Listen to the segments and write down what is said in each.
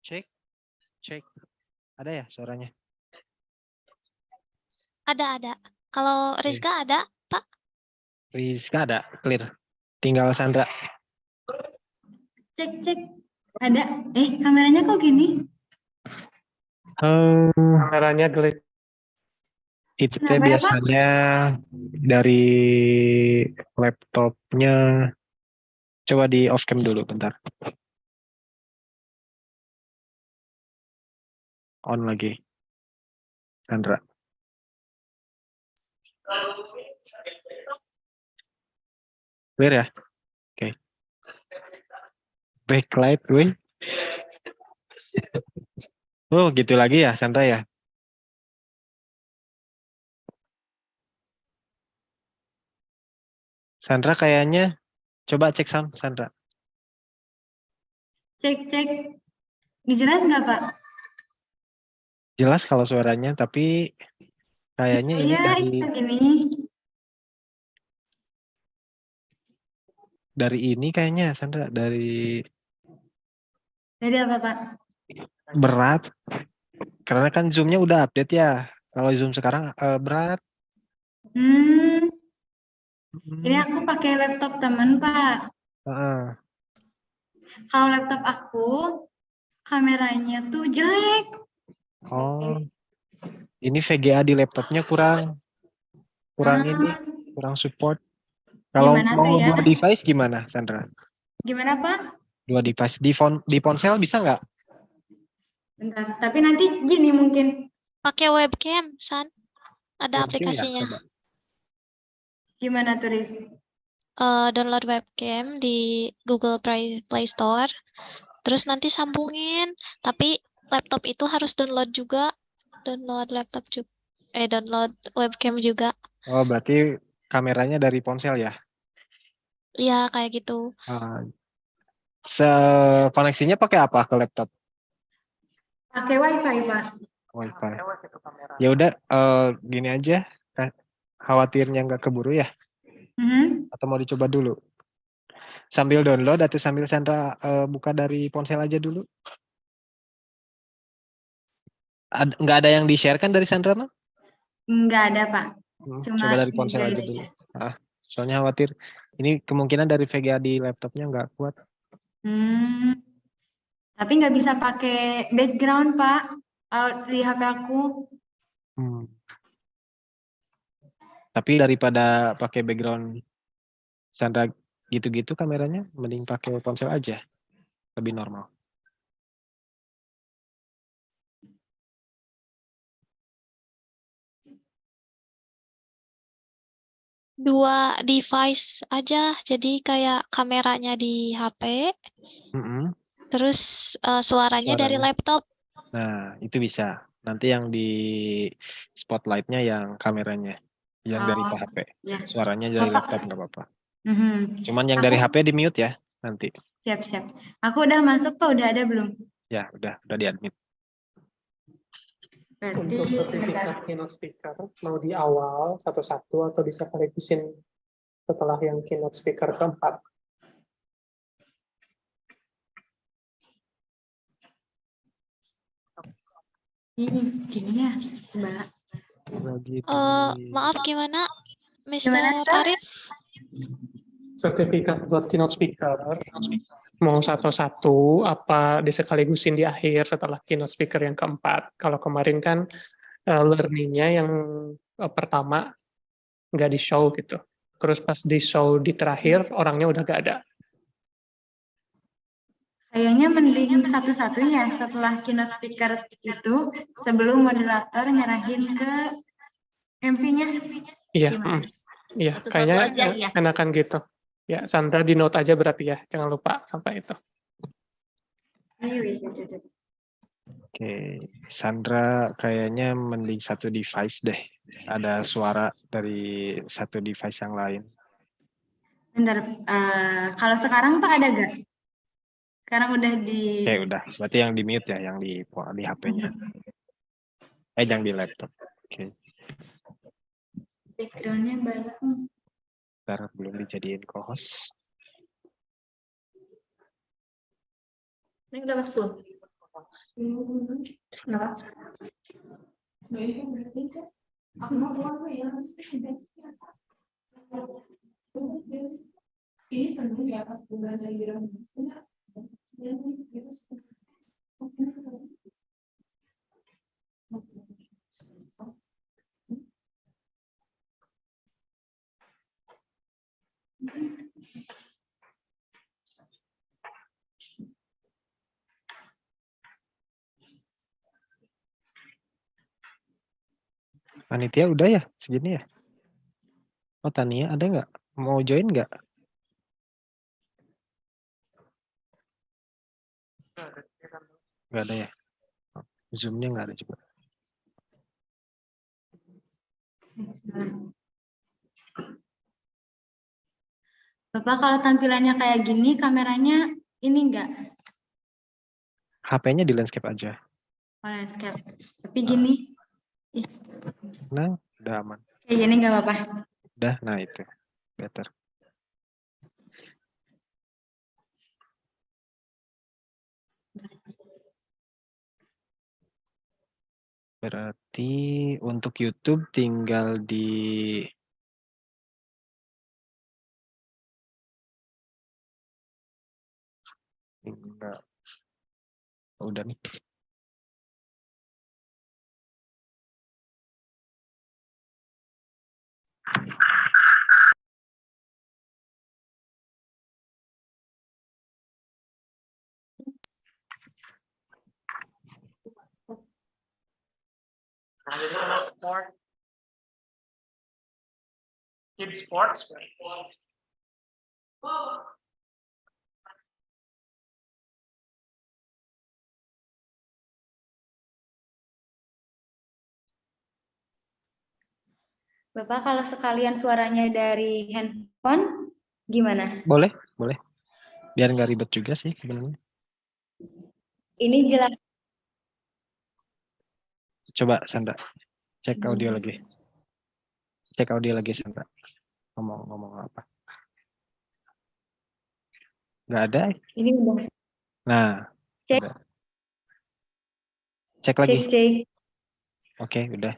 Cek, cek. Ada ya suaranya? Ada. Kalau Rizka ada, Pak? Rizka ada, clear. Tinggal Sandra. Cek. Ada. Kameranya kok gini? Kameranya gelap. Itu Kenapa ya, Pak? biasanya dari laptopnya. Coba di off cam dulu bentar. On lagi. Sandra. Clear ya? Oke. Backlight, wih. Oh, gitu lagi ya, Sandra ya? Sandra kayaknya, coba cek sound, Sandra. Cek. Jelas nggak, Pak? Jelas kalau suaranya, tapi kayaknya ini Iya, dari ini kayaknya, Sandra, dari apa, Pak? berat. Karena kan Zoom-nya udah update ya. Kalau Zoom sekarang berat. Ini aku pakai laptop temen, Pak. Kalau laptop aku, kameranya tuh jelek. Oh, ini VGA di laptopnya kurang ini, kurang support. Kalau Gimana mau tuh ya? 2 device gimana, Sandra? Gimana, Pak? 2 device di ponsel bisa nggak? Bentar, tapi nanti gini mungkin. Pakai webcam, San. Ada Webcam ya, aplikasinya. coba. Gimana tuh, Riz? Download webcam di Google Play Store. Terus nanti sambungin. Tapi laptop itu harus download juga. Download laptop juga. Download webcam juga. Oh, berarti kameranya dari ponsel ya? Iya, kayak gitu. Koneksinya pakai apa ke laptop? Pakai WiFi, Pak. Wi-Fi. Ya udah, gini aja. Khawatirnya nggak keburu ya? Atau mau dicoba dulu? Sambil download atau sambil Sandra buka dari ponsel aja dulu? Nggak ada yang di-share kan dari Sandra, mah? Nggak ada, Pak. Cuma Coba dari ponsel aja dulu. Soalnya khawatir. Ini kemungkinan dari VGA di laptopnya nggak kuat. Tapi nggak bisa pakai background, Pak. Di HP aku. Tapi daripada pakai background Sandra gitu-gitu kameranya, mending pakai ponsel aja. Lebih normal. Dua device aja. Jadi kayak kameranya di HP. Terus suaranya dari laptop. Nah, itu bisa. Nanti yang di spotlight-nya yang kameranya. Yang dari HP. Ya. Suaranya dari laptop nggak apa-apa. Cuman yang Aku, dari HP di mute ya nanti. Siap. Aku udah masuk, Pak. Udah ada belum? Ya, udah di-admit. Untuk sertifikat keynote speaker, mau di awal satu-satu atau bisa sekaligusin setelah yang keynote speaker keempat? Gini ya, Mbak. Maaf, gimana, Mr. Arif? Sertifikat buat keynote speaker, mau satu-satu apa disekaligusin di akhir setelah keynote speaker yang keempat? Kalau kemarin kan learning-nya yang pertama nggak di show gitu. Terus pas di show di terakhir orangnya udah gak ada. Kayaknya mending satu-satu ya setelah keynote speaker itu sebelum moderator nyerahin ke MC-nya. Iya, iya, kayaknya enakan gitu. Ya, Sandra di note aja berarti ya, jangan lupa sampai itu. Oke, Sandra kayaknya mending satu device deh. Ada suara dari satu device yang lain. Bentar, kalau sekarang Pak ada gak? Sekarang udah di... Oke, udah. Berarti yang di mute ya, yang di HP-nya. Yang di laptop. Oke. Background-nya bareng. Bentar, belum dijadiin co-host. Ini udah masuk belum? Panitia udah ya segini ya? Oh Tania ada nggak? Mau join nggak? Nggak ada ya? Zoom-nya nggak ada juga. Bapak kalau tampilannya kayak gini, kameranya ini enggak? HP-nya di landscape aja. Oh, landscape. Tapi gini. Nah, udah aman. Kayak gini enggak apa-apa? Udah, nah itu. Better. Berarti untuk YouTube tinggal di enggak. Udah nih. Sport. Kids sports. Bapak kalau sekalian suaranya dari handphone, gimana? Boleh, boleh. Biar nggak ribet juga sih sebenarnya. Ini jelas. Coba Sandra, cek audio lagi. Cek audio lagi Sandra. Ngomong apa? Nggak ada. Ini udah. Nah, Cek. udah. Cek lagi. Cek. Oke, udah.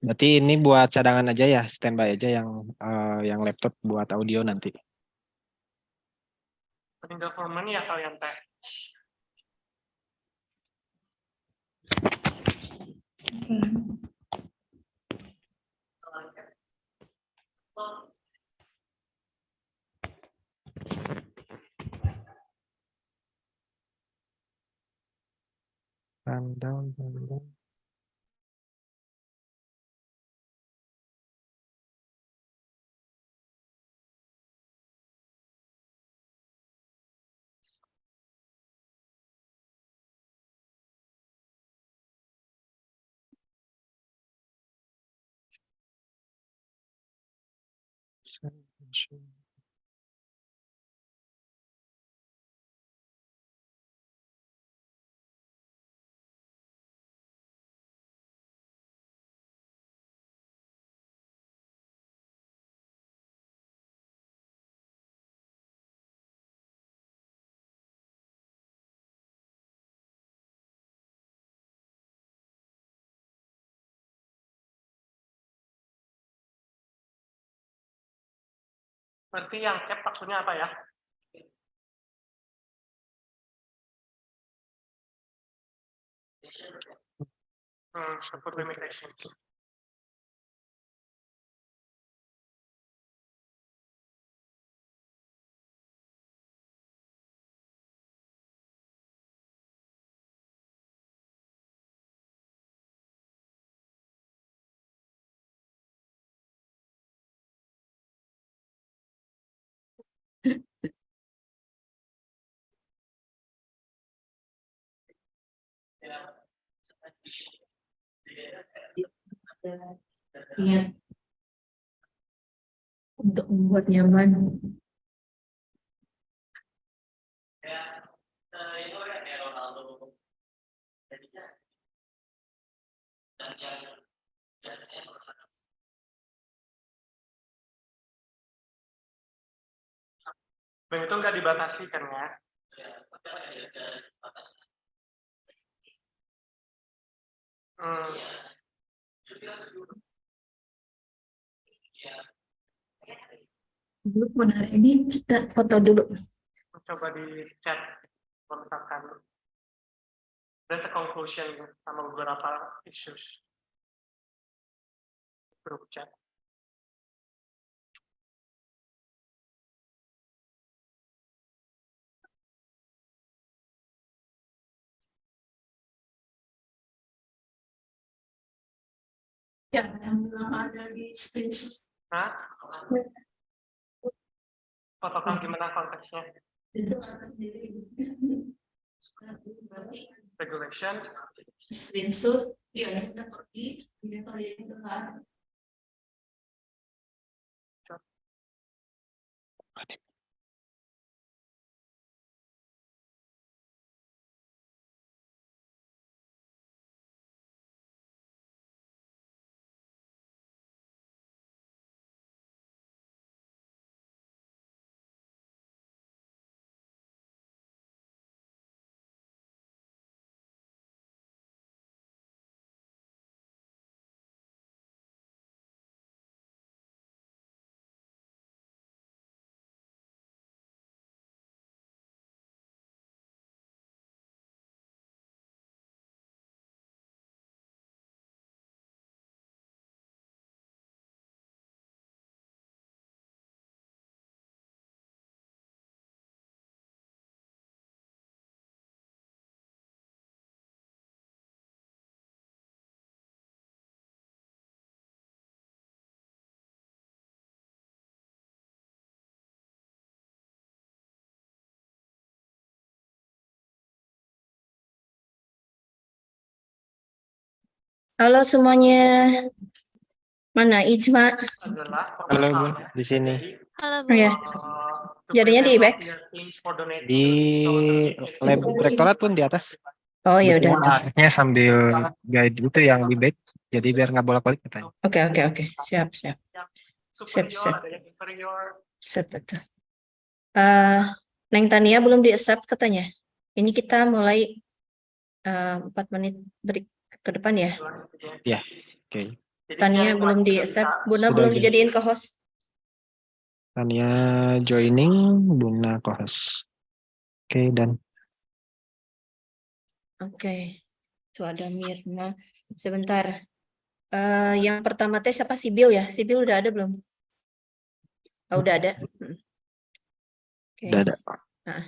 Berarti ini buat cadangan aja ya, standby aja yang laptop buat audio nanti. Tinggal komen ya kalian teh. Pandang. Berarti yang cap maksudnya apa ya? Support limitation. Iya, untuk membuat nyaman. Dan itu nggak dibatasi kan ya? Dulu benar ini kita foto dulu. Coba di chat kalau misalkan there's a conclusion sama beberapa issues grup chat. Ya, yang ada di screenshot. Hah? Foto kamu gimana konteksnya? Itu sendiri. Regulation. Screenshot, ya udah pergi, dia kali yang depan. Halo semuanya. Mana Ijma? Halo Bun, di sini. Halo, Bu. Ya. Jadinya di back. Di lab rektorat pun di atas. Oh ya udah. Akhirnya sambil guide itu yang di back, jadi biar nggak bolak-balik katanya. Oke. Siap. Siap betul. Neng Tania belum di accept katanya. Ini kita mulai 4 menit break ke depan ya. Ya, oke. Tania belum di accept, Bunda Sudah belum aja. dijadiin co-host. Tania joining, Buna co-host. Oke, dan Oke. Itu ada Mirna. Sebentar. Yang pertama teh siapa? Sybill ya? Sybill udah ada belum? Oh, udah ada. Oke. udah ada. Nah,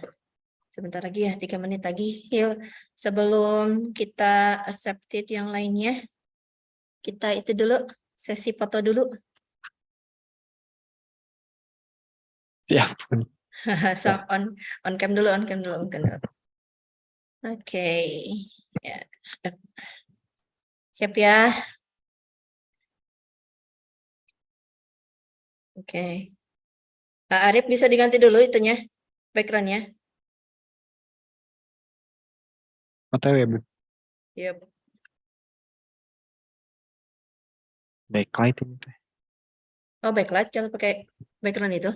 sebentar lagi ya, 3 menit lagi. Yuk, sebelum kita accepted yang lainnya, kita itu dulu, sesi foto dulu. Siap, Bun. So, on cam dulu. Oke. Ya. Siap ya. Oke. Pak Arif bisa diganti dulu itunya, background-nya. OTW, Bun. Yep. Backlight ini. Oh, backlight kalau pakai background itu.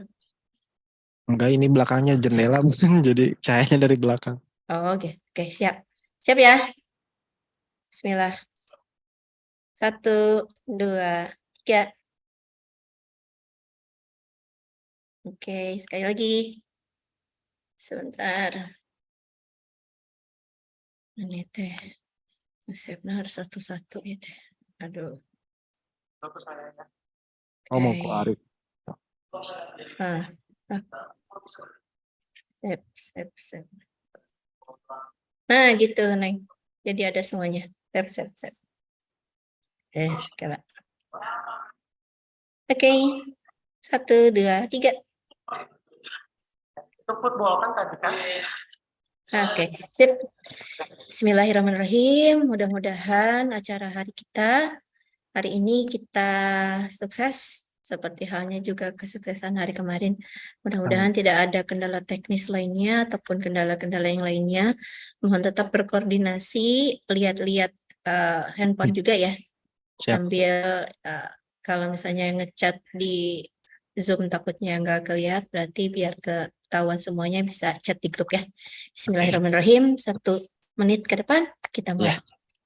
Enggak, ini belakangnya jendela, Bun. Jadi cahayanya dari belakang. Oh, oke, siap. Siap ya. Bismillah. 1, 2, 3. Oke, sekali lagi. Sebentar. Ini teh. Resepnya harus satu-satu ya teh. Aduh. Mau ke Arif. Sip. Nah, gitu, Neng. Jadi ada semuanya. Sip. Coba. Oke. 1, 2, 3. Itu football kan tadi kan? Oke, sip. Bismillahirrahmanirrahim. Mudah-mudahan acara hari kita hari ini kita sukses seperti halnya juga kesuksesan hari kemarin. Mudah-mudahan tidak ada kendala teknis lainnya ataupun kendala-kendala yang lainnya. Mohon tetap berkoordinasi, lihat-lihat handphone juga ya. Siap. Sambil kalau misalnya ngechat di Zoom takutnya nggak kelihatan, berarti biar ketahuan semuanya bisa chat di grup ya. Bismillahirrahmanirrahim. 1 menit ke depan kita mulai.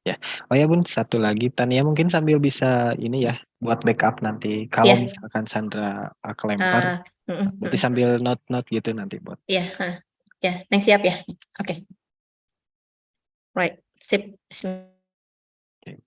Ya. Oh ya Bun, satu lagi Tania mungkin sambil bisa ini ya buat backup nanti kalau misalkan Sandra kelempar nanti sambil note gitu nanti buat. Ya, Neng siap ya. Oke. Right, sip. Oke.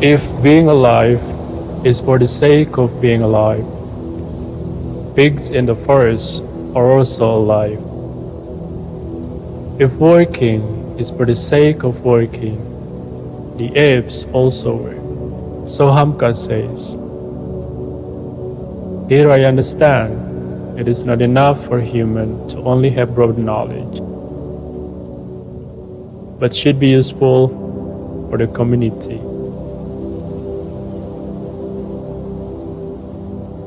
If being alive is for the sake of being alive, pigs in the forest are also alive. If working is for the sake of working, the apes also work. So Hamka says, here I understand it is not enough for human to only have broad knowledge, but should be useful for the community.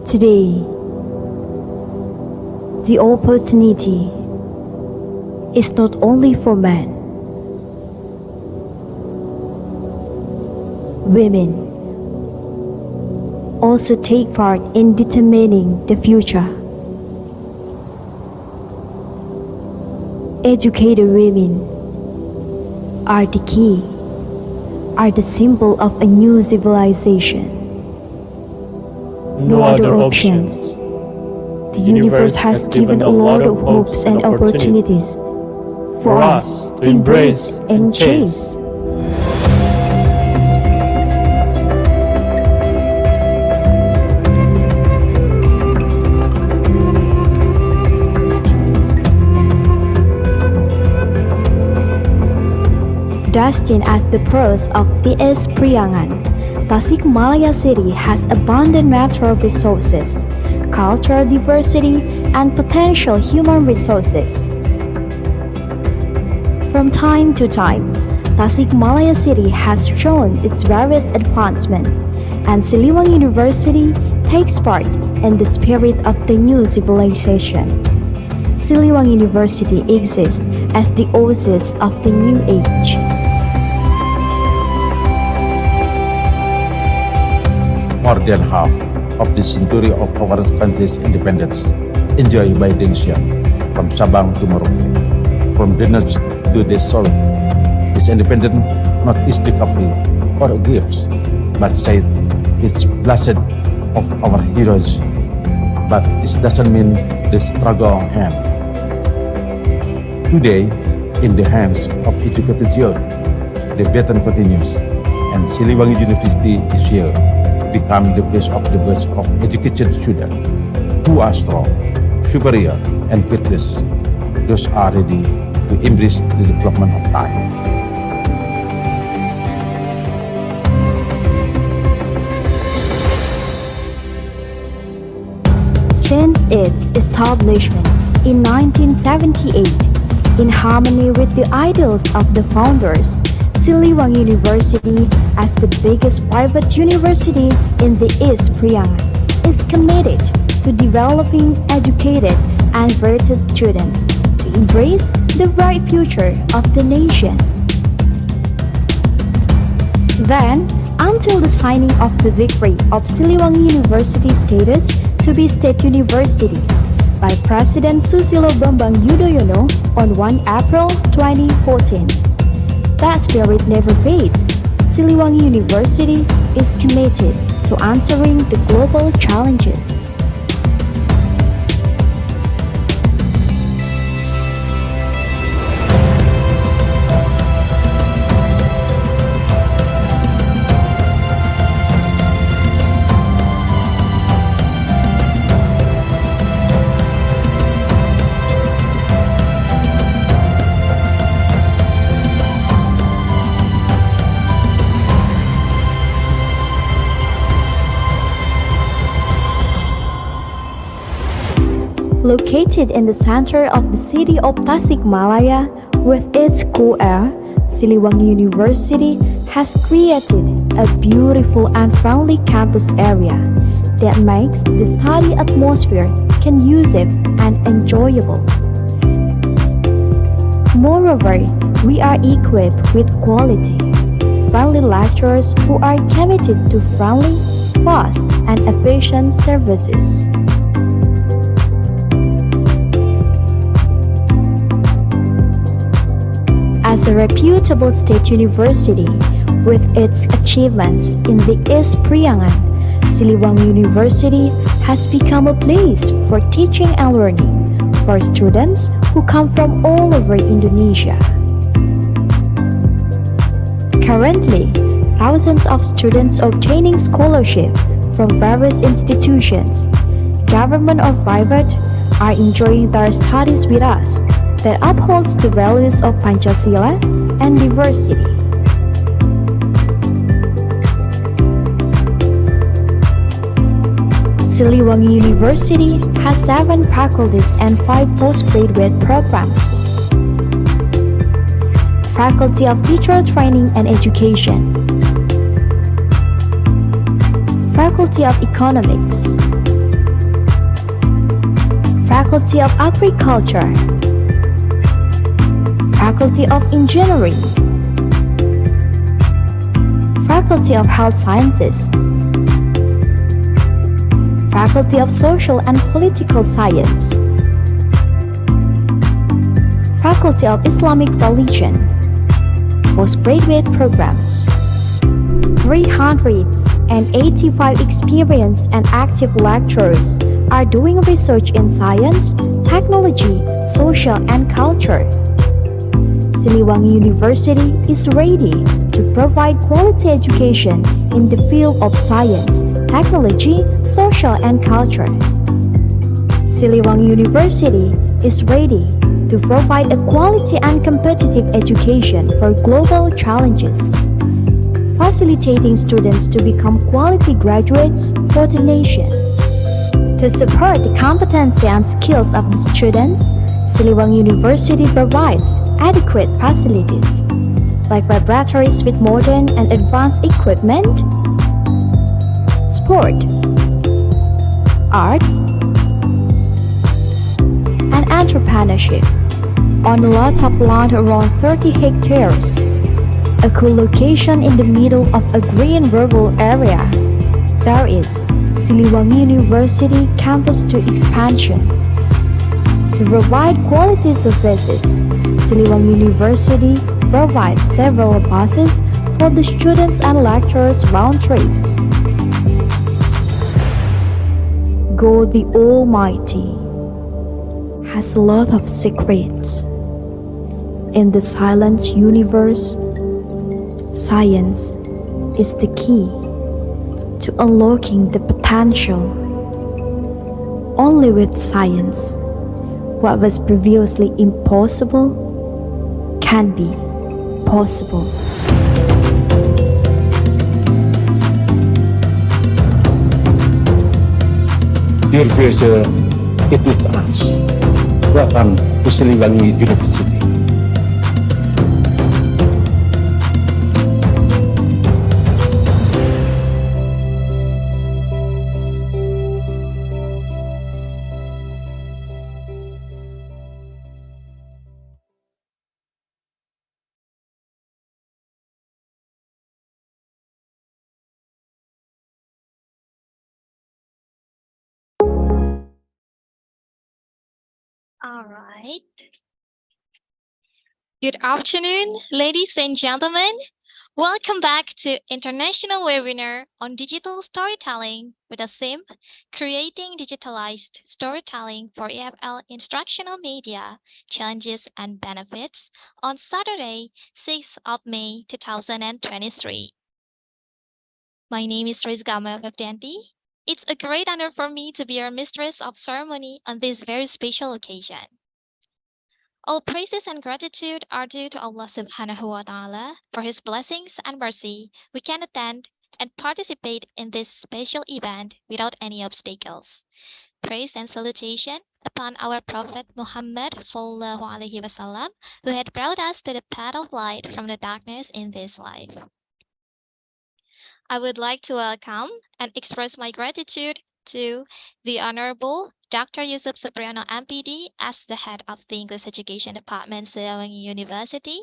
Today, the opportunity is not only for men. Women also take part in determining the future. Educated women are the key, are the symbol of a new civilization. No other options. The universe has given a lot of hopes and opportunities for us to embrace and chase. Destined as the pearls of the East Priangan, Tasikmalaya City has abundant natural resources, cultural diversity, and potential human resources. From time to time, Tasikmalaya City has shown its various advancements, and Siliwangi University takes part in the spirit of the new civilization. Siliwangi University exists as the oasis of the new age. More than half of the century of our country's independence enjoyed by the nation, from Sabang to Merauke, from the north to the south. This independence not is recovery or a gift, but said it's blessed of our heroes. But it doesn't mean the struggle ends. Today, in the hands of educated youth, the baton continues, and Siliwangi University is here. Become the place of the birth of educated students who are strong, superior, and fearless. Those are ready to embrace the development of time. Since its establishment in 1978, in harmony with the ideals of the founders, Siliwangi University, as the biggest private university in the East Priangan, is committed to developing educated and virtuous students to embrace the bright future of the nation. Then, until the signing of the decree of Siliwangi University status to be State University by President Susilo Bambang Yudhoyono on 1 April 2014. That spirit never fades. Siliwangi University is committed to answering the global challenges. Located in the center of the city of Tasikmalaya, with its cool air, Siliwangi University has created a beautiful and friendly campus area that makes the study atmosphere conducive and enjoyable. Moreover, we are equipped with quality, friendly lecturers who are committed to friendly, fast, and efficient services. As a reputable state university with its achievements in the East Priangan, Siliwangi University has become a place for teaching and learning for students who come from all over Indonesia. Currently, thousands of students obtaining scholarship from various institutions, government or private, are enjoying their studies with us that upholds the values of Pancasila and diversity. Siliwangi University has 7 faculties and 5 postgraduate programs. Faculty of Teacher Training and Education, Faculty of Economics, Faculty of Agriculture, Faculty of Engineering, Faculty of Health Sciences, Faculty of Social and Political Science, Faculty of Islamic Religion, postgraduate programs. 385 experienced and active lecturers are doing research in science, technology, social, and culture. Siliwangi University is ready to provide quality education in the field of science, technology, social, and culture. Siliwangi University is ready to provide a quality and competitive education for global challenges, facilitating students to become quality graduates for the nation. To support the competency and skills of the students, Siliwangi University provides adequate facilities, like laboratories with modern and advanced equipment, sport, arts, and entrepreneurship. On a lot of land around 30 hectares, a cool location in the middle of a green rural area, there is Siliwangi University Campus 2 expansion. To provide quality services, Siliwangi University provides several buses for the students and lecturers round trips. God the Almighty has a lot of secrets. In the silent universe, science is the key to unlocking the potential. Only with science, what was previously impossible can be possible. Dear future, it is us. Welcome to Siliwangi University. All right. Good afternoon, ladies and gentlemen. Welcome back to International Webinar on Digital Storytelling with the theme Creating Digitalized Storytelling for EFL Instructional Media, Challenges and Benefits on Saturday, 6th of May 2023. My name is Krizzia M.Pd. It's a great honor for me to be your mistress of ceremony on this very special occasion. All praises and gratitude are due to Allah subhanahu wa ta'ala for His blessings and mercy. We can attend and participate in this special event without any obstacles. Praise and salutation upon our Prophet Muhammad sallallahu alaihi wasallam, who had brought us to the path of light from the darkness in this life. I would like to welcome and express my gratitude to the Honorable Dr. Yusuf Supriyono M.Pd as the head of the English Education Department, Siliwangi University,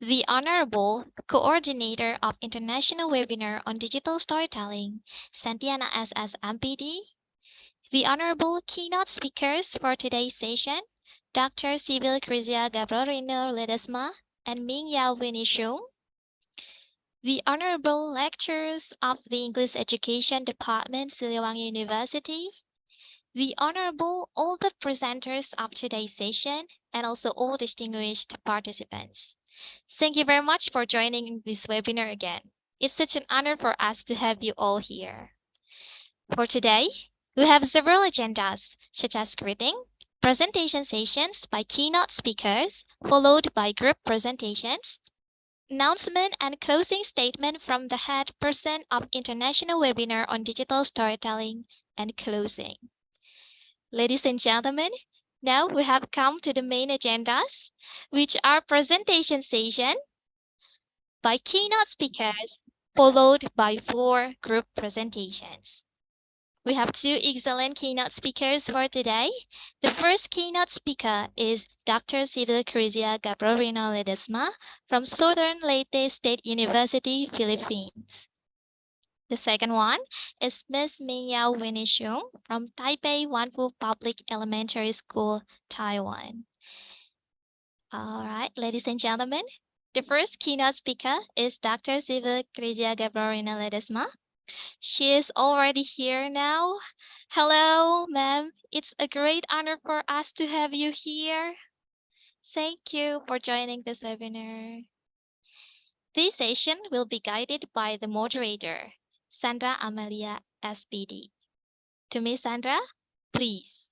the Honorable Coordinator of International Webinar on Digital Storytelling, Santiana S.S. M.Pd, the Honorable Keynote Speakers for today's session, Dr. Sybill, Krizzia, Gabronino, Ledesma, and Ming-yao, Winnie, Hsung, the Honorable Lecturers of the English Education Department, Siliwangi University, the Honorable all the presenters of today's session, and also all distinguished participants. Thank you very much for joining this webinar again. It's such an honor for us to have you all here. For today, we have several agendas, such as greeting, presentation sessions by keynote speakers, followed by group presentations, announcement and closing statement from the head person of International Webinar on Digital Storytelling, and closing. Ladies and gentlemen, now we have come to the main agendas, which are presentation session by keynote speakers, followed by 4 group presentations. We have 2 excellent keynote speakers for today. The first keynote speaker is Dr. Sybill Gabronino Ledesma from Southern Leyte State University, Philippines. The second one is Ms. Ming-yao Winnie Hsung from Taipei Wanfu Public Elementary School, Taiwan. All right, ladies and gentlemen, the first keynote speaker is Dr. Sybill Gabronino Ledesma. She is already here now. Hello, ma'am. It's a great honor for us to have you here. Thank you for joining this webinar. This session will be guided by the moderator, Sandra Amelia, S.P.D. To Miss Sandra, please.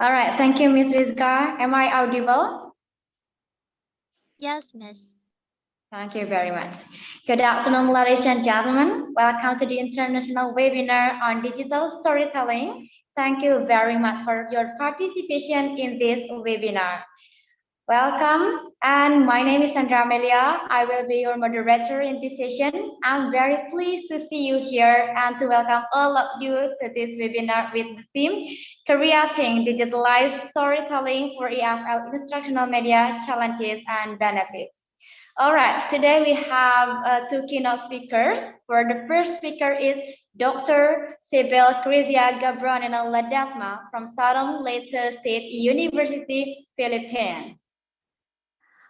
All right, thank you, Ms. Rizka. Am I audible? Yes, Miss. Thank you very much. Good afternoon, ladies and gentlemen. Welcome to the International Webinar on Digital Storytelling. Thank you very much for your participation in this webinar. Welcome, and my name is Sandra Amelia. I will be your moderator in this session. I'm very pleased to see you here and to welcome all of you to this webinar with the theme, Creating Digitalized Storytelling for EFL Instructional Media Challenges and Benefits. All right, today we have 2 keynote speakers. For the first speaker is Dr. Sybill Gabronino Ledesma from Southern Leyte State University, Philippines.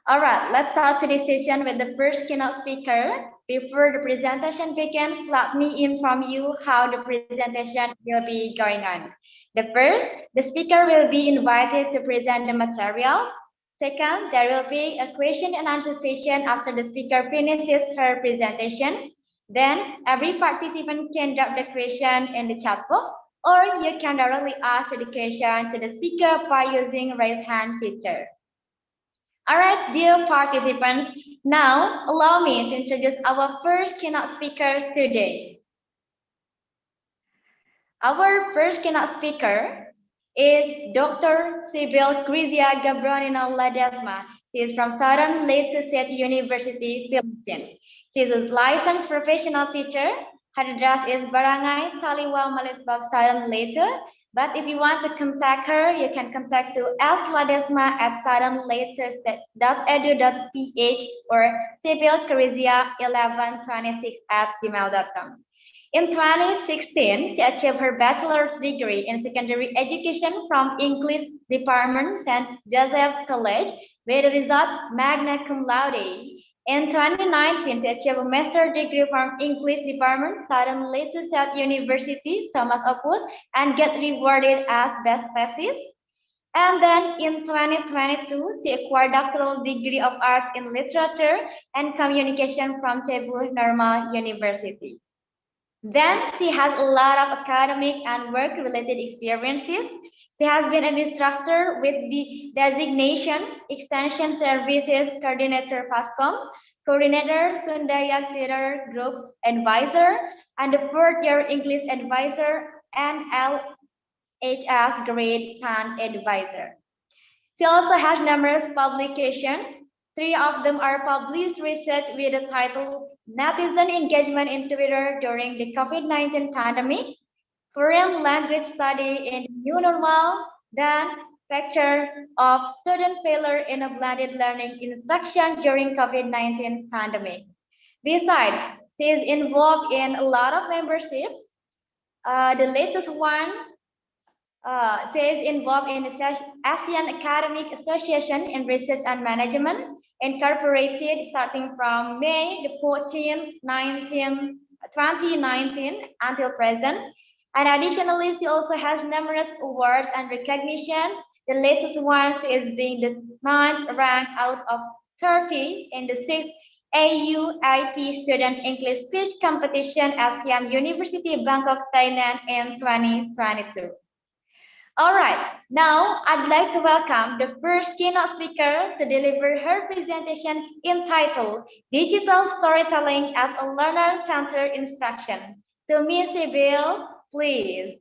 All right, let's start today's session with the first keynote speaker. Before the presentation begins, let me inform you how the presentation will be going on. The speaker will be invited to present the materials. Second, there will be a question and answer session after the speaker finishes her presentation. Then every participant can drop the question in the chat box, or you can directly ask the question to the speaker by using raise hand feature. All right, dear participants, now allow me to introduce our first keynote speaker today. Our first keynote speaker is Dr. Sybill Gabronino Ledesma. She is from Southern Leyte State University, Philippines. She is a licensed professional teacher. Her address is Barangay Taliwa, Malitbag, Southern Leyte. But if you want to contact her, you can contact to southernlatest.edu.ph or sybillkrizzia1126@gmail.com. In 2016, she achieved her bachelor's degree in secondary education from English Department, St. Joseph College, with a result magna cum laude. In 2019, she achieved a master's degree from English Department, Southern Leyte State University, Thomas Opus, and get rewarded as best thesis. And then in 2022, she acquired doctoral degree of arts in literature and communication from Cebu Normal University. Then she has a lot of academic and work-related experiences. She has been an instructor with the designation Extension Services Coordinator FASCOM, Coordinator Sundayak Theater Group Advisor, and the 4th-year English Advisor and LHS Grade 10 Advisor. She also has numerous publications. 3 of them are published research with the title Netizen Engagement in Twitter during the COVID-19 pandemic, Foreign Language Study in New Normal, then Factor of Student Failure in a Blended Learning Instruction during COVID-19 pandemic. Besides, she is involved in a lot of memberships. The latest one She is involved in the Asian Academic Association in Research and Management, incorporated starting from May the 14th, 2019 until present. And additionally, she also has numerous awards and recognitions. The latest one is being the 9th rank out of 30 in the 6th AUIP Student English Speech Competition at Siam University, Bangkok, Thailand in 2022. All right, now I'd like to welcome the first keynote speaker to deliver her presentation entitled Digital Storytelling as a Learner-Centered Instruction. To Ms. Sybill, please.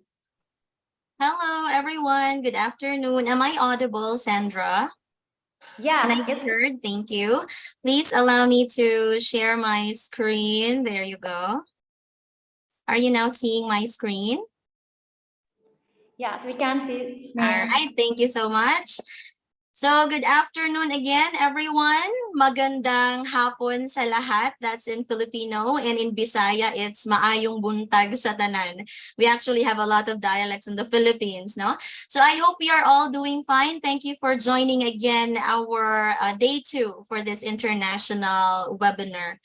Hello, everyone. Good afternoon. Am I audible, Sandra? Yeah. Can I be heard? Thank you. Please allow me to share my screen. There you go. Are you now seeing my screen? Yes, we can see. All right, thank you so much. So good afternoon again, everyone. Magandang hapon sa lahat. That's in Filipino, and in Bisaya, it's maayong buntag sa tanan. We actually have a lot of dialects in the Philippines, no? So I hope you are all doing fine. Thank you for joining again our day 2 for this international webinar.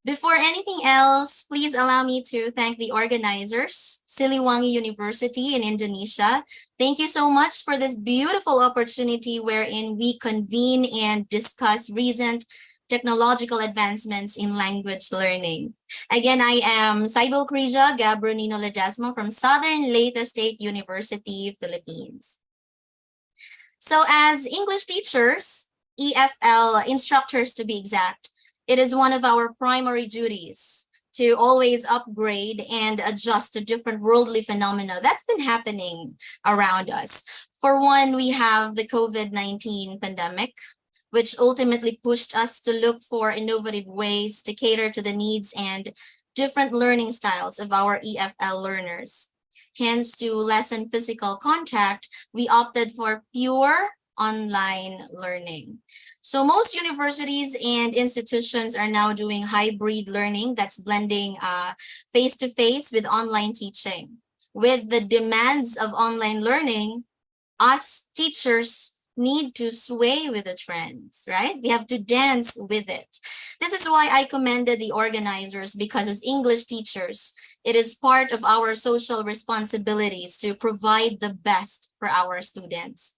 Before anything else, please allow me to thank the organizers, Siliwangi University in Indonesia. Thank you so much for this beautiful opportunity wherein we convene and discuss recent technological advancements in language learning. Again, I am Sybill Krizzia, Gabronino Ledesma from Southern Leyte State University, Philippines. So as English teachers, EFL instructors to be exact, it is one of our primary duties to always upgrade and adjust to different worldly phenomena that's been happening around us. For one, we have the COVID-19 pandemic, which ultimately pushed us to look for innovative ways to cater to the needs and different learning styles of our EFL learners. Hence, to lessen physical contact, we opted for pure online learning. So most universities and institutions are now doing hybrid learning that's blending face-to-face with online teaching. With the demands of online learning, us teachers need to sway with the trends, right? We have to dance with it. This is why I commended the organizers, because as English teachers, it is part of our social responsibilities to provide the best for our students.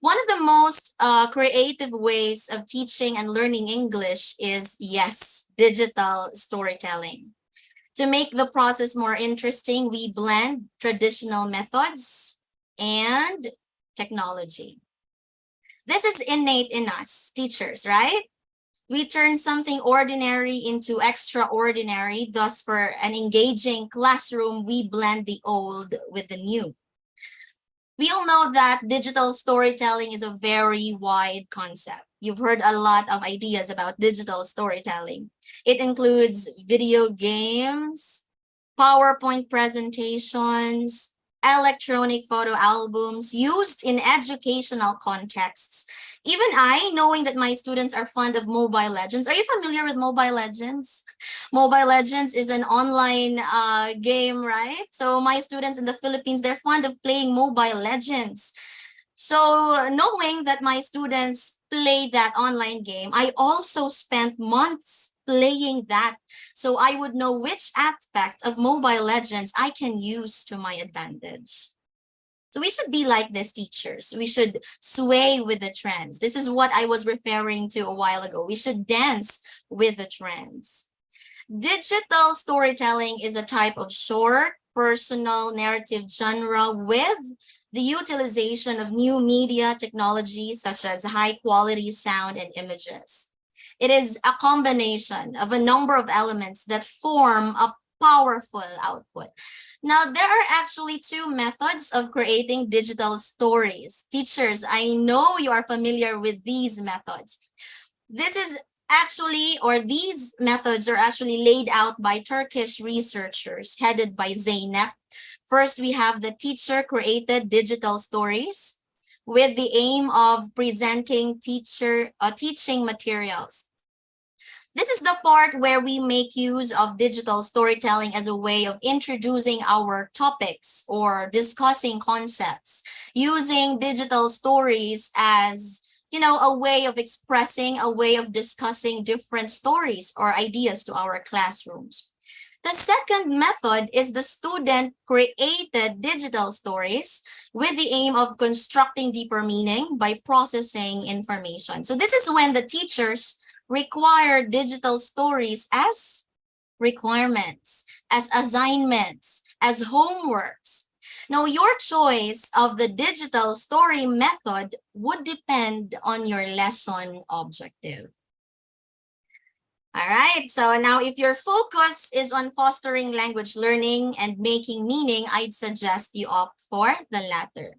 One of the most creative ways of teaching and learning English is, yes, digital storytelling. To make the process more interesting, we blend traditional methods and technology. This is innate in us, teachers, right? We turn something ordinary into extraordinary. Thus, for an engaging classroom, we blend the old with the new. We all know that digital storytelling is a very wide concept. You've heard a lot of ideas about digital storytelling. It includes video games, PowerPoint presentations, electronic photo albums used in educational contexts. Even I, knowing that my students are fond of Mobile Legends. Are you familiar with Mobile Legends? Mobile Legends is an online game, right? So my students in the Philippines, they're fond of playing Mobile Legends. So knowing that my students play that online game, I also spent months playing that. So I would know which aspect of Mobile Legends I can use to my advantage. So we should be like this, teachers. We should sway with the trends. This is what I was referring to a while ago. We should dance with the trends. Digital storytelling is a type of short, personal narrative genre with the utilization of new media technologies such as high-quality sound and images. It is a combination of a number of elements that form a powerful output. Now, there are actually 2 methods of creating digital stories. Teachers, I know you are familiar with these methods. These methods are actually laid out by Turkish researchers headed by Zeynep. First, we have the teacher-created digital stories with the aim of presenting teaching materials. This is the part where we make use of digital storytelling as a way of introducing our topics or discussing concepts, using digital stories as, a way of expressing, a way of discussing different stories or ideas to our classrooms. The second method is the student-created digital stories with the aim of constructing deeper meaning by processing information. So this is when the teachers require digital stories as requirements, as assignments, as homeworks. Now, your choice of the digital story method would depend on your lesson objective. All right, so now if your focus is on fostering language learning and making meaning, I'd suggest you opt for the latter.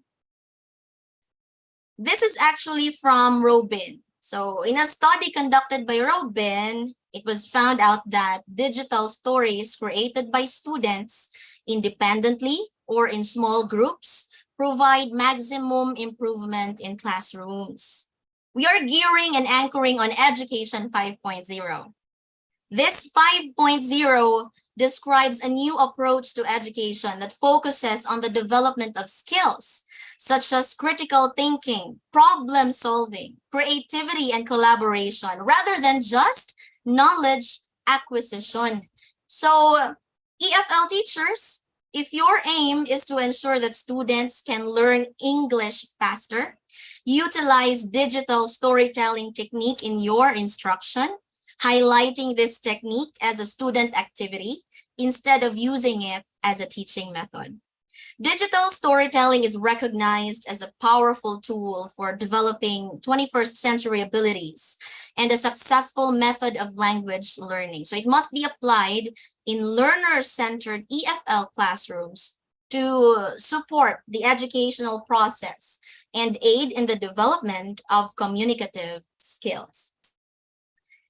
This is actually from Robin. So in a study conducted by Robin, it was found out that digital stories created by students independently or in small groups provide maximum improvement in classrooms. We are gearing and anchoring on Education 5.0. This 5.0 describes a new approach to education that focuses on the development of skills such as critical thinking, problem solving, creativity, and collaboration, rather than just knowledge acquisition. So, EFL teachers, if your aim is to ensure that students can learn English faster, utilize digital storytelling technique in your instruction, highlighting this technique as a student activity instead of using it as a teaching method. Digital storytelling is recognized as a powerful tool for developing 21st century abilities and a successful method of language learning. So it must be applied in learner-centered EFL classrooms to support the educational process and aid in the development of communicative skills.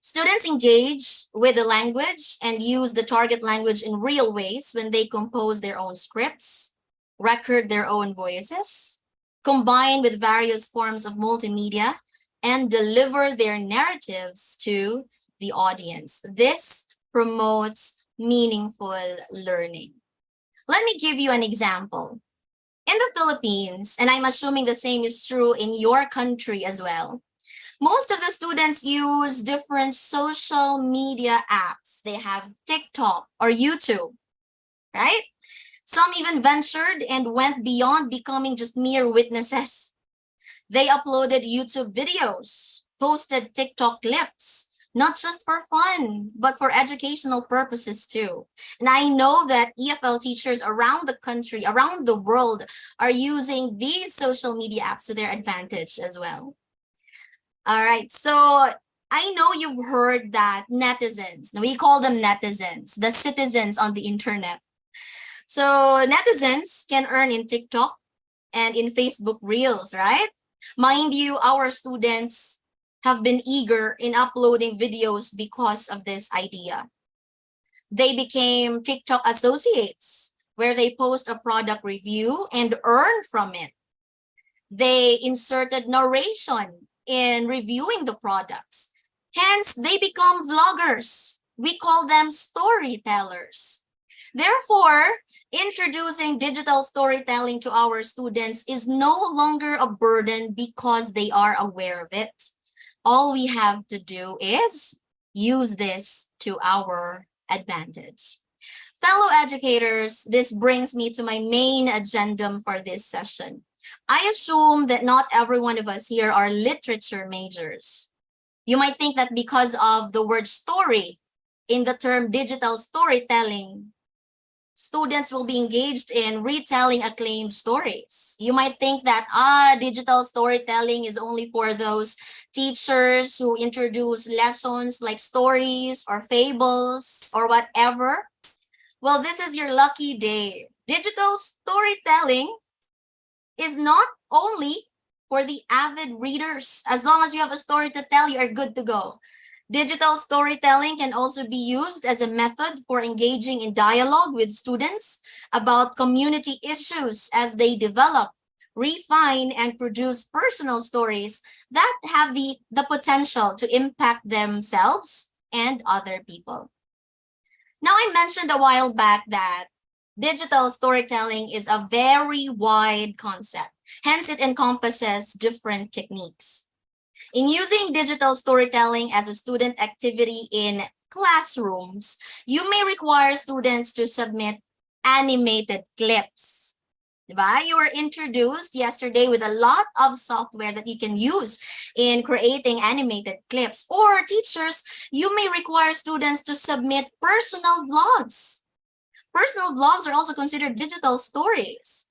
Students engage with the language and use the target language in real ways when they compose their own scripts, record their own voices, combine with various forms of multimedia, and deliver their narratives to the audience. This promotes meaningful learning. Let me give you an example. In the Philippines, and I'm assuming the same is true in your country as well, most of the students use different social media apps. They have TikTok or YouTube, right? Some even ventured and went beyond becoming just mere witnesses. They uploaded YouTube videos, posted TikTok clips, not just for fun, but for educational purposes too. And I know that EFL teachers around the country, around the world, are using these social media apps to their advantage as well. All right, so I know you've heard that netizens, we call them netizens, the citizens on the internet. So netizens can earn in TikTok and in Facebook Reels, right? Mind you, our students have been eager in uploading videos because of this idea. They became TikTok associates, where they post a product review and earn from it. They inserted narration in reviewing the products. Hence, they become vloggers. We call them storytellers. Therefore, introducing digital storytelling to our students is no longer a burden because they are aware of it. All we have to do is use this to our advantage. Fellow educators, this brings me to my main agenda for this session. I assume that not every one of us here are literature majors. You might think that because of the word story in the term digital storytelling, students will be engaged in retelling acclaimed stories. You might think that digital storytelling is only for those teachers who introduce lessons like stories or fables or whatever. Well, this is your lucky day. Digital storytelling is not only for the avid readers. As long as you have a story to tell, you are good to go. Digital storytelling can also be used as a method for engaging in dialogue with students about community issues as they develop, refine, and produce personal stories that have the potential to impact themselves and other people. Now, I mentioned a while back that digital storytelling is a very wide concept. Hence, it encompasses different techniques. In using digital storytelling as a student activity in classrooms, you may require students to submit animated clips. Diba? You were introduced yesterday with a lot of software that you can use in creating animated clips. Or teachers, you may require students to submit personal vlogs. Personal vlogs are also considered digital stories,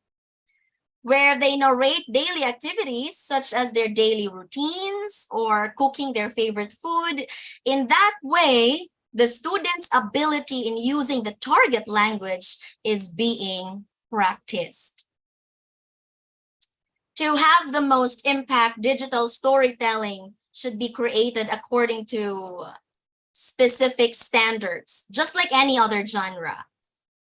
where they narrate daily activities such as their daily routines or cooking their favorite food. In that way, the student's ability in using the target language is being practiced. To have the most impact, digital storytelling should be created according to specific standards, just like any other genre.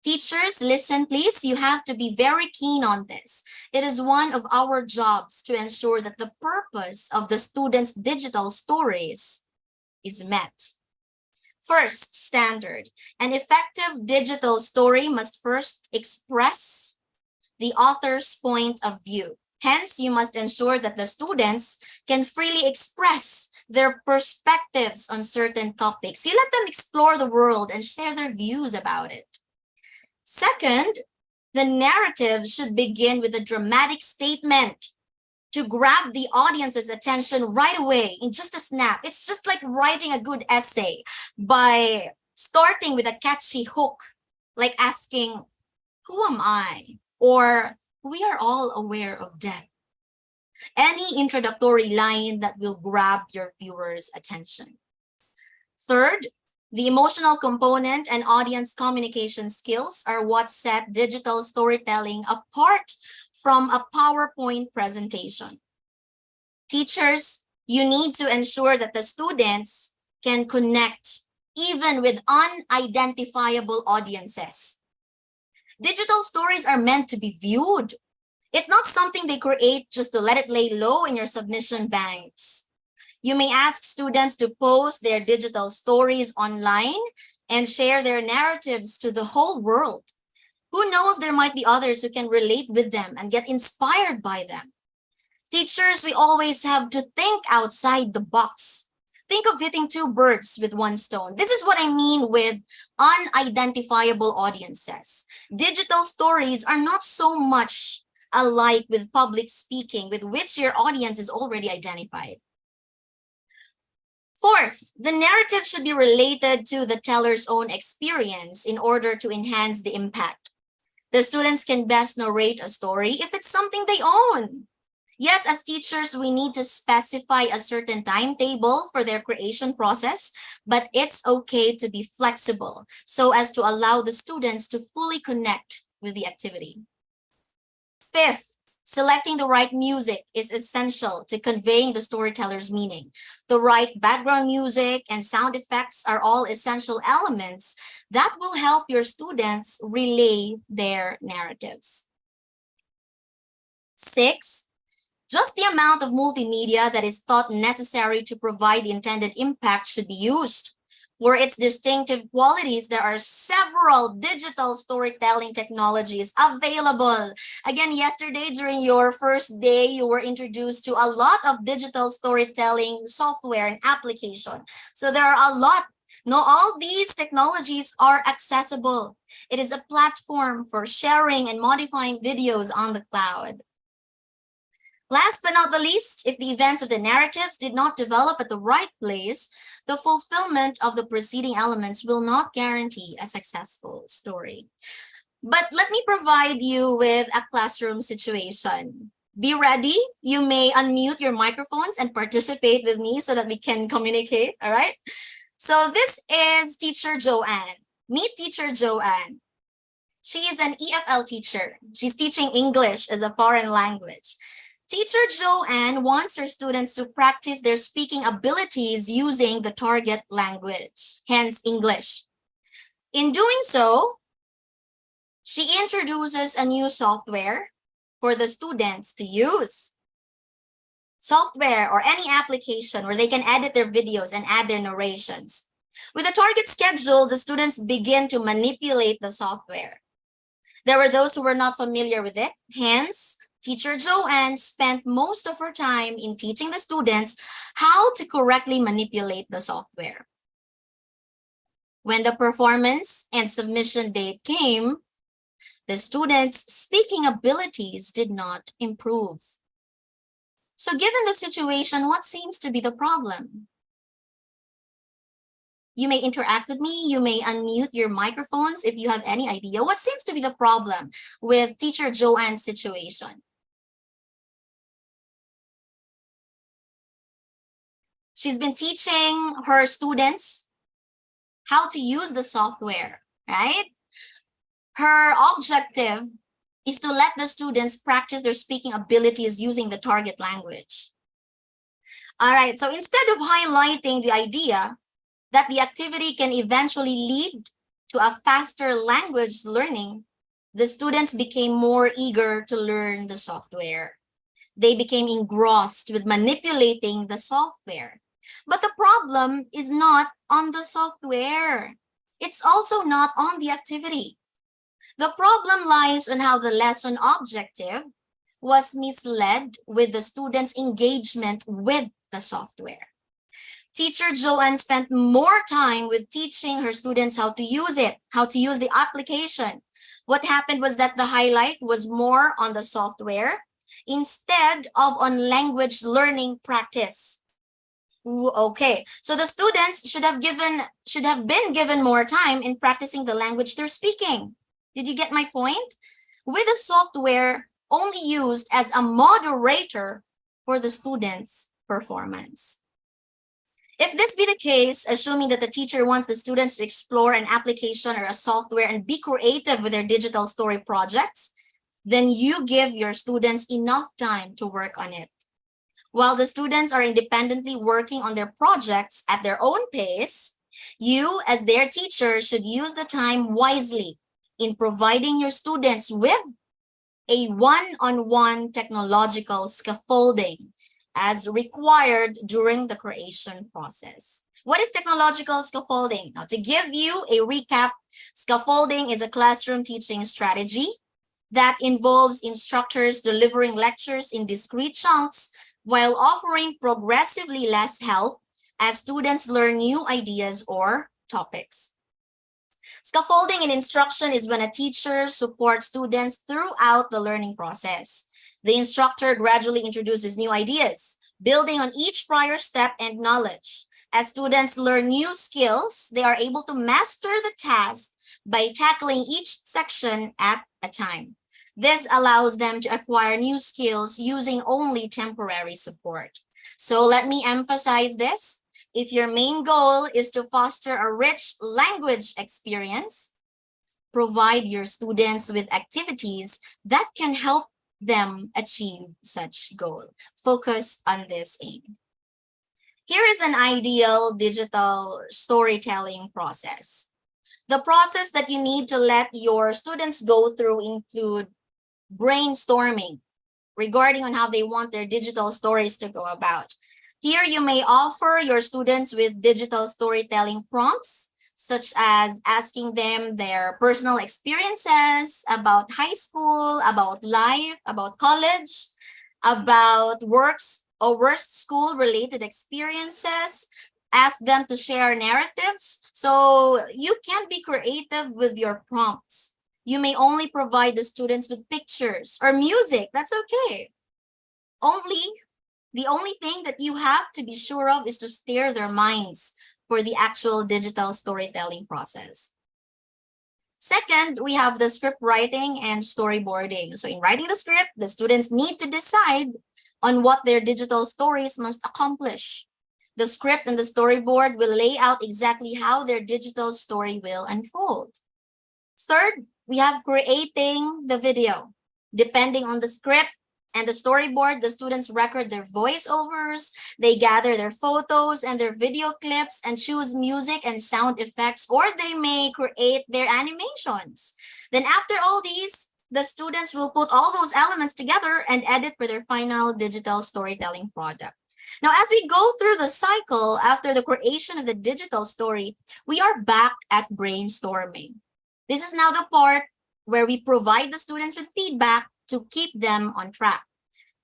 Teachers, listen please, you have to be very keen on this. It is one of our jobs to ensure that the purpose of the students' digital stories is met. First standard, an effective digital story must first express the author's point of view. Hence, you must ensure that the students can freely express their perspectives on certain topics. You let them explore the world and share their views about it. Second, the narrative should begin with a dramatic statement to grab the audience's attention right away in just a snap. It's just like writing a good essay by starting with a catchy hook, like asking, "Who am I?" or "We are all aware of death." Any introductory line that will grab your viewers' attention. Third, the emotional component and audience communication skills are what set digital storytelling apart from a PowerPoint presentation. Teachers, you need to ensure that the students can connect even with unidentifiable audiences. Digital stories are meant to be viewed. It's not something they create just to let it lay low in your submission banks. You may ask students to post their digital stories online and share their narratives to the whole world. Who knows, there might be others who can relate with them and get inspired by them. Teachers, we always have to think outside the box. Think of hitting two birds with one stone. This is what I mean with unidentifiable audiences. Digital stories are not so much alike with public speaking, with which your audience is already identified. Fourth, the narrative should be related to the teller's own experience in order to enhance the impact. The students can best narrate a story if it's something they own. Yes, as teachers, we need to specify a certain timetable for their creation process, but it's okay to be flexible so as to allow the students to fully connect with the activity. Fifth, selecting the right music is essential to conveying the storyteller's meaning. The right background music and sound effects are all essential elements that will help your students relay their narratives. Sixth, just the amount of multimedia that is thought necessary to provide the intended impact should be used. For its distinctive qualities, there are several digital storytelling technologies available. Again, yesterday during your first day, you were introduced to a lot of digital storytelling software and application. So there are a lot. Not all these technologies are accessible. It is a platform for sharing and modifying videos on the cloud. Last but not the least, if the events of the narratives did not develop at the right place, the fulfillment of the preceding elements will not guarantee a successful story. But let me provide you with a classroom situation. Be ready. You may unmute your microphones and participate with me so that we can communicate, all right? So this is Teacher Joanne. Meet Teacher Joanne. She is an EFL teacher. She's teaching English as a foreign language. Teacher Joanne wants her students to practice their speaking abilities using the target language, hence English. In doing so, she introduces a new software for the students to use. Software or any application where they can edit their videos and add their narrations. With a target schedule, the students begin to manipulate the software. There were those who were not familiar with it. Hence, Teacher Joanne spent most of her time in teaching the students how to correctly manipulate the software. When the performance and submission date came, the students' speaking abilities did not improve. So given the situation, what seems to be the problem? You may interact with me, you may unmute your microphones if you have any idea. What seems to be the problem with Teacher Joanne's situation? She's been teaching her students how to use the software, right? Her objective is to let the students practice their speaking abilities using the target language. All right, so instead of highlighting the idea that the activity can eventually lead to a faster language learning, the students became more eager to learn the software. They became engrossed with manipulating the software. But the problem is not on the software. It's also not on the activity. The problem lies on how the lesson objective was misled with the students' engagement with the software. Teacher Joanne spent more time with teaching her students how to use it, how to use the application. What happened was that the highlight was more on the software instead of on language learning practice. Ooh, okay, so the students should have been given more time in practicing the language they're speaking. Did you get my point? With the software only used as a moderator for the students' performance. If this be the case, assuming that the teacher wants the students to explore an application or a software and be creative with their digital story projects, then you give your students enough time to work on it. While the students are independently working on their projects at their own pace, you as their teacher should use the time wisely in providing your students with a one-on-one technological scaffolding as required during the creation process. What is technological scaffolding? Now, to give you a recap, scaffolding is a classroom teaching strategy that involves instructors delivering lectures in discrete chunks while offering progressively less help as students learn new ideas or topics. Scaffolding in instruction is when a teacher supports students throughout the learning process. The instructor gradually introduces new ideas, building on each prior step and knowledge. As students learn new skills, they are able to master the task by tackling each section at a time. This allows them to acquire new skills using only temporary support. So let me emphasize this. If your main goal is to foster a rich language experience, provide your students with activities that can help them achieve such goal. Focus on this aim. Here is an ideal digital storytelling process. The process that you need to let your students go through include brainstorming regarding on how they want their digital stories to go about. Here you may offer your students with digital storytelling prompts, such as asking them their personal experiences about high school, about life, about college, about works or worst school-related experiences. Ask them to share narratives. So you can be creative with your prompts. You may only provide the students with pictures or music. That's okay. The only thing that you have to be sure of is to steer their minds for the actual digital storytelling process. Second, we have the script writing and storyboarding. So in writing the script, the students need to decide on what their digital stories must accomplish. The script and the storyboard will lay out exactly how their digital story will unfold. Third, we have creating the video. Depending on the script and the storyboard, the students record their voiceovers, they gather their photos and their video clips and choose music and sound effects, or they may create their animations. Then after all these, the students will put all those elements together and edit for their final digital storytelling product. Now, as we go through the cycle after the creation of the digital story, we are back at brainstorming. This is now the part where we provide the students with feedback to keep them on track.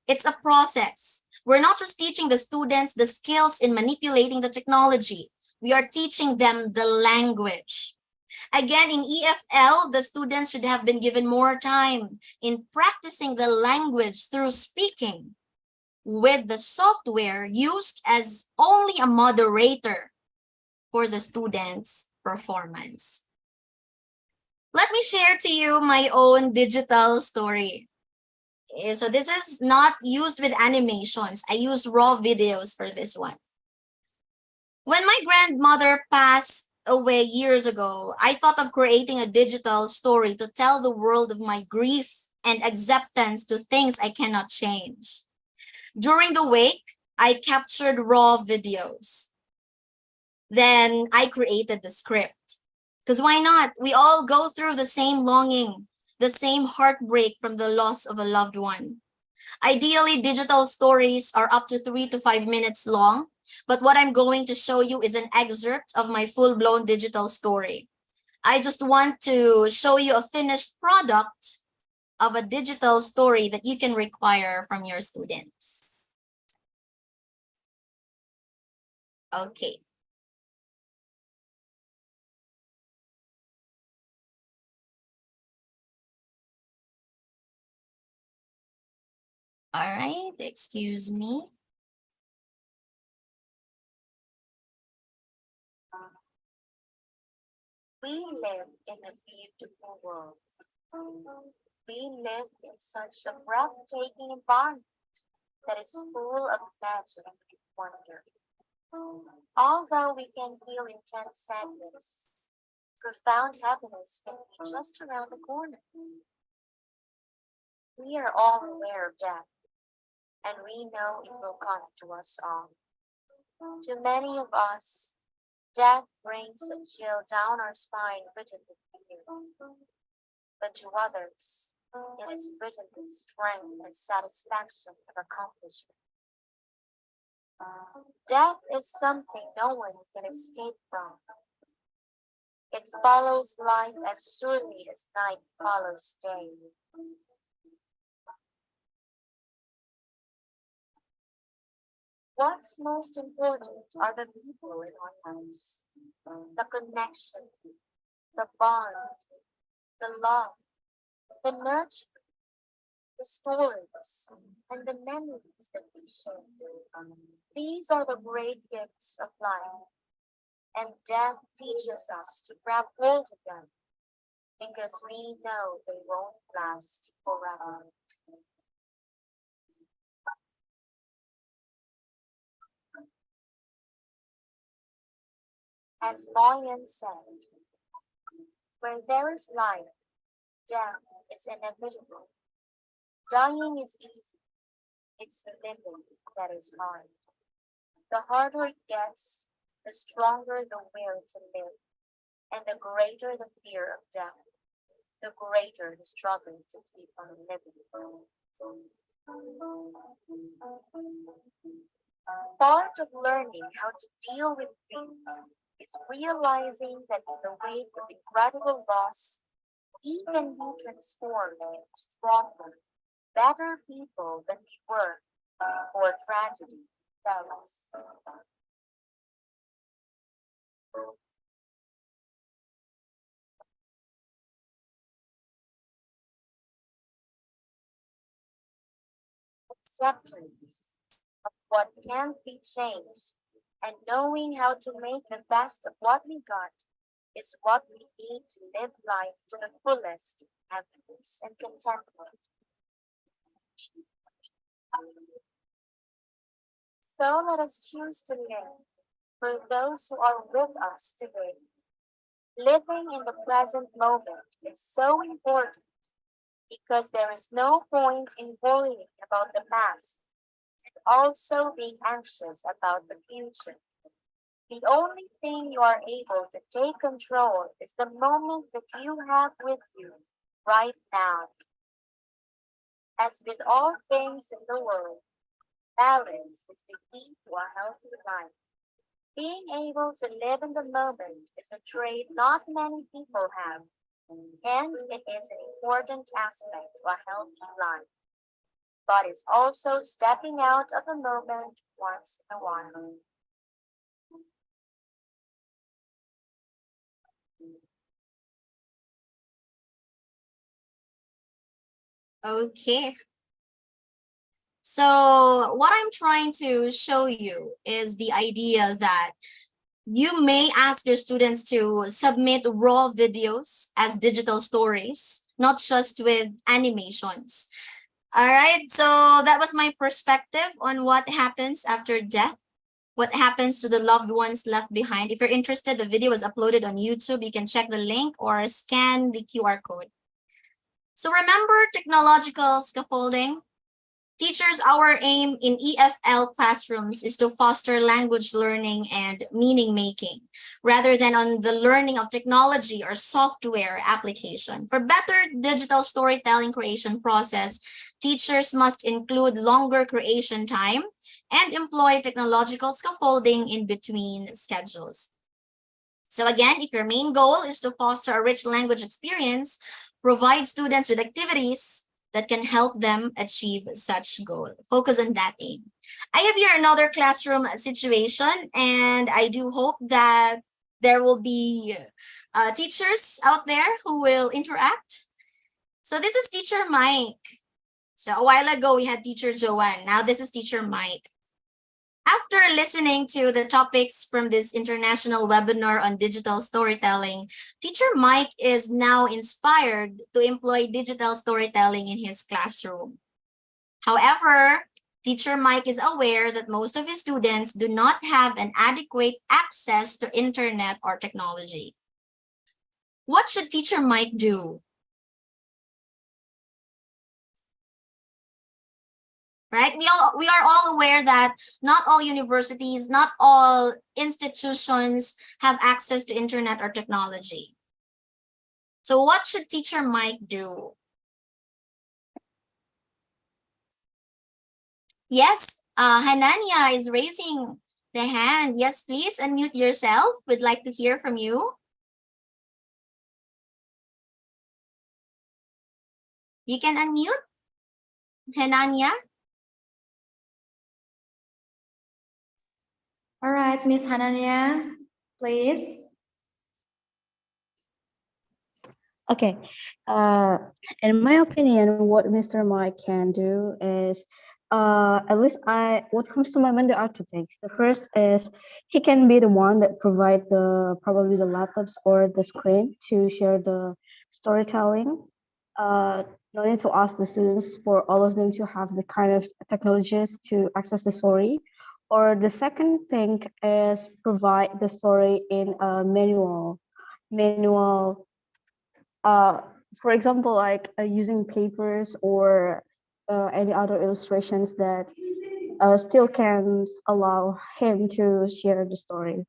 It's a process. We're not just teaching the students the skills in manipulating the technology. We are teaching them the language. Again, in EFL, the students should have been given more time in practicing the language through speaking, with the software used as only a moderator for the students' performance. Let me share to you my own digital story. So this is not used with animations. I used raw videos for this one. When my grandmother passed away years ago, I thought of creating a digital story to tell the world of my grief and acceptance to things I cannot change. During the wake, I captured raw videos. Then I created the script. Because why not? We all go through the same longing, the same heartbreak from the loss of a loved one. Ideally, digital stories are up to 3 to 5 minutes long, but what I'm going to show you is an excerpt of my full-blown digital story. I just want to show you a finished product of a digital story that you can require from your students. Okay. All right, excuse me. We live in a beautiful world. We live in such a breathtaking environment that is full of magic and wonder. Although we can feel intense sadness, profound happiness can be just around the corner. We are all aware of death, and we know it will come to us all. To many of us, death brings a chill down our spine written with fear. But to others, it is written with strength and satisfaction of accomplishment. Death is something no one can escape from. It follows life as surely as night follows day. What's most important are the people in our lives, the connection, the bond, the love, the nurture, the stories, and the memories that we share. These are the great gifts of life, and death teaches us to grab hold of them because we know they won't last forever. As Moyen said, where there is life, death is inevitable. Dying is easy. It's the living that is hard. The harder it gets, the stronger the will to live, and the greater the fear of death, the greater the struggle to keep on living. Part of learning how to deal with grief is realizing that in the wake of incredible loss, we can be transformed into stronger, better people than we were before tragedy fell us. Acceptance of what can't be changed and knowing how to make the best of what we got is what we need to live life to the fullest, happiness and contentment. So let us choose to live for those who are with us today. Living in the present moment is so important because there is no point in worrying about the past and also being anxious about the future. The only thing you are able to take control is the moment that you have with you right now. As with all things in the world, Balance is the key to a healthy life. Being able to live in the moment is a trait not many people have, and it is an important aspect to a healthy life. But it's also stepping out of the moment once in a while. Okay. So what I'm trying to show you is the idea that you may ask your students to submit raw videos as digital stories, not just with animations. All right, so that was my perspective on what happens after death, what happens to the loved ones left behind. If you're interested, the video was uploaded on YouTube. You can check the link or scan the QR code. So remember technological scaffolding? Teachers, our aim in EFL classrooms is to foster language learning and meaning making, rather than on the learning of technology or software application. For better digital storytelling creation process, teachers must include longer creation time and employ technological scaffolding in between schedules. So again, if your main goal is to foster a rich language experience, provide students with activities that can help them achieve such goal. Focus on that aim. I have here another classroom situation, and I do hope that there will be teachers out there who will interact. So this is Teacher Mike. So a while ago, we had Teacher Joanne. Now this is Teacher Mike. After listening to the topics from this international webinar on digital storytelling, Teacher Mike is now inspired to employ digital storytelling in his classroom. However, Teacher Mike is aware that most of his students do not have an adequate access to internet or technology. What should Teacher Mike do? Right? We are all aware that not all universities, not all institutions have access to internet or technology. So what should Teacher Mike do? Yes, Hanania is raising the hand. Yes, please unmute yourself. We'd like to hear from you. You can unmute, Hanania. All right, Miss Hanania, please. Okay. In my opinion, what Mr. Mike can do is, at least what comes to my mind, there are two things. The first is he can be the one that provide probably the laptops or the screen to share the storytelling. No need to ask the students for all of them to have the kind of technologies to access the story. Or the second thing is provide the story in a manual. For example, like using papers or any other illustrations that still can allow him to share the story.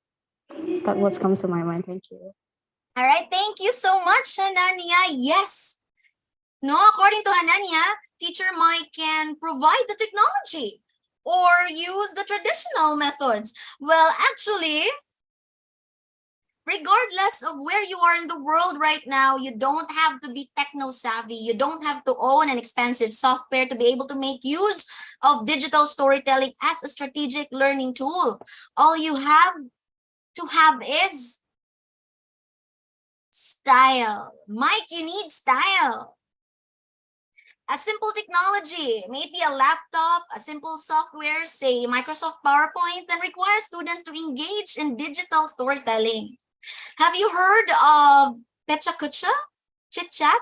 That's what comes to my mind. Thank you. All right, thank you so much, Hanania. Yes. No, according to Hanania, Teacher Mike can provide the technology or use the traditional methods. Well, actually, regardless of where you are in the world right now, you don't have to be techno-savvy. You don't have to own an expensive software to be able to make use of digital storytelling as a strategic learning tool. All you have to have is style. Mike, you need style. A simple technology, maybe a laptop, a simple software, say Microsoft PowerPoint, then requires students to engage in digital storytelling. Have you heard of Pecha Kucha, Chit Chat?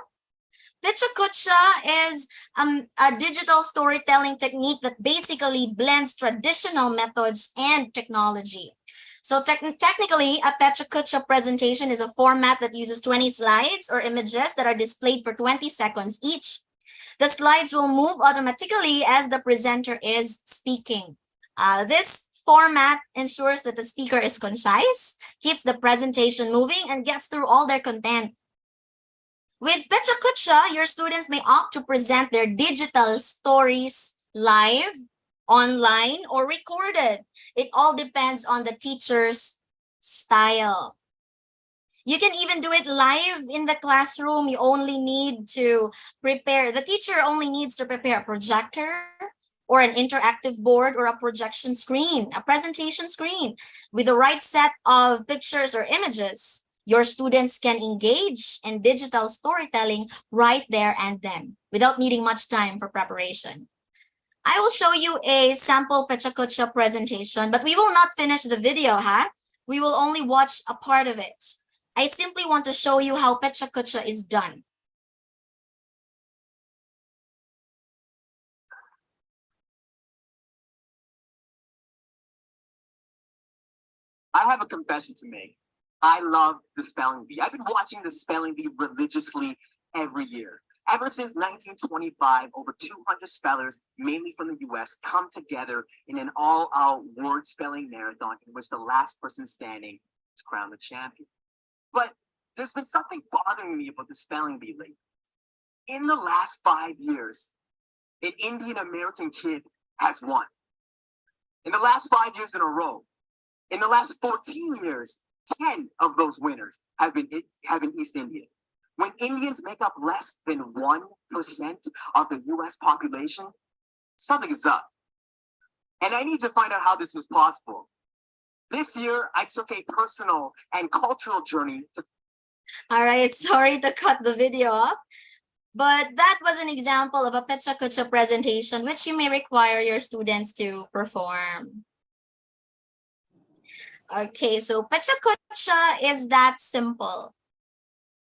Pecha Kucha is a digital storytelling technique that basically blends traditional methods and technology. So technically, a Pecha Kucha presentation is a format that uses 20 slides or images that are displayed for 20 seconds each. The slides will move automatically as the presenter is speaking. This format ensures that the speaker is concise, keeps the presentation moving, and gets through all their content. With Pecha Kucha, your students may opt to present their digital stories live online, or recorded. It all depends on the teacher's style. You can even do it live in the classroom. You only need to prepare, the teacher only needs to prepare a projector or an interactive board or a projection screen, a presentation screen with the right set of pictures or images. Your students can engage in digital storytelling right there and then without needing much time for preparation. I will show you a sample Pecha presentation, but we will not finish the video, huh? We will only watch a part of it. I simply want to show you how Pecha is done. I have a confession to make. I love the spelling bee. I've been watching the spelling bee religiously every year. Ever since 1925, over 200 spellers, mainly from the US, come together in an all-out word spelling marathon in which the last person standing is crowned the champion. But there's been something bothering me about the spelling bee lately. In the last 5 years, an Indian American kid has won. In the last 5 years in a row, in the last 14 years, 10 of those winners have been East Indian. When Indians make up less than 1% of the US population, something is up. And I need to find out how this was possible. This year, I took a personal and cultural journey to... All right, sorry to cut the video off, but that was an example of a Pecha presentation which you may require your students to perform. Okay, so Pecha is that simple.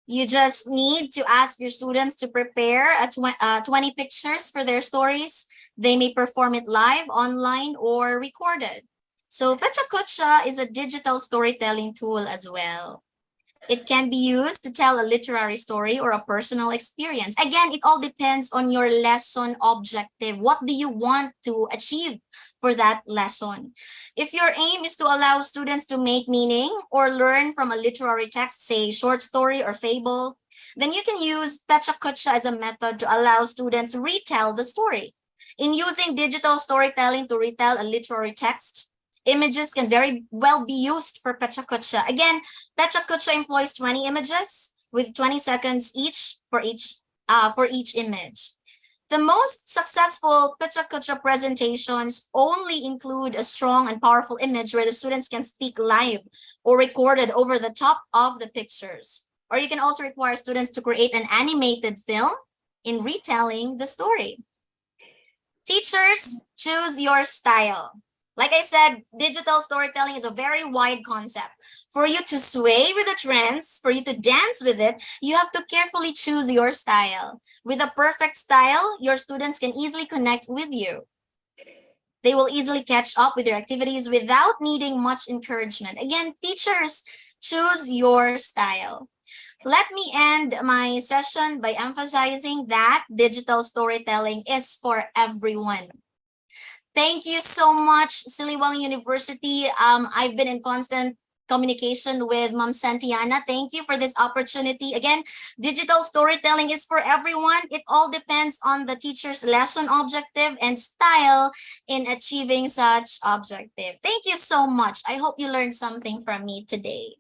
You just need to ask your students to prepare 20 pictures for their stories. They may perform it live, online, or recorded. So Pecha is a digital storytelling tool as well. It can be used to tell a literary story or a personal experience. Again, it all depends on your lesson objective. What do you want to achieve for that lesson? If your aim is to allow students to make meaning or learn from a literary text, say short story or fable, then you can use Pecha as a method to allow students retell the story. In using digital storytelling to retell a literary text, images can very well be used for Pecha. Again, Pecha employs 20 images with 20 seconds each for each image. The most successful Pecha presentations only include a strong and powerful image where the students can speak live or recorded over the top of the pictures. Or you can also require students to create an animated film in retelling the story. Teachers, choose your style. Like I said, digital storytelling is a very wide concept. For you to sway with the trends, for you to dance with it, you have to carefully choose your style. With a perfect style, your students can easily connect with you. They will easily catch up with your activities without needing much encouragement. Again, teachers, choose your style. Let me end my session by emphasizing that digital storytelling is for everyone. Thank you so much, Siliwangi University. I've been in constant communication with Ma'am Santiana. Thank you for this opportunity. Again, digital storytelling is for everyone. It all depends on the teacher's lesson objective and style in achieving such objective. Thank you so much. I hope you learned something from me today.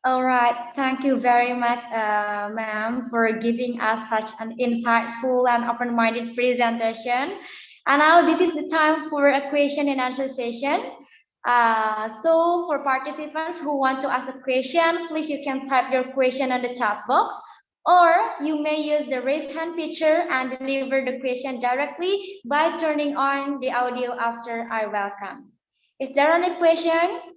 All right, thank you very much, ma'am, for giving us such an insightful and open-minded presentation. And now this is the time for a question and answer session. So for participants who want to ask a question, please you can type your question in the chat box, or you may use the raise hand feature and deliver the question directly by turning on the audio after I welcome. Is there any question?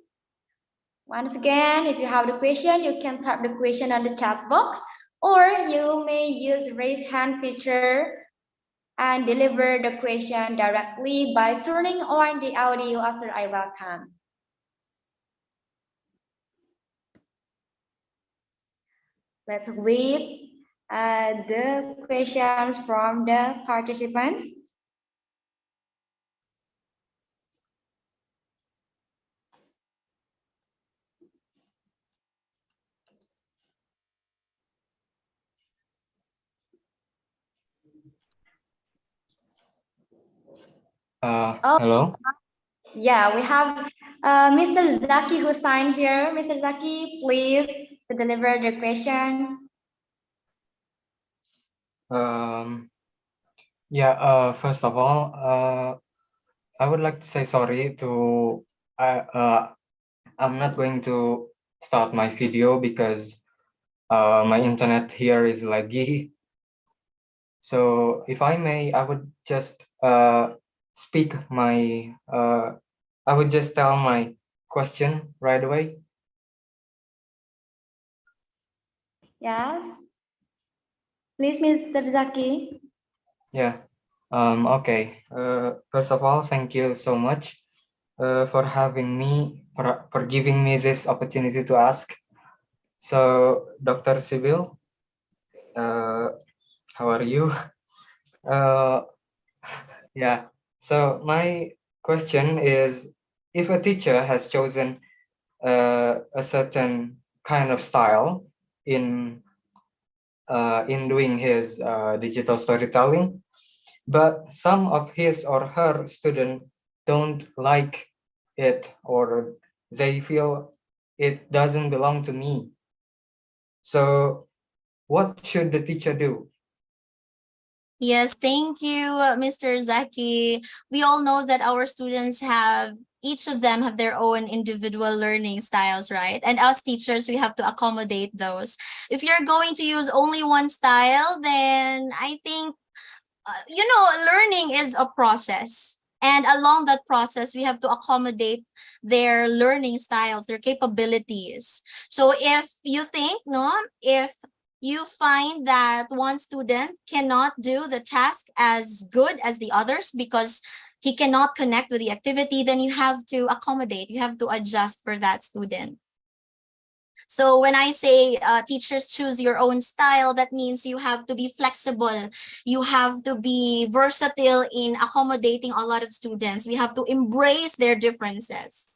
Once again, if you have the question, you can type the question on the chat box, or you may use raise hand feature and deliver the question directly by turning on the audio after I welcome. Let's read the questions from the participants. Hello. Yeah, we have Mr. Zaki Hussain here. Mr. Zaki, please to deliver the question. First of all, I would like to say sorry to I'm not going to start my video because my internet here is laggy. So if I may, I would just speak my I would just tell my question right away. Yes. Please, Mr. Zaki. Yeah. Okay. First of all, thank you so much for having me, for giving me this opportunity to ask. So, Dr. Sybill, how are you? Yeah. So my question is, if a teacher has chosen a certain kind of style in doing his digital storytelling, but some of his or her students don't like it, or they feel it doesn't belong to me. So what should the teacher do? Yes, thank you, Mr. Zaki. We all know that our students each of them have their own individual learning styles, right? And as teachers, we have to accommodate those. If you're going to use only one style, then I think, learning is a process. And along that process, we have to accommodate their learning styles, their capabilities. So if you think, if you find that one student cannot do the task as good as the others because he cannot connect with the activity, then you have to accommodate, you have to adjust for that student. So when I say teachers choose your own style, that means you have to be flexible. You have to be versatile in accommodating a lot of students. We have to embrace their differences.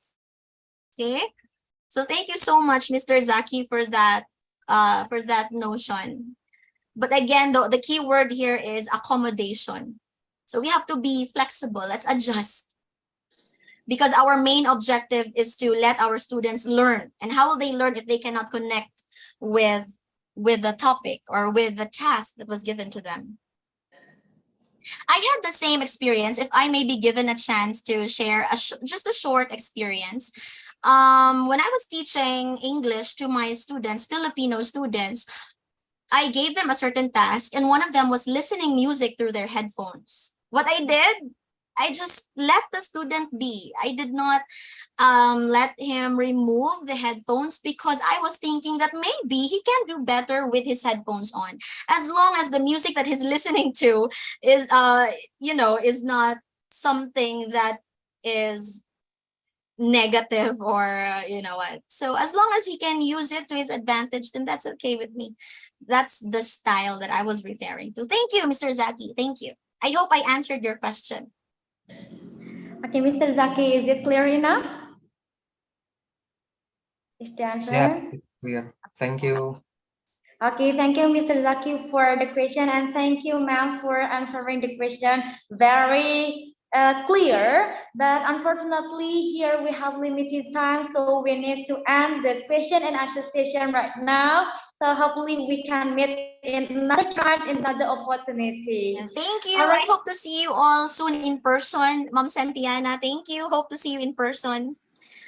Okay? So thank you so much, Mr. Zaki, for that notion. But again, the key word here is accommodation. So we have to be flexible. Let's adjust. Because our main objective is to let our students learn. And how will they learn if they cannot connect with the topic or with the task that was given to them? I had the same experience. If I may be given a chance to share just a short experience. When I was teaching English to my students, Filipino students, I gave them a certain task, and one of them was listening music through their headphones. What I did, I just let the student be. I did not let him remove the headphones because I was thinking that maybe he can do better with his headphones on, as long as the music that he's listening to is is not something that is negative or what. So as long as he can use it to his advantage, then that's okay with me. That's the style that I was referring to. Thank you, Mr. Zaki. Thank you. I hope I answered your question. Okay, Mr. Zaki, is it clear enough? Is the answer? Yes, it's clear. Thank you. Okay, thank you, Mr. Zaki, for the question, and thank you, ma'am, for answering the question very clear. But unfortunately, here we have limited time, so we need to end the question and answer session right now. So hopefully we can meet in another chance, in another opportunity. Yes, thank you. All right. I hope to see you all soon in person. Ma'am Santiana, thank you. Hope to see you in person.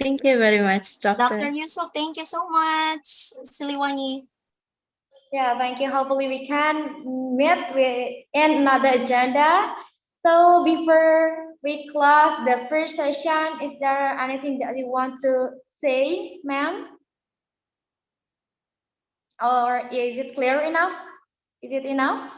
Thank you very much, Dr. Yusuf, thank you so much. Siliwangi. Yeah, thank you. Hopefully we can meet in another agenda. So before we close the first session, is there anything that you want to say, ma'am? Or is it clear enough? Is it enough?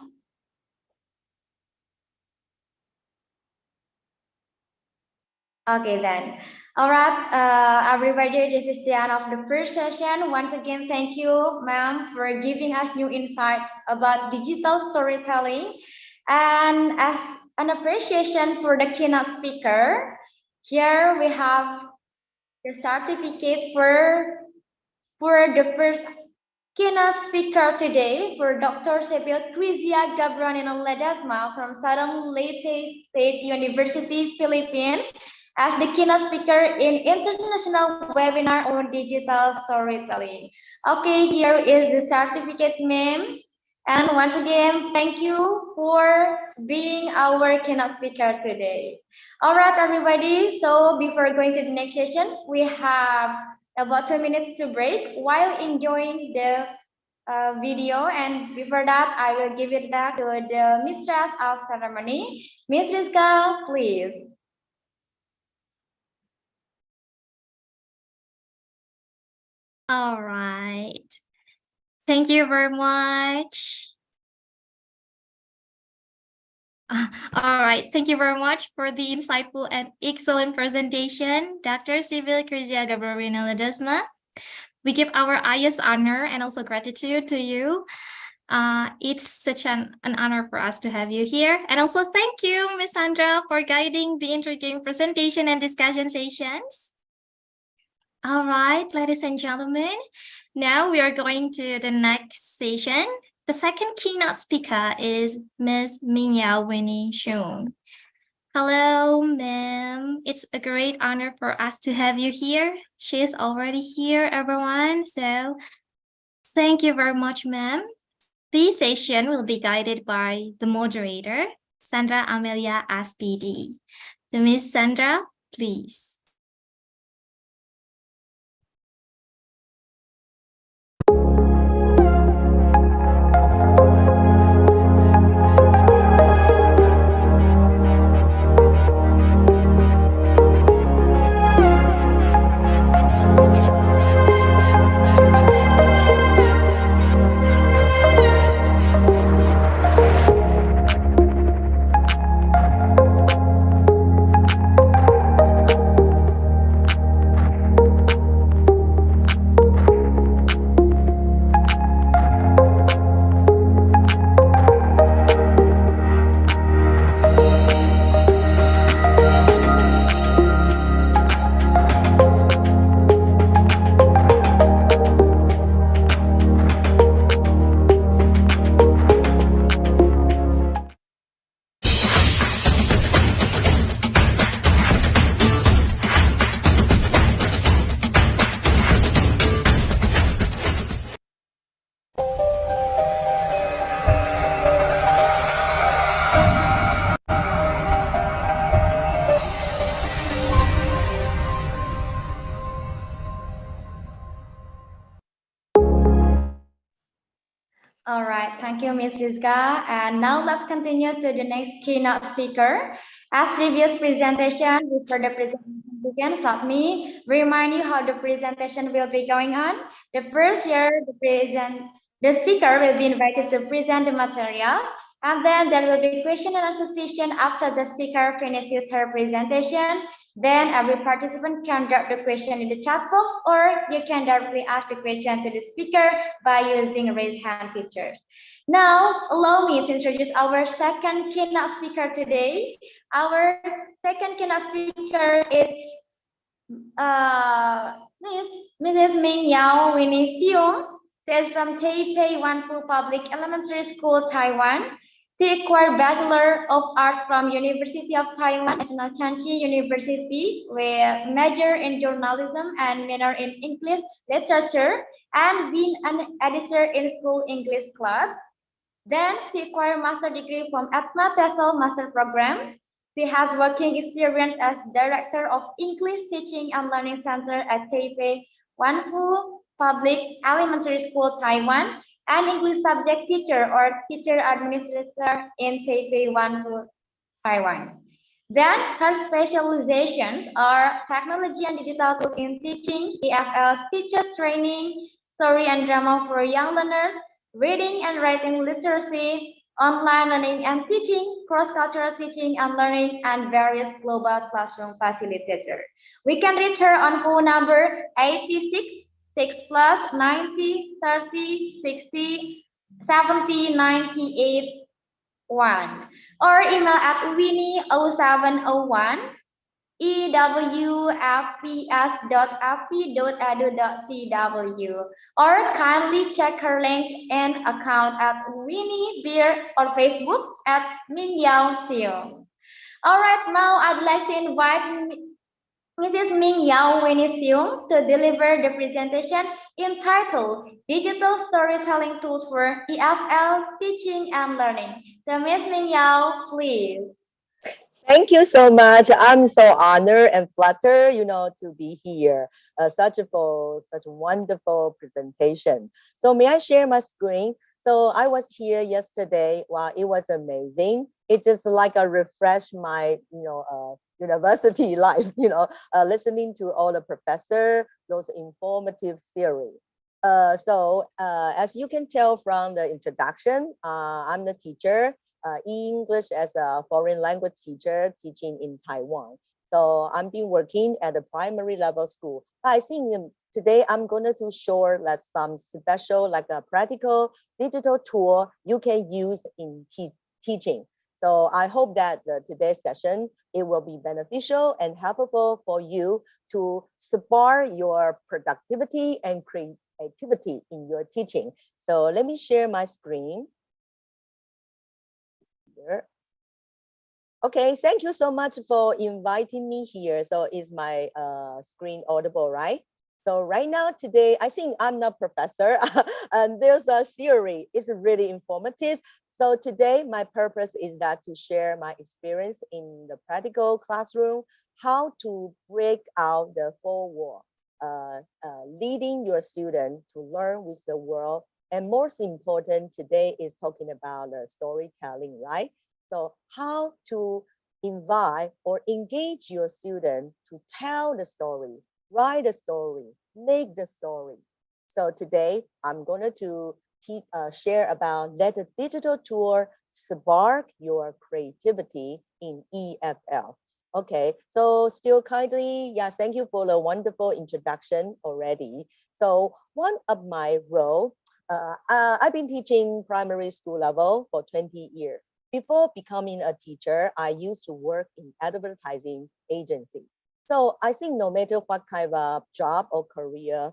Okay then. All right, everybody, this is the end of the first session. Once again, thank you, ma'am, for giving us new insight about digital storytelling. And as an appreciation for the keynote speaker, here we have the certificate for the first keynote speaker today for Dr. Sybill Krizzia Gabronino Ledesma from Southern Leyte State University, Philippines, as the keynote speaker in international webinar on digital storytelling. Okay, here is the certificate, ma'am. And once again, thank you for being our keynote speaker today. All right, everybody. So before going to the next session, we have about 2 minutes to break while enjoying the video. And before that, I will give it back to the mistress of ceremony, Miss Rizka, please. All right. Thank you very much. All right. Thank you very much for the insightful and excellent presentation, Dr. Sybill Krizzia Gabronino Ledesma. We give our highest honor and also gratitude to you. It's such an honor for us to have you here. And also thank you, Ms. Sandra, for guiding the intriguing presentation and discussion sessions. All right, ladies and gentlemen, now we are going to the next session. The second keynote speaker is Ms. Ming-yao Winnie Hsung. Hello, ma'am. It's a great honor for us to have you here. She is already here, everyone. So thank you very much, ma'am. This session will be guided by the moderator, Sandra Amelia M.Pd. So Ms. Sandra, please. All right, thank you, Ms. Rizka. And now let's continue to the next keynote speaker. As previous presentation, before the presentation begins, let me remind you how the presentation will be going on. The first year, the speaker will be invited to present the material, and then there will be question and answer session after the speaker finishes her presentation. Then every participant can drop the question in the chat box, or you can directly ask the question to the speaker by using raise hand features. Now, allow me to introduce our second keynote speaker today. Our second keynote speaker is Mrs. Ming-yao Winnie Hsung. She is from Taipei Wanfu Public Elementary School, Taiwan. She acquired Bachelor of Arts from University of Taiwan, National Chanchi University, with major in journalism and minor in English literature, and been an editor in School English Club. Then she acquired master degree from Atma TESOL Master Program. She has working experience as Director of English Teaching and Learning Center at Taipei Wanfu Public Elementary School, Taiwan, and English subject teacher or teacher administrator in Taipei Wanfu, Taiwan. Then her specializations are technology and digital tools in teaching, EFL teacher training, story and drama for young learners, reading and writing literacy, online learning and teaching, cross-cultural teaching and learning, and various global classroom facilitator. We can reach her on phone number 86 6 plus 90 30 60 70 98 1, or email at Winnie0701 ewfps.fp.edu.tw, or kindly check her link and account at Winnie Beer or Facebook at Ming-yao Seal. All right, now I'd like to invite Mrs. Ming-yao Winnie Hsung to deliver the presentation entitled Digital Storytelling Tools for EFL Teaching and Learning. So Ms. Ming-yao, please. Thank you so much. I'm so honored and flattered, to be here. Such a wonderful presentation. So may I share my screen? So I was here yesterday. Wow, it was amazing. It just like a refresh my, university life. Listening to all the professor, those informative series. As you can tell from the introduction, I'm the teacher. English as a foreign language teacher teaching in Taiwan. So I've been working at a primary level school. I think today I'm going to show some special, like a practical digital tool you can use in teaching. So I hope that today's session, it will be beneficial and helpful for you to support your productivity and creativity in your teaching. So let me share my screen. Okay, thank you so much for inviting me here. So is my screen audible, right? So right now, today, I think I'm not professor, and there's a theory. It's really informative. So today, my purpose is that to share my experience in the practical classroom, how to break out the four walls, leading your student to learn with the world. And most important today is talking about the storytelling, right? So how to invite or engage your student to tell the story, write a story, make the story. So today I'm going to share about let the digital tool spark your creativity in EFL. Okay, so still kindly, thank you for the wonderful introduction already. So one of my roles, I've been teaching primary school level for 20 years. Before becoming a teacher, I used to work in advertising agency. So I think no matter what kind of job or career,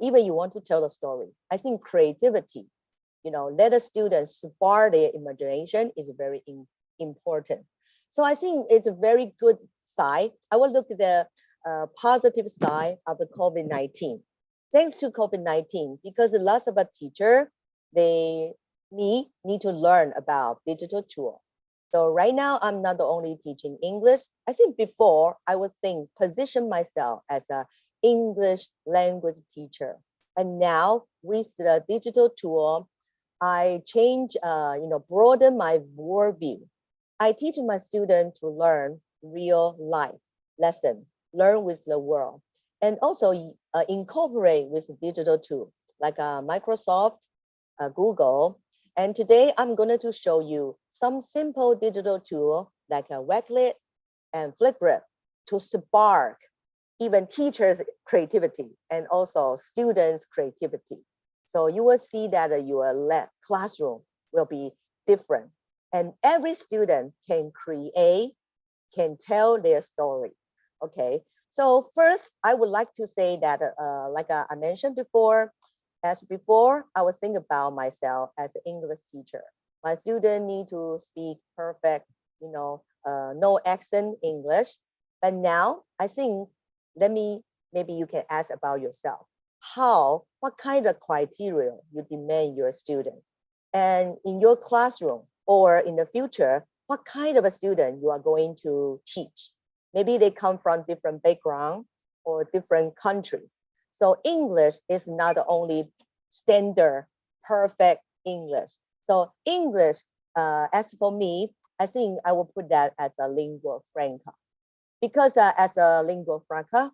even you want to tell a story, I think creativity, let a student spark their imagination is very important. So I think it's a very good side. I will look at the positive side of the COVID-19. Thanks to COVID-19, because lots of teachers, they need to learn about digital tool. So right now, I'm not only teaching English. I think before I would position myself as an English language teacher. And now with the digital tool, I change, broaden my worldview. I teach my students to learn real life lesson, learn with the world, and also incorporate with digital tool like Microsoft, Google. And today I'm going to show you some simple digital tool like a Wakelet and Flipgrid to spark even teachers' creativity and also students' creativity. So you will see that your classroom will be different. And every student can create, can tell their story. Okay, so first I would like to say that like I mentioned before, I was thinking about myself as an English teacher. My students need to speak perfect, no accent English. But now I think, maybe you can ask about yourself. What kind of criteria you demand your student? And in your classroom or in the future, what kind of a student you are going to teach? Maybe they come from different background or different country. So English is not only standard, perfect English. So English, as for me, I think I will put that as a lingua franca. Because as a lingua franca,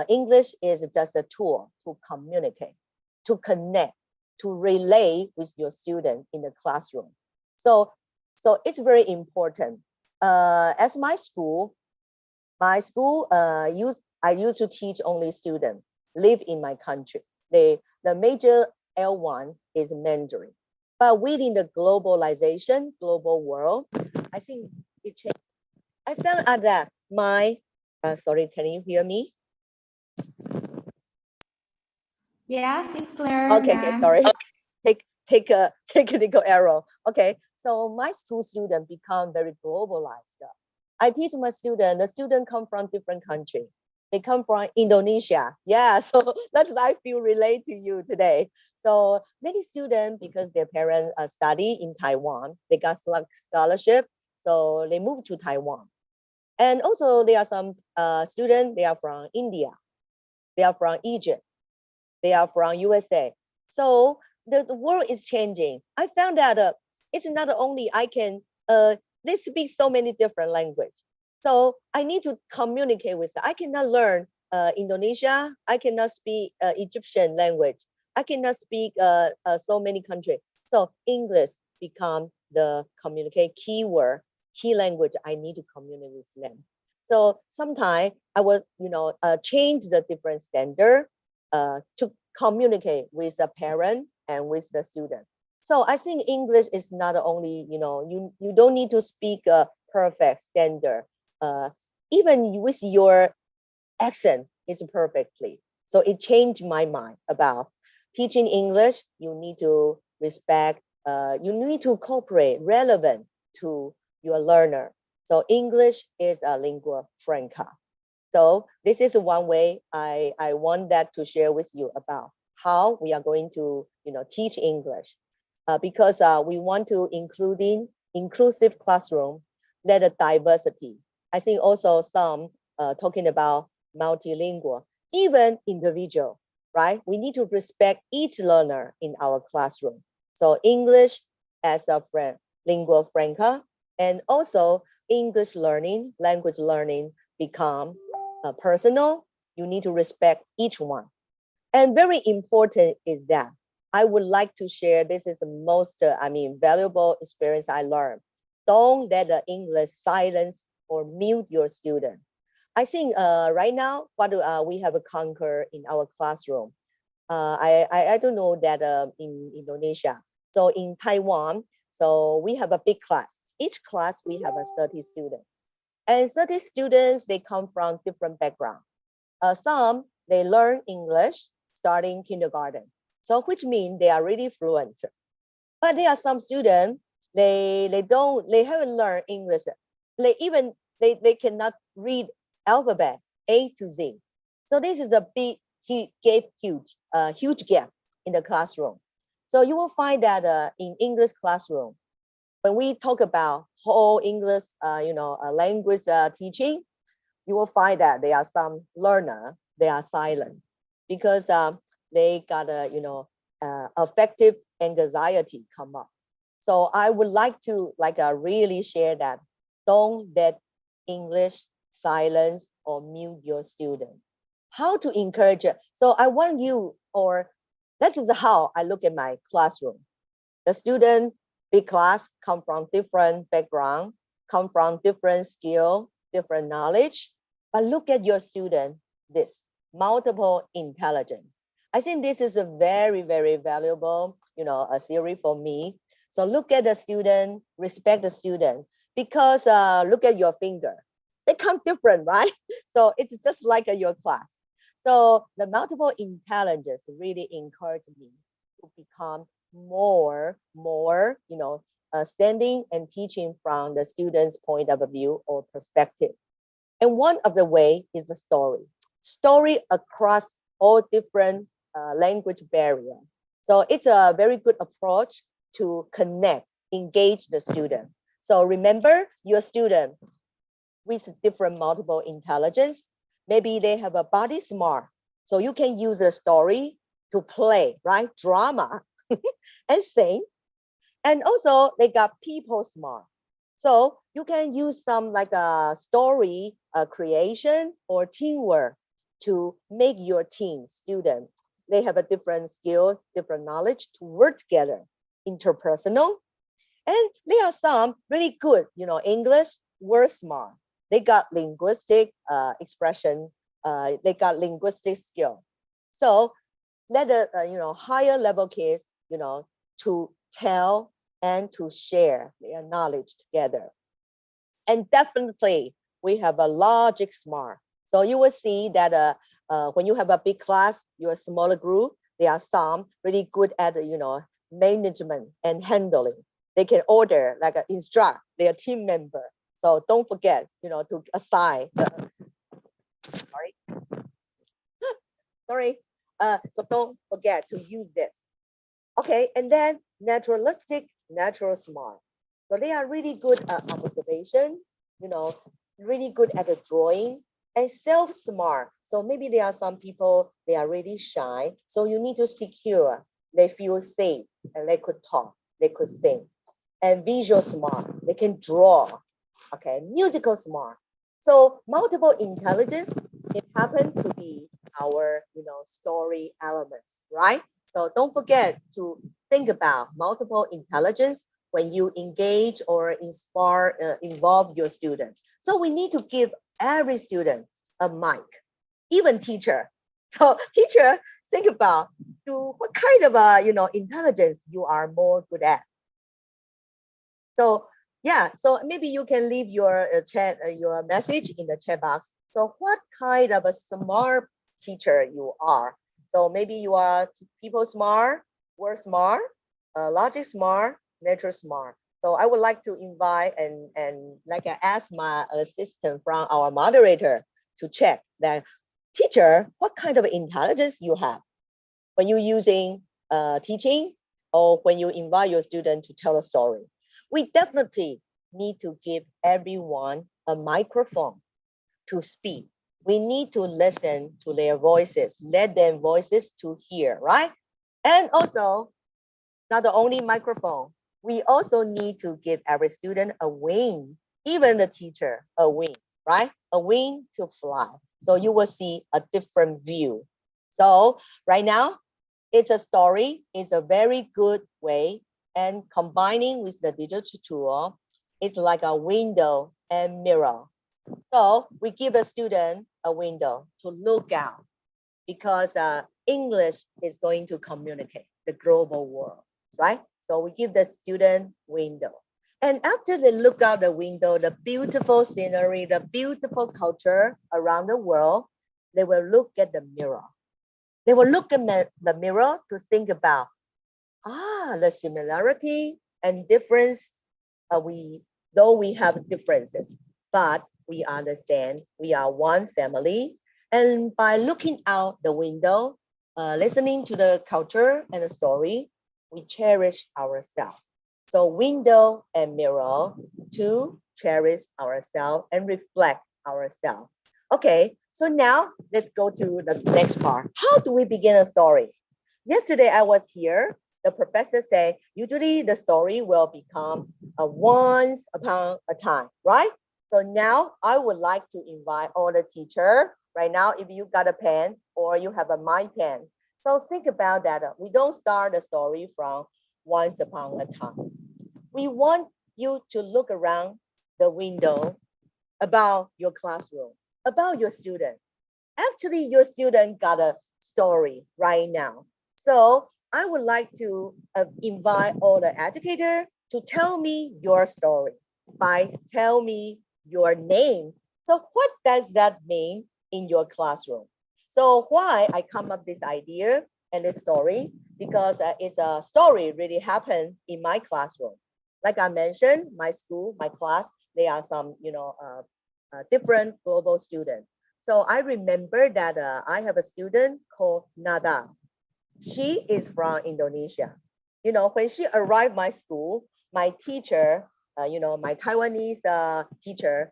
English is just a tool to communicate, to connect, to relate with your student in the classroom. So it's very important. As my school, I used to teach only students live in my country. The major L1 is Mandarin. But within the globalization, global world, I think it changed. I found out that my Sorry, can you hear me? Yes, it's clear. Okay, sorry. Take a technical error. Okay, so my school student become very globalized. I teach my student. The student come from different country. They come from Indonesia. Yeah, so that's I feel relate to you today. So many students, because their parents study in Taiwan, they got scholarship, so they moved to Taiwan. And also there are some students, they are from India, they are from Egypt, they are from USA. So the world is changing. I found that it's not only I can, they speak so many different language. So I need to communicate with them. I cannot learn Indonesia. I cannot speak Egyptian language. I cannot speak so many countries. So English become the communicate keyword, key language I need to communicate with them. So sometimes I will, change the different standard to communicate with the parent and with the student. So I think English is not only, you don't need to speak a perfect standard. Even with your accent, it's perfectly. So it changed my mind about teaching English. You need to respect, you need to cooperate relevant to your learner. So English is a lingua franca. So this is one way I want that to share with you about how we are going to teach English because we want to inclusive classroom, let a diversity. I think also some talking about multilingual, even individual, right? We need to respect each learner in our classroom. So English as a friend, lingua franca, and also English learning, language learning become personal. You need to respect each one. And very important is that I would like to share, this is the most, valuable experience I learned. Don't let the English silence or mute your student. I think right now, what we have conquered in our classroom, I don't know that in Indonesia. So in Taiwan, so we have a big class. Each class, we have a 30 students. And 30 students, they come from different backgrounds. Some, they learn English starting kindergarten. So which means they are really fluent. But there are some students, they haven't learned English. They cannot read alphabet A to Z. So this is a big, huge gap in the classroom. So you will find that in English classroom, when we talk about whole English, language teaching, you will find that there are some learner, they are silent because they got a, affective anxiety come up. So I would like to really share that. Don't let English silence or mute your student. How to encourage it? So I want you, or this is how I look at my classroom. The student, big class, come from different background, come from different skill, different knowledge. But look at your student, this multiple intelligence. I think this is a very, very valuable, a theory for me. So look at the student, respect the student, because look at your finger. They come different, right? So it's just like your class. So the multiple intelligence really encouraged me to become more, standing and teaching from the student's point of view or perspective. And one of the way is a story. Story across all different language barrier. So it's a very good approach to connect, engage the student. So remember your student with different multiple intelligence. Maybe they have a body smart. So you can use a story to play, right? Drama and sing. And also they got people smart. So you can use some like a story creation or teamwork to make your team student. They have a different skill, different knowledge to work together, interpersonal. And there are some really good, English, word smart. They got linguistic expression. They got linguistic skill. So let the higher level kids, to tell and to share their knowledge together. And definitely we have a logic smart. So you will see that when you have a big class, you're a smaller group, there are some really good at, management and handling. They can order, like instruct their team member. So don't forget, to assign. Sorry. So don't forget to use this. Okay, and then naturalistic, natural smart. So they are really good at observation, really good at the drawing, and self-smart. So maybe there are some people, they are really shy. So you need to secure, they feel safe, and they could talk, they could sing. And visual smart, they can draw. Okay, musical smart. So multiple intelligence, it happens to be our, story elements, right? So don't forget to think about multiple intelligence when you engage or involve your student. So we need to give every student a mic, even teacher. So teacher, think about what kind of intelligence you are more good at. So yeah, so maybe you can leave your chat, your message in the chat box. So what kind of a smart teacher you are? So maybe you are people smart, word smart, logic smart, nature smart. So I would like to invite and like I ask my assistant from our moderator to check that teacher, what kind of intelligence you have when you're using teaching or when you invite your student to tell a story. We definitely need to give everyone a microphone to speak. We need to listen to their voices, let their voices to hear, right? And also, not the only microphone, we also need to give every student a wing, even the teacher, a wing, right? A wing to fly. So you will see a different view. So right now, it's a story. It's a very good way. And combining with the digital tool, it's like a window and mirror. So we give a student a window to look out because English is going to communicate the global world, right? So we give the student window. And after they look out the window, the beautiful scenery, the beautiful culture around the world, they will look at the mirror. They will look at the mirror to think about, the similarity and difference. Though we have differences, but we understand we are one family. And by looking out the window, listening to the culture and the story, we cherish ourselves. So window and mirror to cherish ourselves and reflect ourselves. Okay, so now let's go to the next part. How do we begin a story? Yesterday I was here. The professor said, usually the story will become a once upon a time, right? So now I would like to invite all the teachers right now, if you got a pen or you have a mind pen. So think about that. We don't start the story from once upon a time. We want you to look around the window about your classroom, about your student. Actually, your student got a story right now. So I would like to invite all the educators to tell me your story by tell me your name. So what does that mean in your classroom? So why I come up this idea and this story? Because it's a story really happened in my classroom. Like I mentioned, my school, my class, there are some, different global students. So I remember that I have a student called Nada. She is from Indonesia. When she arrived my school, my teacher, my Taiwanese teacher,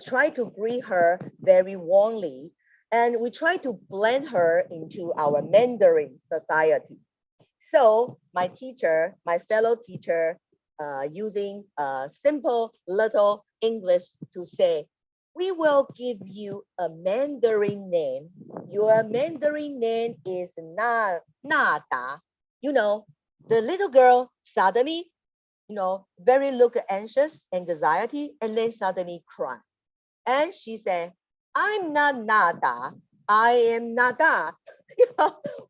tried to greet her very warmly. And we tried to blend her into our Mandarin society. So my teacher, my fellow teacher, using simple little English to say, we will give you a Mandarin name. Your Mandarin name is Nada. The little girl suddenly, very look anxious, anxiety, and then suddenly cry. And she said, I'm not Nada, I am Nada.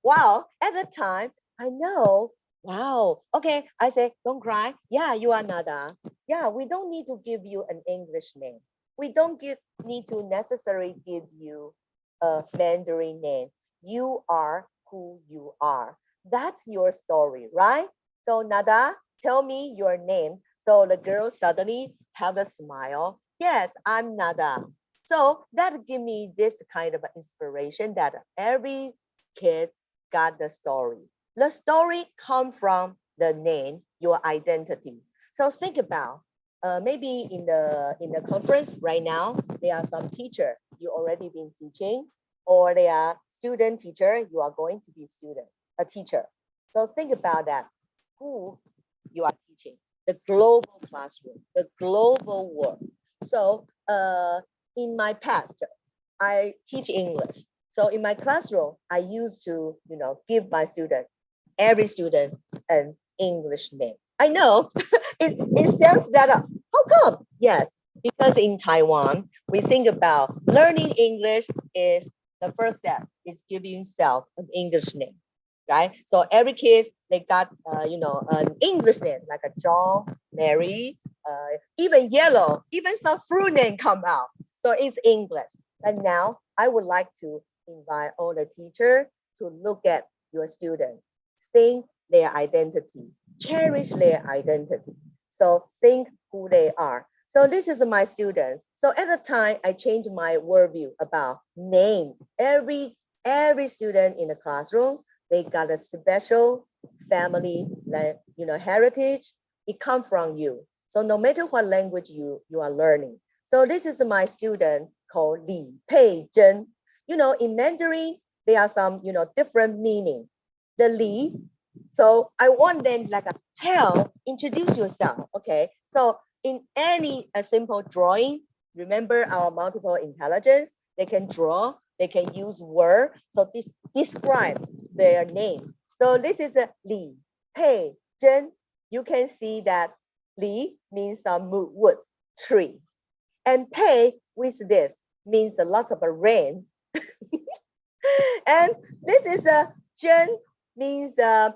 Wow, at the time, I know, wow. Okay, I say, don't cry. Yeah, you are Nada. Yeah, we don't need to give you an English name. we don't need to necessarily give you a Mandarin name. You are who you are. That's your story, right? So Nada, tell me your name. So the girl suddenly have a smile. Yes, I'm Nada. So that give me this kind of inspiration that every kid got the story. The story come from the name, your identity. So think about maybe in the conference right now, there are some teacher you already been teaching, or they are student teacher, you are going to be a teacher. So think about that, who you are teaching, the global classroom, the global world. So in my past, I teach English. So in my classroom, I used to, give my every student an English name. I know it sounds that, how come? Yes, because in Taiwan, we think about learning English is the first step is giving yourself an English name, right? So every kid, they got, an English name, like a John, Mary, even Yellow, even some fruit name come out. So it's English. And now I would like to invite all the teachers to look at your students, think their identity, cherish their identity. So think who they are. So this is my student. So at the time, I changed my worldview about name. Every student in the classroom, they got a special family, heritage. It comes from you. So no matter what language you are learning. So this is my student called Li Pei Zhen. In Mandarin, there are some, different meaning. The Li, so I want them introduce yourself, okay? So in any simple drawing, remember our multiple intelligence, they can draw, they can use word, so this describe their name. So this is a Li Pei Zhen. You can see that Li means some wood, tree. And Pei with this means a lot of rain. And this is a Zhen means a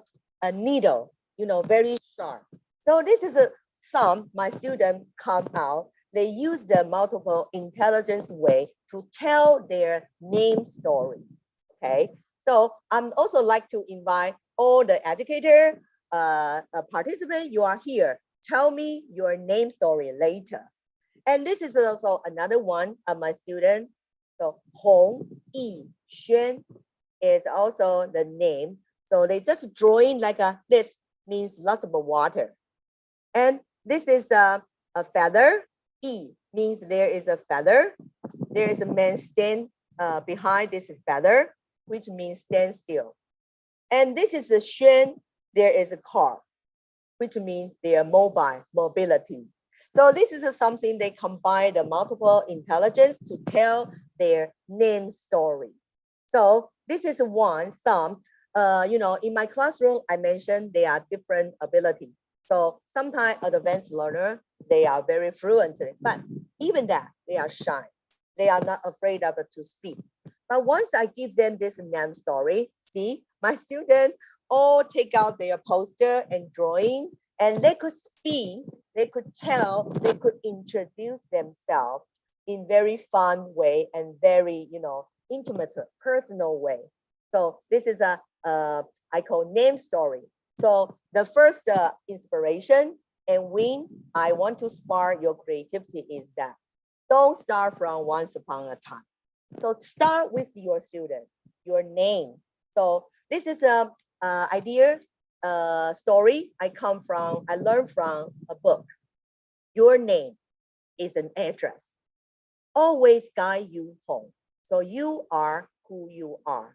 needle, very sharp. So this is some my students come out. They use the multiple intelligence way to tell their name story. Okay. So I'm also like to invite all the educator, participant. You are here. Tell me your name story later. And this is also another one of my students. So Hong Yi Xuan is also the name. So they just drawing like this means lots of water. And this is a feather. Yi means there is a feather. There is a man stand behind this feather, which means stand still. And this is a Xuan. There is a car, which means they are mobility. So this is something they combine the multiple intelligence to tell their name story. So this is some, in my classroom, I mentioned they are different ability. So sometimes advanced learner, they are very fluent, but even that, they are shy. They are not afraid of it to speak. But once I give them this name story, see, my students all take out their poster and drawing, and they could speak, they could tell, they could introduce themselves in very fun way and very, intimate, personal way. So this is I call name story. So the first inspiration and when I want to spark your creativity is that don't start from once upon a time. So start with your student, your name. So this is a idea story I learned from a book. Your name is an address. Always guide you home. So you are who you are.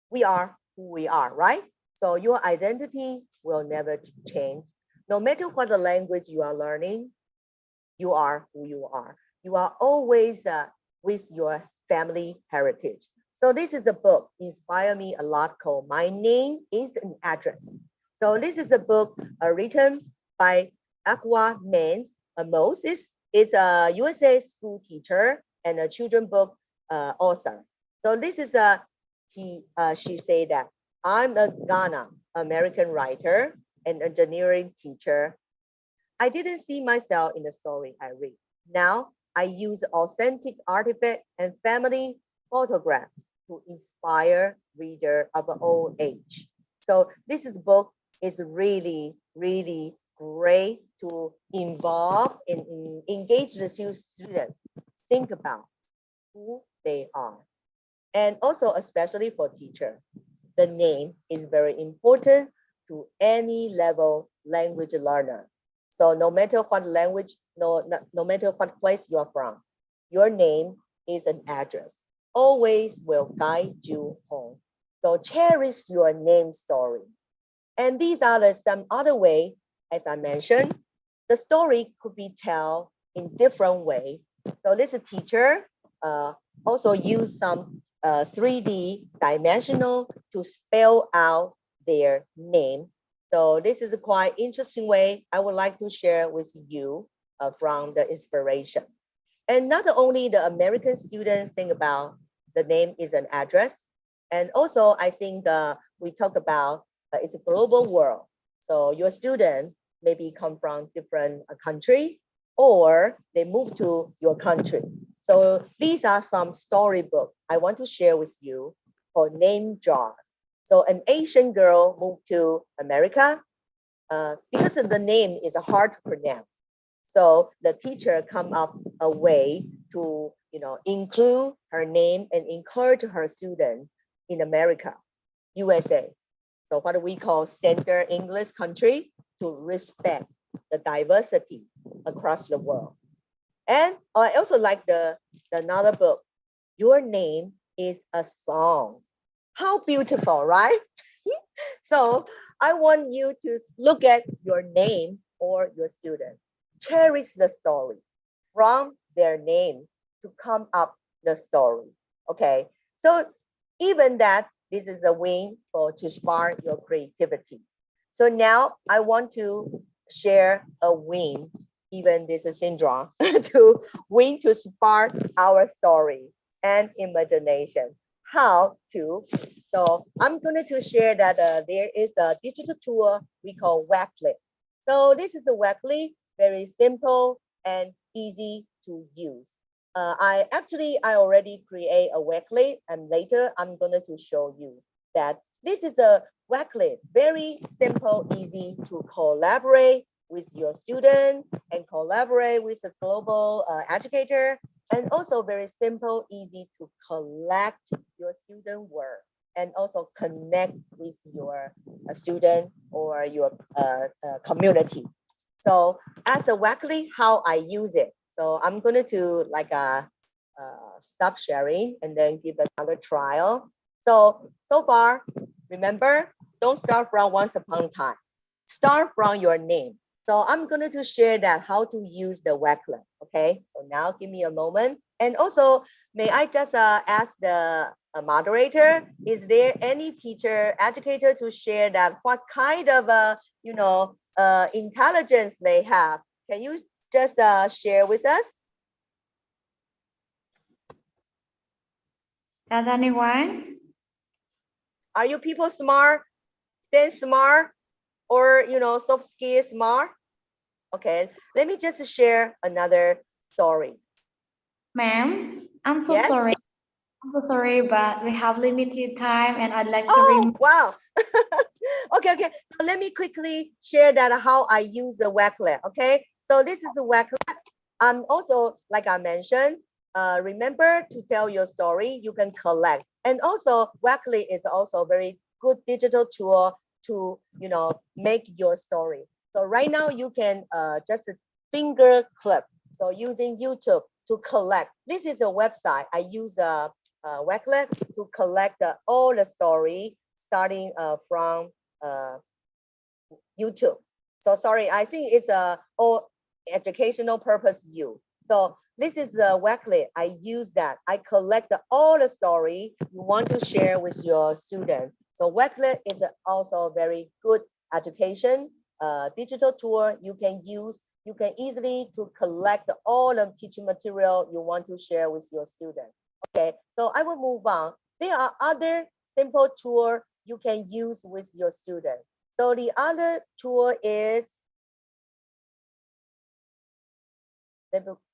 We are who we are, right? So your identity will never change. No matter what the language you are learning, you are who you are. You are always with your family heritage. So this is a book inspired me a lot called My Name is an Address. So this is a book written by Aqua Moses. It's a USA school teacher and a children book author. So this is she said that I'm a Ghana American writer and engineering teacher. I didn't see myself in the story I read. Now I use authentic artifact and family photograph to inspire reader of all age. So this book is really, really great to involve and engage the students, think about who they are. And also, especially for teacher, the name is very important to any level language learner. So no matter what language, no matter what place you are from, your name is an address. Always will guide you home. So cherish your name story. And these are some other way, as I mentioned, the story could be told in different way. So this teacher also use some 3D dimensional to spell out their name. So this is a quite interesting way I would like to share with you from the inspiration. And not only the American students think about the name is an address, and also I think we talk about it's a global world. So your student maybe come from different country, or they move to your country. So these are some storybook I want to share with you for name jar. So an Asian girl moved to America because of the name is hard to pronounce. So the teacher come up a way to include her name and encourage her student in America, USA. So what we call standard English country, to respect the diversity across the world. And I also like another book, Your Name is a Song. How beautiful, right? So I want you to look at your name or your student. Cherish the story from their name to come up the story. Okay, so even that, this is a win to spark your creativity. So now I want to share a win, even this is syndrome, to win to spark our story and imagination. How to? So I'm going to share that there is a digital tool we call Wakelet. So this is a Wakelet, very simple and easy to use. I already create a Wakelet, and later I'm going to show you that this is a Wakelet, very simple, easy to collaborate with your student and collaborate with a global educator, and also very simple, easy to collect your student work and also connect with your student or your community. So as a Wakelet, how I use it. So I'm going to stop sharing and then give another trial. So far, remember, don't start from once upon a time. Start from your name. So I'm going to share that how to use the Wakelet. Okay, so now give me a moment. And also, may I just ask the moderator, is there any teacher, educator to share that what kind of intelligence they have? Can you just share with us? Does anyone? Are you people smart, then smart, or soft skills smart? Okay, let me just share another story. Ma'am, I'm so Yes? sorry. I'm so sorry, but we have limited time, and I'd like to. Oh, wow. Okay. So let me quickly share that how I use the Wakelet. Okay, so this is a Wakelet. Also, like I mentioned, remember to tell your story. You can collect, and also Wakelet is also a very good digital tool to make your story. So right now you can just finger clip. So using YouTube to collect. This is a website. I use Wakelet to collect all the story starting from YouTube. So sorry, I think it's all educational purpose view. So this is the Wakelet. I use that. I collect all the story you want to share with your student. So Wakelet is also a very good education digital tool you can use. You can easily to collect all the teaching material you want to share with your student. Okay, so I will move on. There are other simple tools you can use with your student. So the other tool is,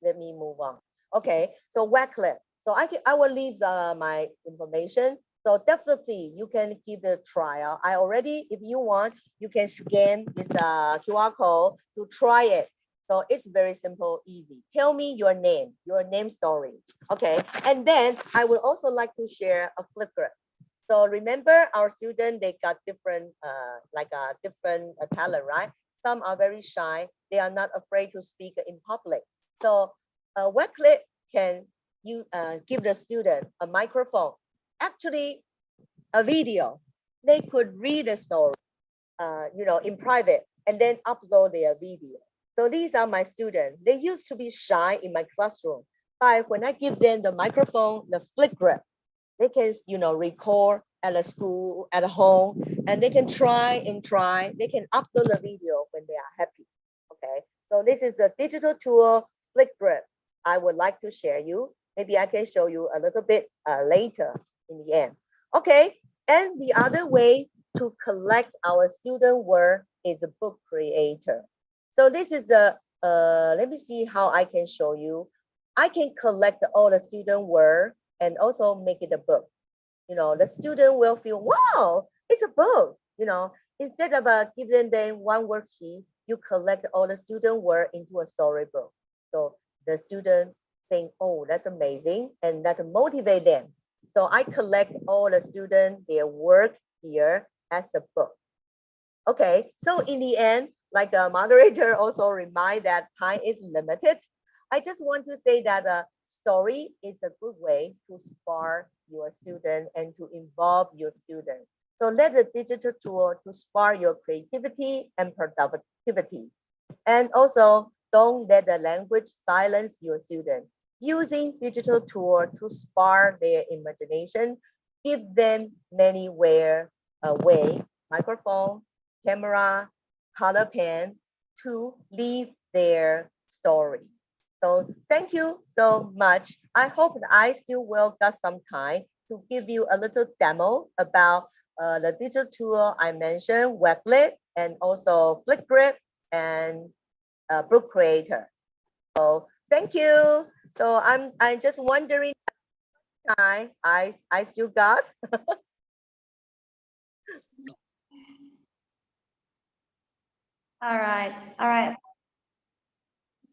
let me move on. Okay, so Wakelet. So I will leave my information. So definitely you can give it a trial. I already, if you want, you can scan this QR code to try it. So it's very simple, easy. Tell me your name story. Okay, and then I would also like to share a Flickr. So remember our students, they got different, different talent, right? Some are very shy. They are not afraid to speak in public. So Wakelet can give the student a microphone, actually a video. They could read a story, in private, and then upload their video. So these are my students. They used to be shy in my classroom, but when I give them the microphone, the Flickr, they can, record at a school, at a home, and they can try and try. They can upload a video when they are happy. Okay, so this is a digital tool, Flickr. I would like to share you. Maybe I can show you a little bit later in the end. Okay, and the other way to collect our student work is a book creator. So this is the, let me see how I can show you. I can collect all the student work and also make it a book. The student will feel, wow, it's a book. Instead of giving them one worksheet, you collect all the student work into a storybook. So the student think, oh, that's amazing, and that motivate them. So I collect all the students, their work here as a book. Okay, so in the end, like the moderator also remind that time is limited. I just want to say that a story is a good way to spark your student and to involve your student. So let the digital tool to spark your creativity and productivity. And also don't let the language silence your student. Using digital tool to spark their imagination, give them many way, microphone, camera, color pen to leave their story. So thank you so much. I hope that I still will get some time to give you a little demo about the digital tool I mentioned, Wakelet, and also Flickr and Book Creator. So thank you. So I'm just wondering time I still got. All right.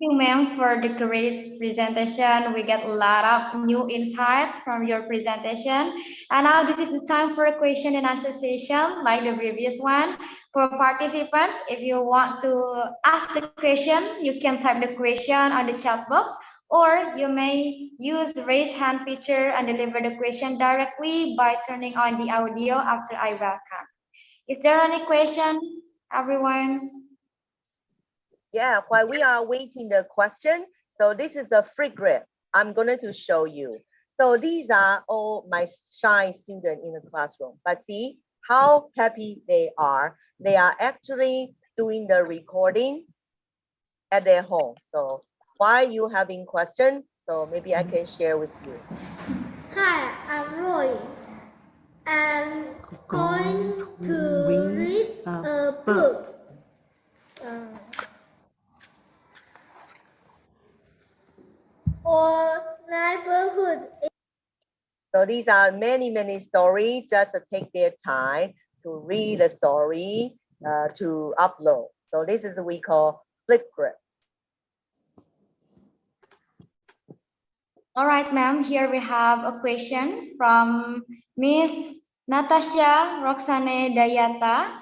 Thank you, ma'am, for the great presentation. We get a lot of new insight from your presentation. And now this is the time for a question and answer session like the previous one. For participants, if you want to ask the question, you can type the question on the chat box, or you may use the raise hand feature and deliver the question directly by turning on the audio after I welcome. Is there any question, everyone? Yeah, while we are waiting the question, so this is a free grip I'm going to show you. So these are all my shy students in the classroom, but see how happy they are. They are actually doing the recording at their home. So while you having questions, so maybe I can share with you. Hi, I'm Roy. I'm going to read a book. Or neighborhood. So these are many stories. Just take their time to read the story to upload. So this is what we call Flickr. All right, ma'am. Here we have a question from Miss Natasha Roxane Dayata.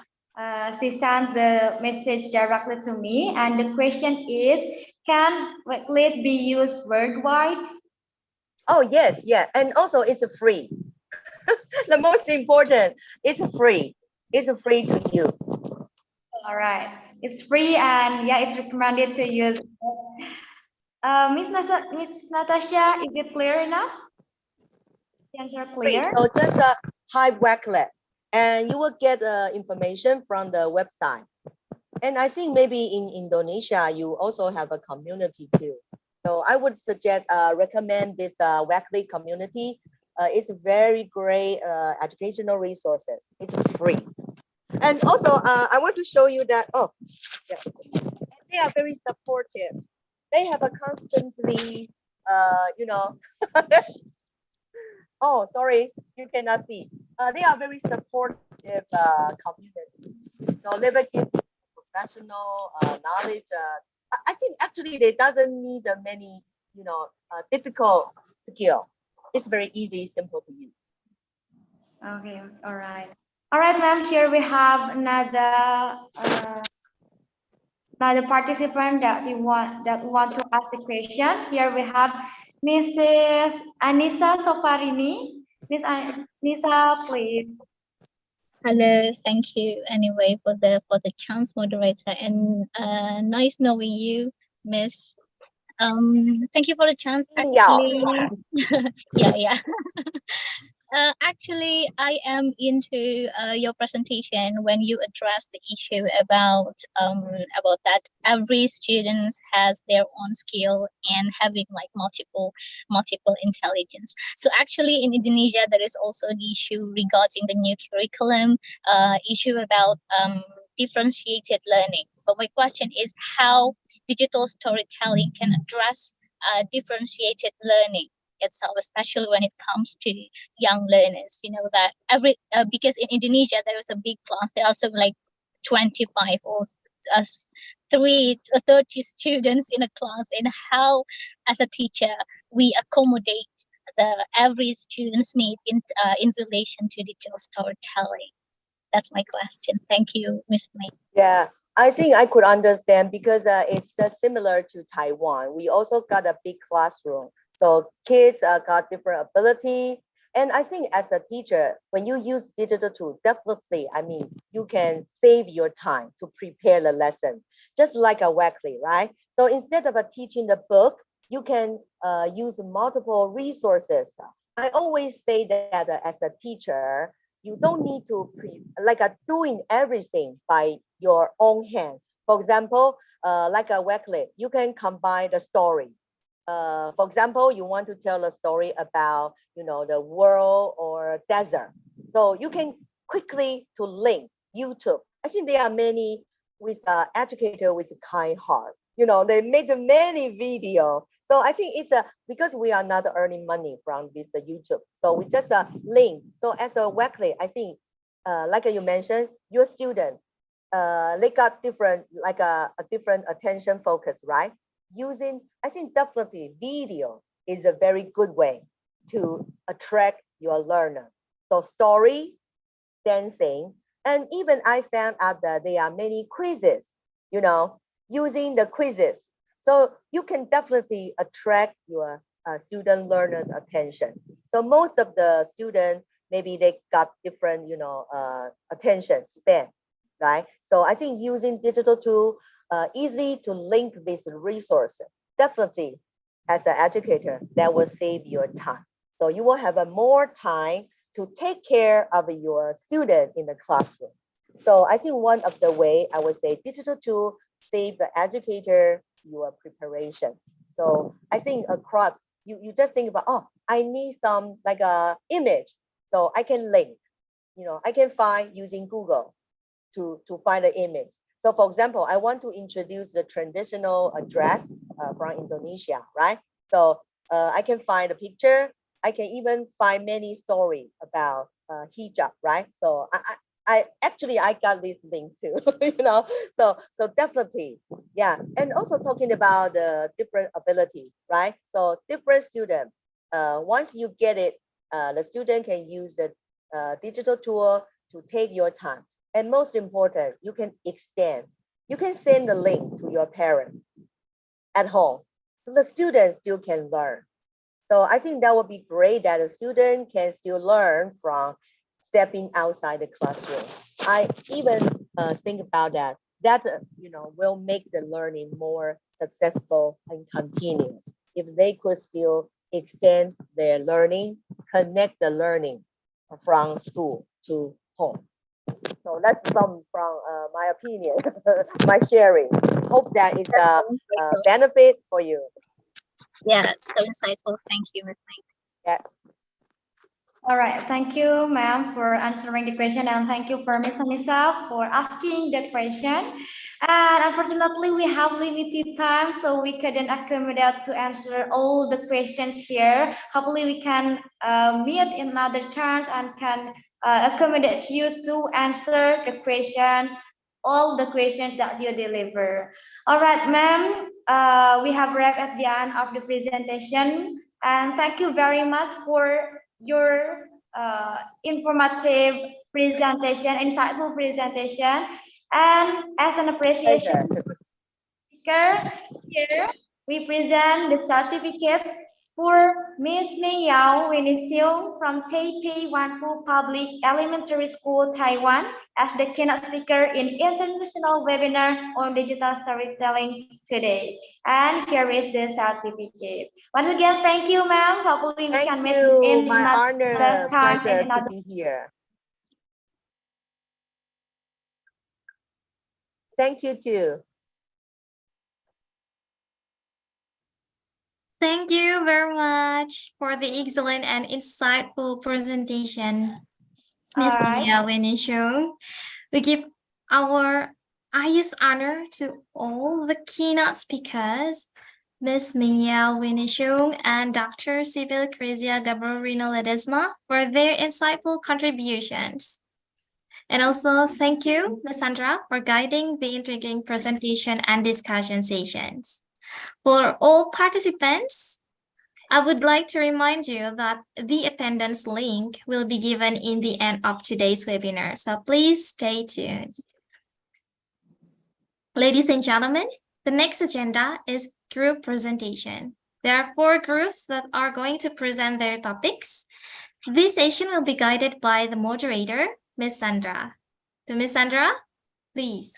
She sent the message directly to me, and the question is, can Wakelet be used worldwide? Oh, yes, yeah. And also it's free. The most important, it's free. It's free to use. All right. It's free, and yeah, it's recommended to use. Miss Natasha, is it clear enough? The answer clear? So just type Wakelet and you will get information from the website. And I think maybe in Indonesia, you also have a community too. So I would suggest, recommend this Wakelet community. It's very great educational resources. It's free. And also, I want to show you that, oh, yeah. They are very supportive. they have a constantly, you know, oh, sorry, you cannot see. They are very supportive community. So they will give professional knowledge. I think actually they doesn't need many, you know, difficult skill. It's very easy, simple to use. Okay, all right. All right, ma'am, here we have another participant that want to ask the question. Here we have Mrs. Anissa Sofarini. Miss Anissa, please. Hello, thank you anyway for the chance, moderator, and nice knowing you, Miss. Thank you for the chance. Actually, yeah. Actually, I am into your presentation when you address the issue about that every student has their own skill and having like multiple intelligence. So actually, in Indonesia, there is also the issue regarding the new curriculum issue about differentiated learning. But my question is how digital storytelling can address differentiated learning itself, especially when it comes to young learners. You know that because in Indonesia there is a big class, there are also like 25 or 30 students in a class, and how as a teacher we accommodate every student's need in relation to digital storytelling. That's my question. Thank you, Ms. May. Yeah, I think I could understand because it's similar to Taiwan. We also got a big classroom. So kids got different ability. And I think as a teacher, when you use digital tool, definitely, I mean, you can save your time to prepare the lesson, just like a Weekly, right? So instead of teaching the book, you can use multiple resources. I always say that as a teacher, you don't need to doing everything by your own hand. For example, like a Weekly, you can combine the story. For example, you want to tell a story about, you know, the world or desert. So you can quickly to link YouTube. I think there are many with educator with a kind heart. You know, they made many video. So I think it's because we are not earning money from this YouTube. So we just link. So as a Weekly, I think, like you mentioned, your student, they got different, like a different attention focus, right? Using, I think definitely video is a very good way to attract your learner. So story, dancing, and even I found out that there are many quizzes, you know, using the quizzes. So you can definitely attract your student learners' attention. So most of the students, maybe they got different, you know, attention span, right? So I think using digital tool, easy to link this resource. Definitely, as an educator, that will save your time. So you will have more time to take care of your student in the classroom. So I think one of the way I would say digital tool save the educator your preparation. So I think across, you just think about, oh, I need some like a image. So I can link, you know, I can find using Google to find the image. So for example, I want to introduce the traditional dress from Indonesia, right? So I can find a picture. I can even find many stories about hijab, right? So I actually got this link too, you know. So definitely, yeah. And also talking about the different ability, right? So different student. Once you get it, the student can use the digital tool to take your time. And most important, you can extend. You can send the link to your parent at home, so the students still can learn. So I think that would be great that a student can still learn from stepping outside the classroom. I even think about that. That you know, will make the learning more successful and continuous. If they could still extend their learning, connect the learning from school to home. So that's from my opinion, my sharing. Hope that is a benefit for you. Yeah, so insightful. Thank you, Ms. May. Yeah. All right, thank you, ma'am, for answering the question, and thank you for Ms. Anissa for asking the question. And unfortunately, we have limited time, so we couldn't accommodate to answer all the questions here. Hopefully, we can meet in another chance and can accommodate you to answer the questions, all the questions that you deliver. All right, ma'am, we have arrived at the end of the presentation, and thank you very much for your informative presentation, insightful presentation, and as an appreciation speaker here, we present the certificate for Ms. Ming-yao, Winnie from Taipei Wanfu Public Elementary School, Taiwan, as the keynote speaker in international webinar on digital storytelling today. And here is the certificate. Once again, thank you, ma'am. Hopefully we can meet in My honor, time pleasure and to be here. Thank you too. Thank you very much for the excellent and insightful presentation, Ms. Winnie. We give our highest honor to all the keynote speakers, Ms. Ming-yao, Winnie and Dr. Sybill, Krizzia, Gabronino, Ledesma, for their insightful contributions. And also thank you, Ms. Sandra, for guiding the intriguing presentation and discussion sessions. For all participants, I would like to remind you that the attendance link will be given in the end of today's webinar, so please stay tuned. Ladies and gentlemen, the next agenda is group presentation. There are 4 groups that are going to present their topics. This session will be guided by the moderator, Ms. Sandra. To Ms. Sandra, please.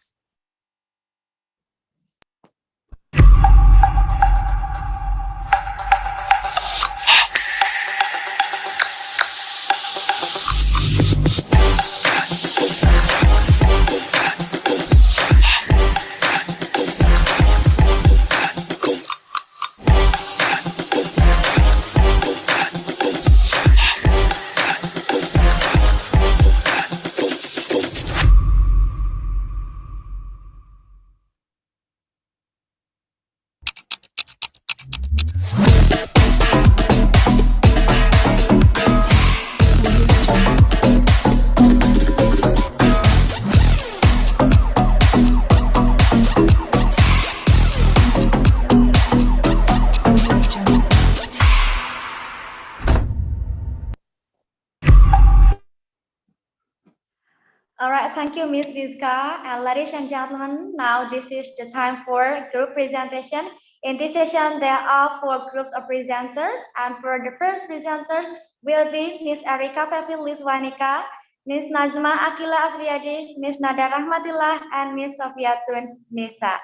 All right, thank you, Ms. Rizka. And ladies and gentlemen, now this is the time for group presentation. In this session, there are 4 groups of presenters. And for the first presenters will be Ms. Erika Fevil Liswanika, Ms. Nazma Akila Asriadi, Ms. Nada Rahmatillah, and Ms. Sofiatun Nisa.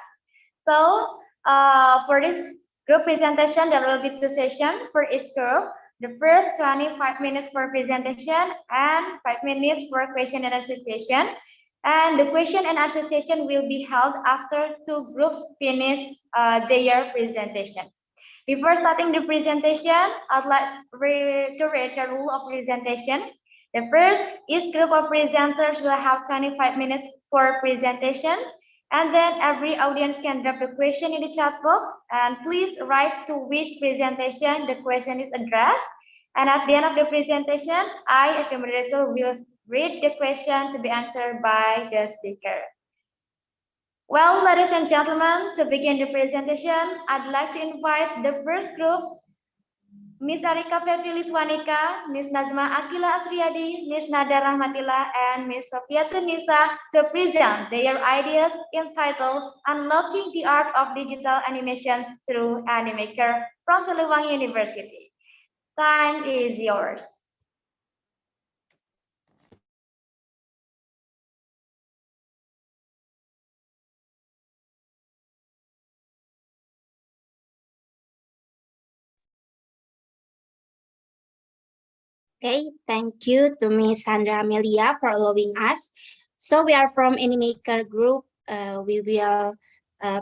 So for this group presentation, there will be 2 sessions for each group. The first 25 minutes for presentation and 5 minutes for question and answer session. And the question and answer session will be held after 2 groups finish their presentations. Before starting the presentation, I'd like to reiterate the rule of presentation. The first, each group of presenters will have 25 minutes for presentation. And then every audience can drop the question in the chat box, and please write to which presentation the question is addressed. And at the end of the presentation, I, as the moderator, will read the question to be answered by the speaker. Well, ladies and gentlemen, to begin the presentation, I'd like to invite the first group, Ms. Erika Fevilis Wanika, Ms. Nazma Akila Asriadi, Ms. Nada Rahmatillah, and Ms. Sofiatun Nisa to present their ideas entitled Unlocking the Art of Digital Animation Through Animaker from Siliwangi University. Time is yours. Okay, thank you to Ms. Sandra Amelia for allowing us. So we are from Animaker Group. We will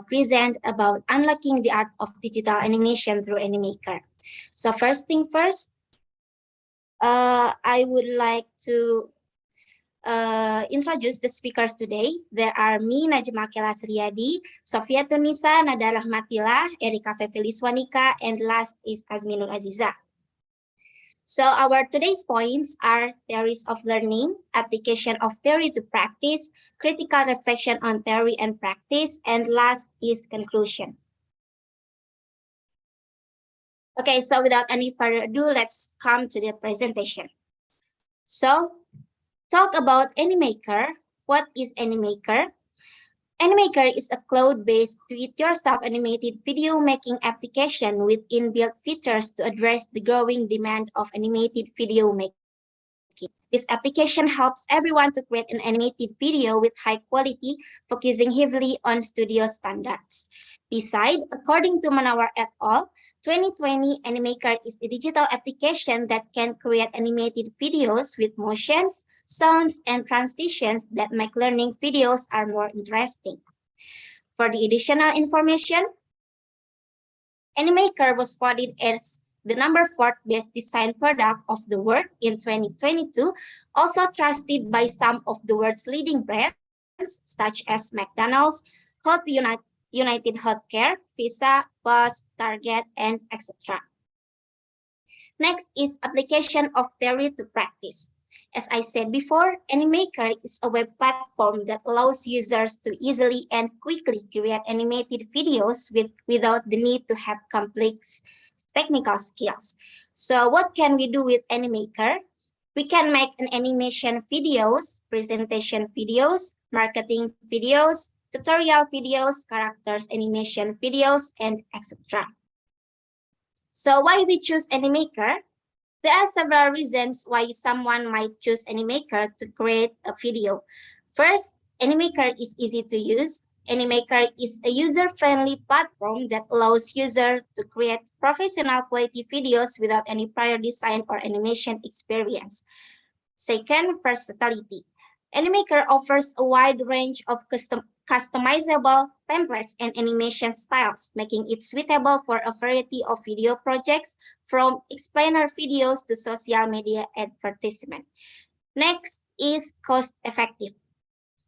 present about unlocking the art of digital animation through Animaker. So first thing first, I would like to introduce the speakers today. There are me, Najma Kelasriyadi, Sofia Tunisa, Nada Rahmatillah, Erika Fefiliswanika, and last is Kazminul Aziza. So our today's points are theories of learning, application of theory to practice, critical reflection on theory and practice, and last is conclusion. Okay, so without any further ado, let's come to the presentation. So, talk about Animaker. What is Animaker? Animaker is a cloud-based do-it-yourself animated video making application with inbuilt features to address the growing demand of animated video making. This application helps everyone to create an animated video with high quality, focusing heavily on studio standards. Besides, according to Manawar et al., 2020 Animaker is a digital application that can create animated videos with motions, sounds, and transitions that make learning videos are more interesting. For the additional information, Animaker was voted as the #4 best design product of the world in 2022, also trusted by some of the world's leading brands, such as McDonald's, United Healthcare, Visa, Bus, Target, and etc. Next is application of theory to practice. As I said before, Animaker is a web platform that allows users to easily and quickly create animated videos without the need to have complex technical skills. So what can we do with Animaker? We can make an animation videos, presentation videos, marketing videos, tutorial videos, characters animation videos, and etc. So why we choose Animaker? There are several reasons why someone might choose Animaker to create a video. First, Animaker is easy to use. Animaker is a user-friendly platform that allows users to create professional quality videos without any prior design or animation experience. Second, versatility. Animaker offers a wide range of customizable templates and animation styles, making it suitable for a variety of video projects, from explainer videos to social media advertisement. Next is cost-effective.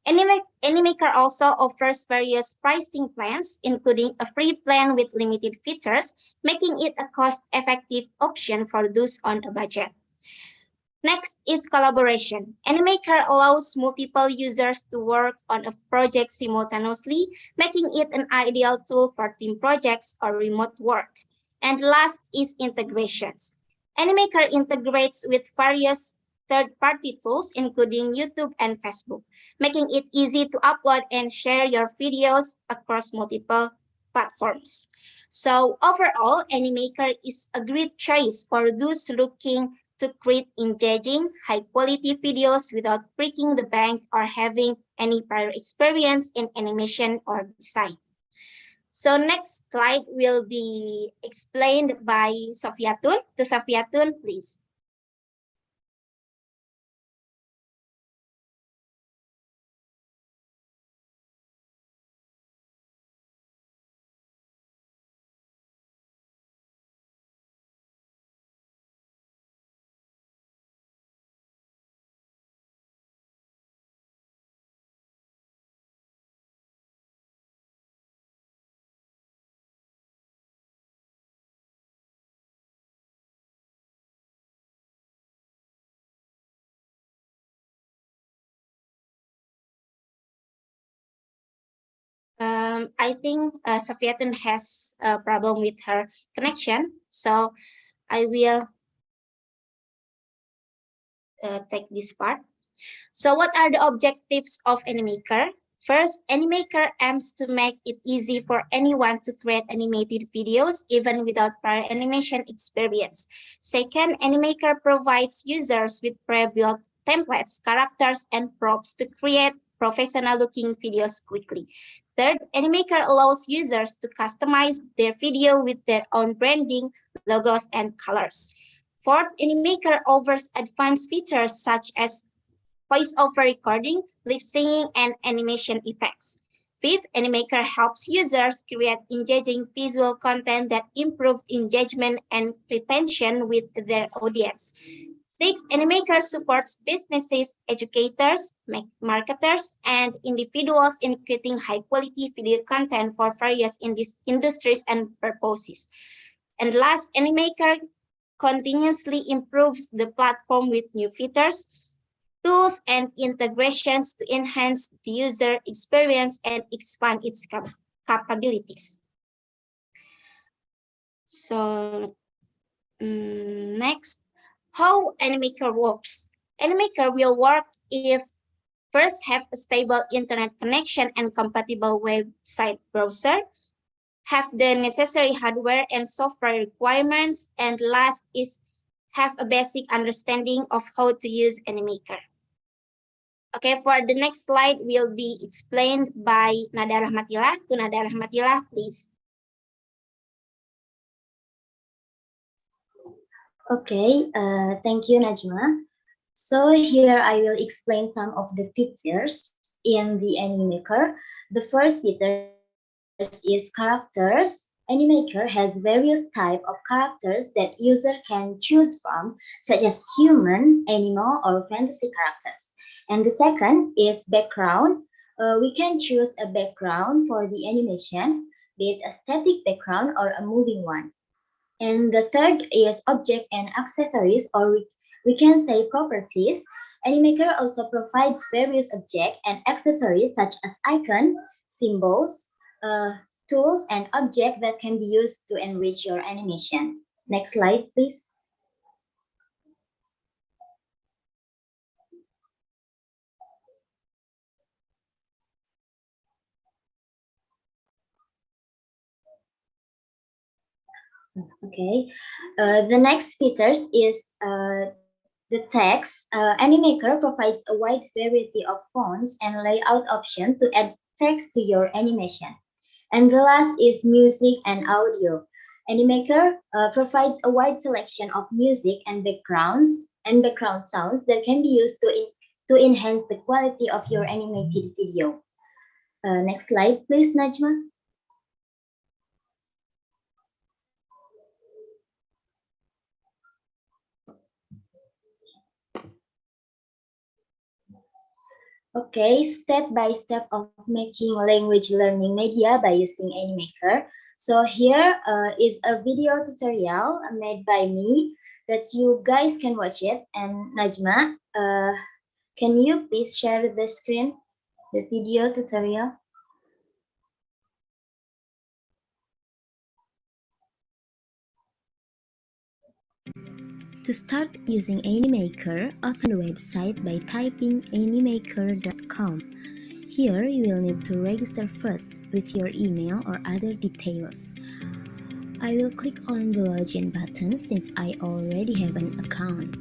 Animaker also offers various pricing plans, including a free plan with limited features, making it a cost-effective option for those on a budget. Next is collaboration. Animaker allows multiple users to work on a project simultaneously, making it an ideal tool for team projects or remote work. And last is integrations. Animaker integrates with various third-party tools, including YouTube and Facebook, making it easy to upload and share your videos across multiple platforms. So overall, Animaker is a great choice for those looking to create engaging, high-quality videos without breaking the bank or having any prior experience in animation or design. So next slide will be explained by Sofiatun. To Sofiatun, please. I think Sofiatun has a problem with her connection, so I will take this part. So what are the objectives of Animaker? First, Animaker aims to make it easy for anyone to create animated videos, even without prior animation experience. Second, Animaker provides users with pre-built templates, characters, and props to create professional-looking videos quickly. Third, Animaker allows users to customize their video with their own branding, logos, and colors. Fourth, Animaker offers advanced features such as voice-over recording, lip singing, and animation effects. Fifth, Animaker helps users create engaging visual content that improves engagement and retention with their audience. 6, Animaker supports businesses, educators, marketers, and individuals in creating high-quality video content for various industries and purposes. And last, Animaker continuously improves the platform with new features, tools, and integrations to enhance the user experience and expand its capabilities. So, next, how Animaker works. Animaker will work if first have a stable internet connection and compatible website browser, have the necessary hardware and software requirements, and last is have a basic understanding of how to use Animaker. Okay, for the next slide will be explained by Nada Rahmatillah. To Nada Rahmatillah, please. Okay, thank you, Najma. So here I will explain some of the features in the Animaker. The first feature is characters. Animaker has various types of characters that user can choose from, such as human, animal, or fantasy characters. And the second is background. We can choose a background for the animation, be it a static background or a moving one. And the third is object and accessories, or we can say properties. Animaker also provides various objects and accessories such as icons, symbols, tools, and objects that can be used to enrich your animation. Next slide, please. Okay, the next features is the text. Animaker provides a wide variety of fonts and layout options to add text to your animation. And the last is music and audio. Animaker provides a wide selection of music and background sounds that can be used to enhance the quality of your animated video. Next slide, please, Najma. Okay, step by step of making language learning media by using Animaker. So here is a video tutorial made by me that you guys can watch it. And Najma, can you please share the screen, the video tutorial? To start using Animaker, open the website by typing animaker.com. Here, you will need to register first with your email or other details. I will click on the login button since I already have an account.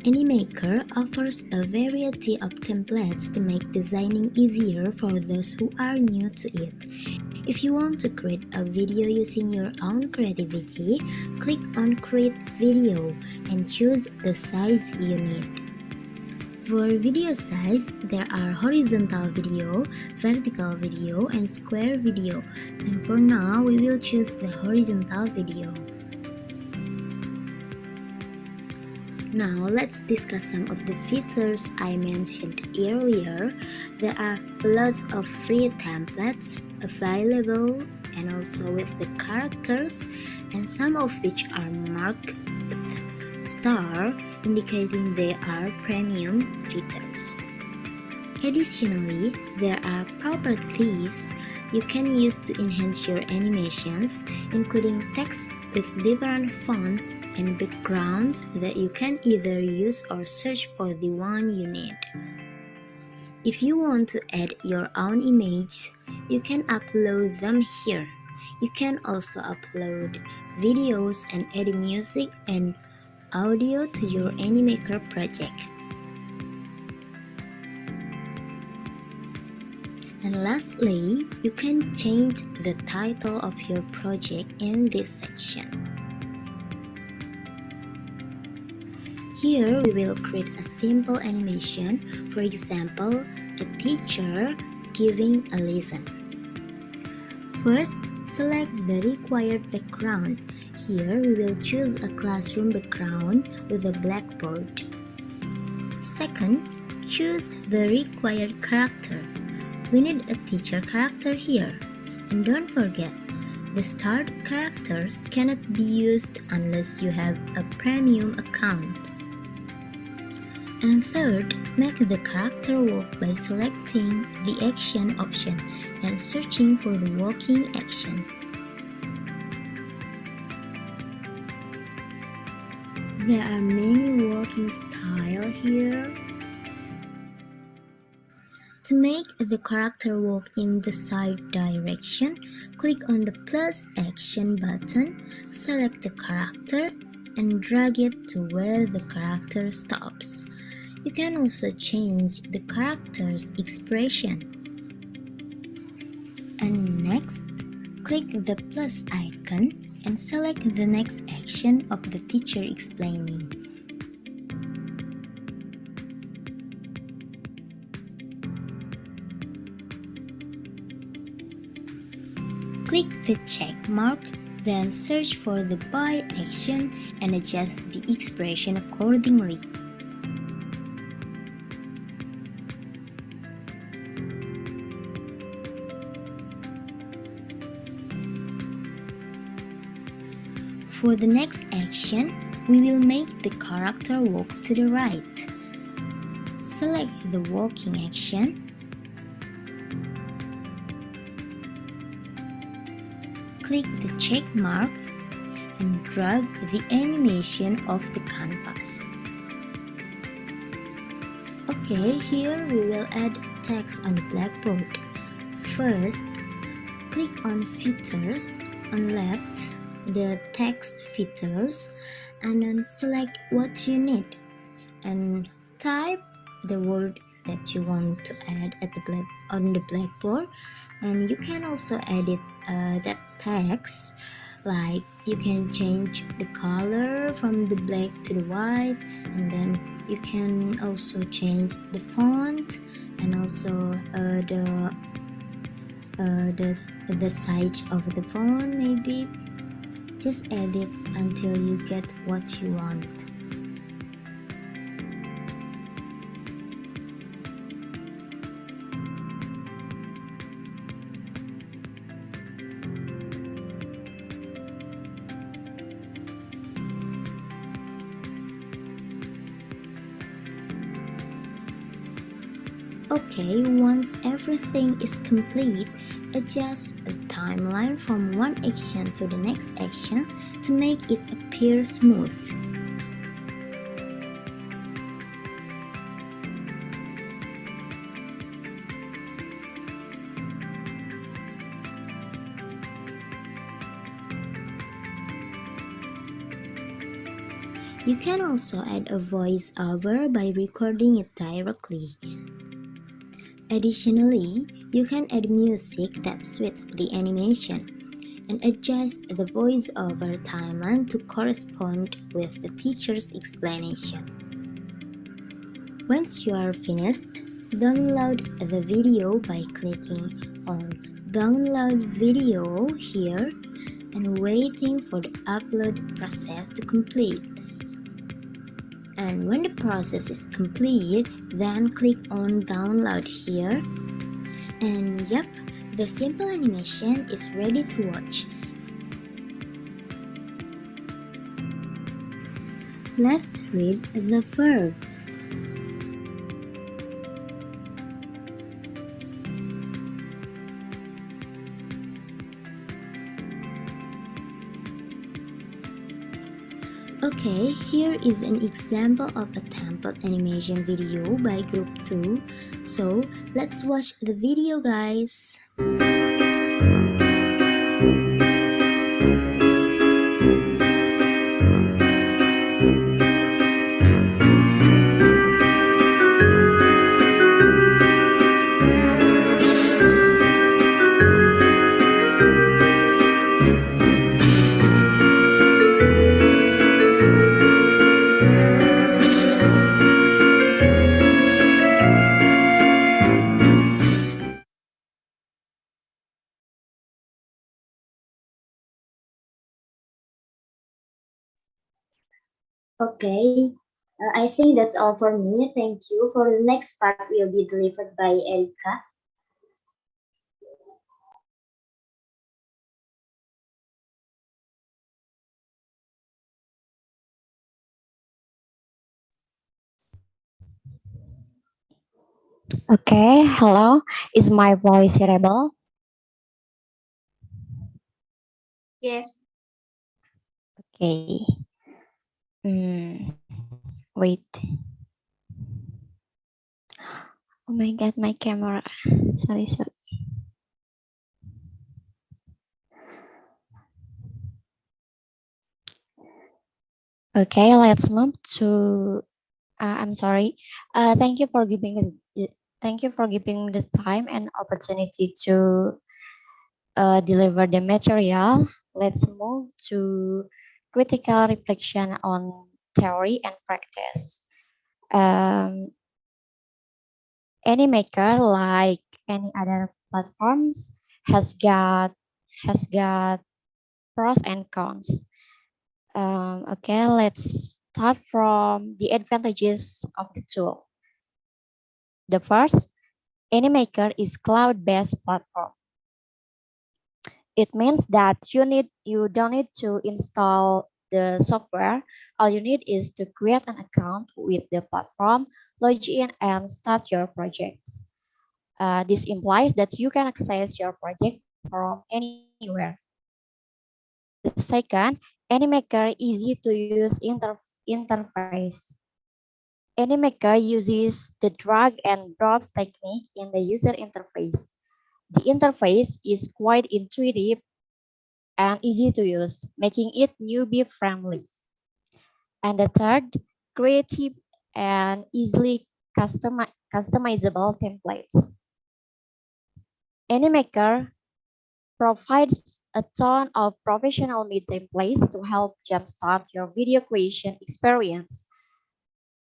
Animaker offers a variety of templates to make designing easier for those who are new to it. If you want to create a video using your own creativity, click on Create Video and choose the size you need. For video size, there are horizontal video, vertical video, and square video. And for now, we will choose the horizontal video. Now, let's discuss some of the features I mentioned earlier. There are a lot of free templates available and also with the characters, and some of which are marked with star, indicating they are premium features. Additionally, there are properties you can use to enhance your animations, including text with different fonts and backgrounds that you can either use or search for the one you need. If you want to add your own image, you can upload them here. You can also upload videos and add music and audio to your Animaker project. And lastly, you can change the title of your project in this section. Here we will create a simple animation, for example, a teacher giving a lesson. First, select the required background. Here we will choose a classroom background with a blackboard. Second, choose the required character. We need a teacher character here. And don't forget, the start characters cannot be used unless you have a premium account. And third, make the character walk by selecting the action option and searching for the walking action. There are many walking styles here. To make the character walk in the side direction, click on the plus action button, select the character, and drag it to where the character stops. You can also change the character's expression. And next, click the plus icon and select the next action of the teacher explaining. Click the check mark, then search for the by action and adjust the expression accordingly. For the next action, we will make the character walk to the right. Select the walking action. Click the check mark and drag the animation of the canvas. Okay, here we will add text on the blackboard. First, click on Features on left, the text features, and then select what you need and type the word that you want to add at on the blackboard. And you can also edit that text, like you can change the color from the black to the white, and then you can also change the font and also the size of the font. Maybe just edit until you get what you want. Okay, once everything is complete, adjust the timeline from one action to the next action to make it appear smooth. You can also add a voice-over by recording it directly. Additionally, you can add music that suits the animation and adjust the voice-over timeline to correspond with the teacher's explanation. Once you are finished, download the video by clicking on Download Video here and waiting for the upload process to complete. And when the process is complete, then click on download here. And yep, the simple animation is ready to watch. Let's read the verb. Okay, here is an example of a template animation video by group 2. So, let's watch the video, guys. Okay, I think that's all for me. Thank you. For the next part will be delivered by Erika. Okay, hello. Is my voice hearable? Yes. Okay. Wait. Oh my God, my camera. Sorry. Okay, let's move to. I'm sorry. Thank you for giving the time and opportunity to deliver the material. Let's move to critical reflection on theory and practice. Any maker, like any other platforms, has got pros and cons. Okay, let's start from the advantages of the tool. The first, AnyMaker is cloud-based platform. It means that you don't need to install the software. All you need is to create an account with the platform, log in, and start your project. This implies that you can access your project from anywhere. The second, AnyMaker easy to use interface. AnyMaker uses the drag and drops technique in the user interface. The interface is quite intuitive and easy to use, making it newbie friendly. And the third, creative and easily customizable templates. AnyMaker provides a ton of professional made templates to help jumpstart your video creation experience.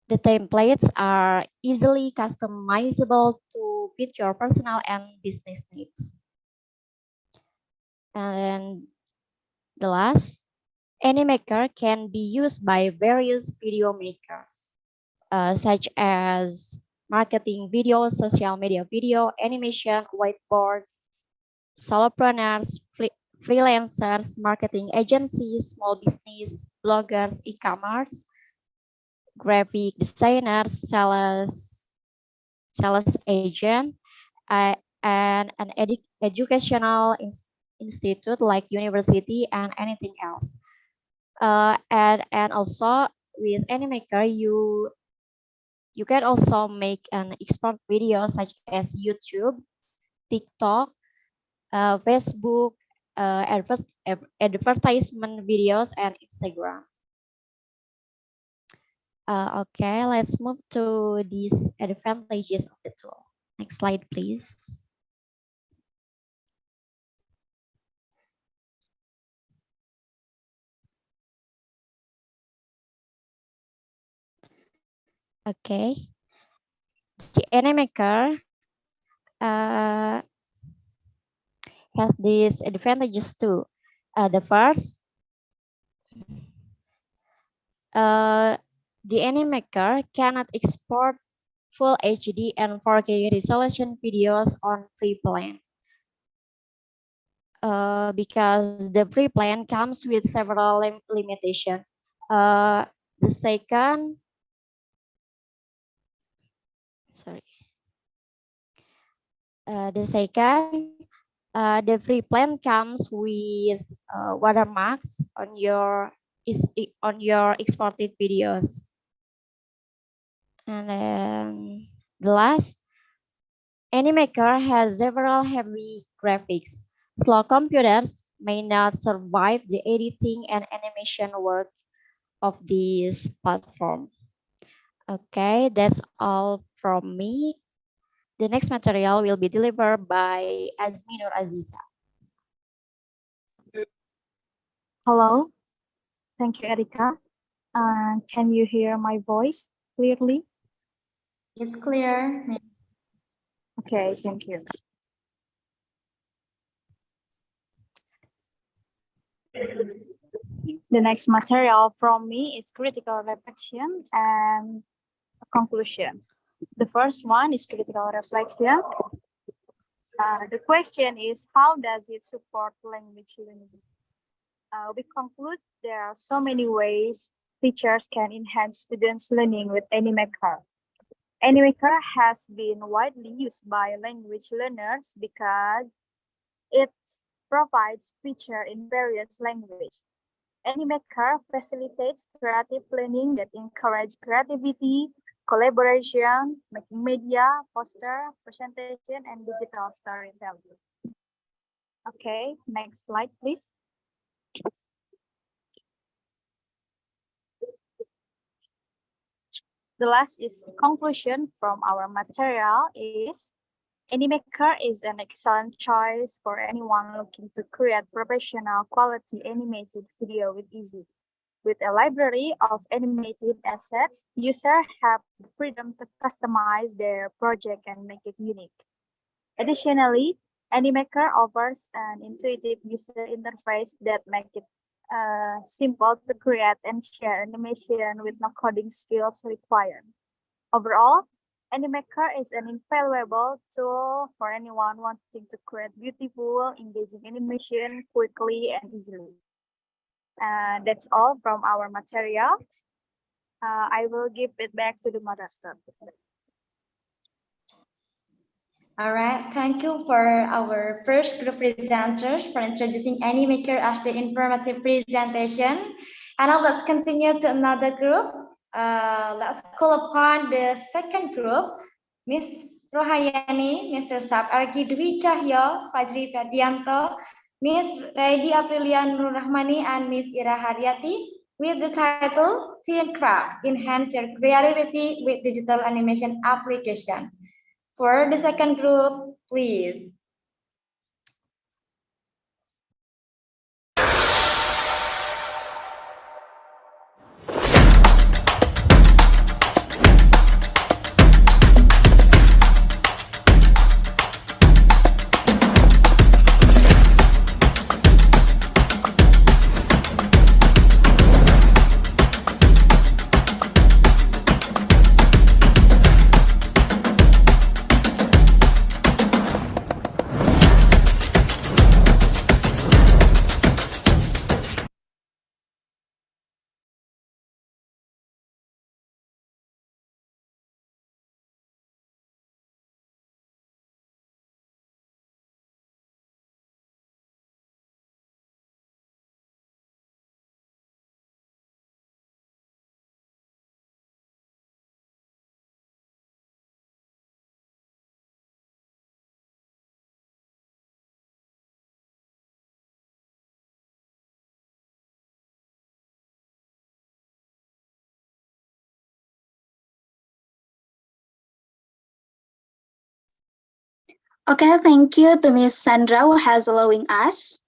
The templates are easily customizable to fit your personal and business needs. And the last, AnyMaker can be used by various video makers, such as marketing video, social media video, animation, whiteboard, solopreneurs, freelancers, marketing agencies, small business, bloggers, e-commerce, graphic designers, sales agent, and an educational institute like university and anything else. And also with AnyMaker, you can also make an export video such as YouTube, TikTok, Facebook, advertisement videos, and Instagram. Okay, let's move to these advantages of the tool. Next slide, please. Okay, the AnyMaker has these advantages too. The first, the AnyMaker cannot export full HD and 4K resolution videos on free plan. Because the free plan comes with several limitations. The second, the free plan comes with watermarks on your exported videos. And then the last, AnyMaker has several heavy graphics. Slow computers may not survive the editing and animation work of this platform. Okay, that's all from me. The next material will be delivered by Azminur Aziza. Hello. Thank you, Erika. Can you hear my voice clearly? It's clear. Okay, thank you. The next material from me is critical reflection and conclusion. The first one is critical reflection. The question is, how does it support language learning? We conclude there are so many ways teachers can enhance students' learning with Animaker. Animaker has been widely used by language learners because it provides features in various languages. Animaker facilitates creative learning that encourage creativity, collaboration, making media, poster, presentation, and digital storytelling. Okay, next slide, please. The last is conclusion from our material is Animaker is an excellent choice for anyone looking to create professional quality animated video with ease. With a library of animated assets, users have the freedom to customize their project and make it unique. Additionally, Animaker offers an intuitive user interface that makes it simple to create and share animation with no coding skills required. Overall, Animaker is an invaluable tool for anyone wanting to create beautiful, engaging animation quickly and easily. That's all from our material. I will give it back to the moderator. All right, thank you for our first group presenters for introducing Animaker as the informative presentation. And now let's continue to another group. Let's call upon the second group, Miss Rohayani, Mr. Sab Argi Dwi Cahyo, Fajri Ferdianto, Miss Raidi Aprilia Nur Rahmani, and Miss Ira Haryati with the title Teen Craft, Enhance Your Creativity with Digital Animation Application. For the second group, please. Okay, thank you to Ms. Sandra who has allowing us.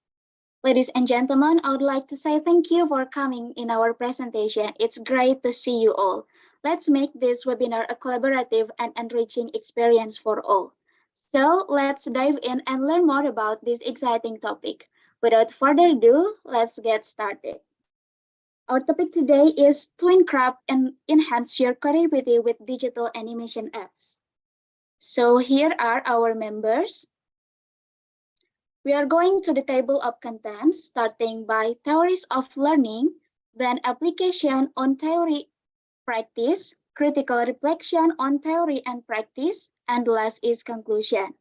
Ladies and gentlemen, I would like to say thank you for coming in our presentation. It's great to see you all. Let's make this webinar a collaborative and enriching experience for all. So let's dive in and learn more about this exciting topic. Without further ado, let's get started. Our topic today is Twincraft and enhance your creativity with digital animation apps. So here are our members. We are going to the table of contents, starting by theories of learning, then application on theory practice, critical reflection on theory and practice, and last is conclusion.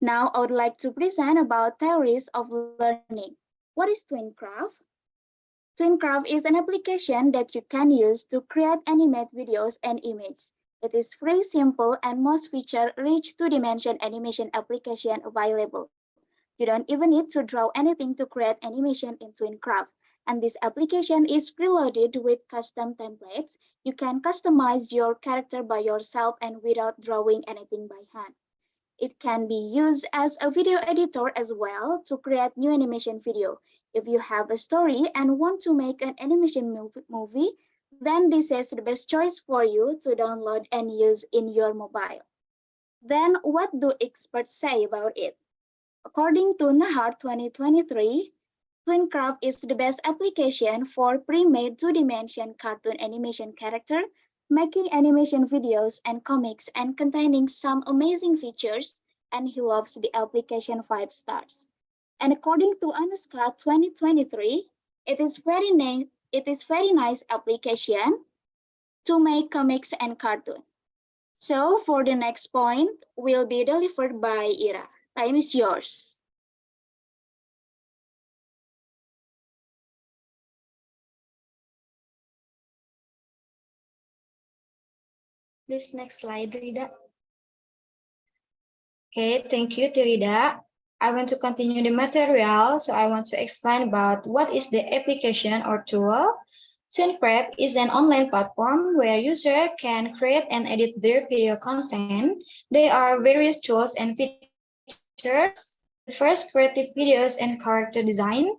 Now I would like to present about theories of learning. What is Twincraft? Twincraft is an application that you can use to create animate videos and images. It is free, simple, and most feature-rich two-dimension animation application available. You don't even need to draw anything to create animation in Twincraft. And this application is preloaded with custom templates. You can customize your character by yourself and without drawing anything by hand. It can be used as a video editor as well to create new animation video. If you have a story and want to make an animation movie, then this is the best choice for you to download and use in your mobile. Then what do experts say about it? According to Nahar 2023, TwinCraft is the best application for pre-made two-dimension cartoon animation character, making animation videos and comics and containing some amazing features, and he loves the application 5 stars. And according to Anuska 2023, it is very nice application to make comics and cartoon. So for the next point will be delivered by Ira. Time is yours. This next slide, Rida. Okay, thank you, Rida. I want to continue the material, so I want to explain about what is the application or tool. TwinCraft is an online platform where users can create and edit their video content. There are various tools and features. The first, creative videos and character design.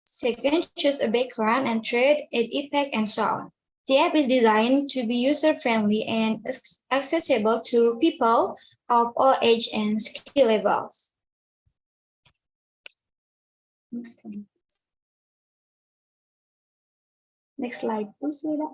Second, choose a background and thread, add effect, and so on. The app is designed to be user-friendly and accessible to people of all age and skill levels. Next slide, please, Lida.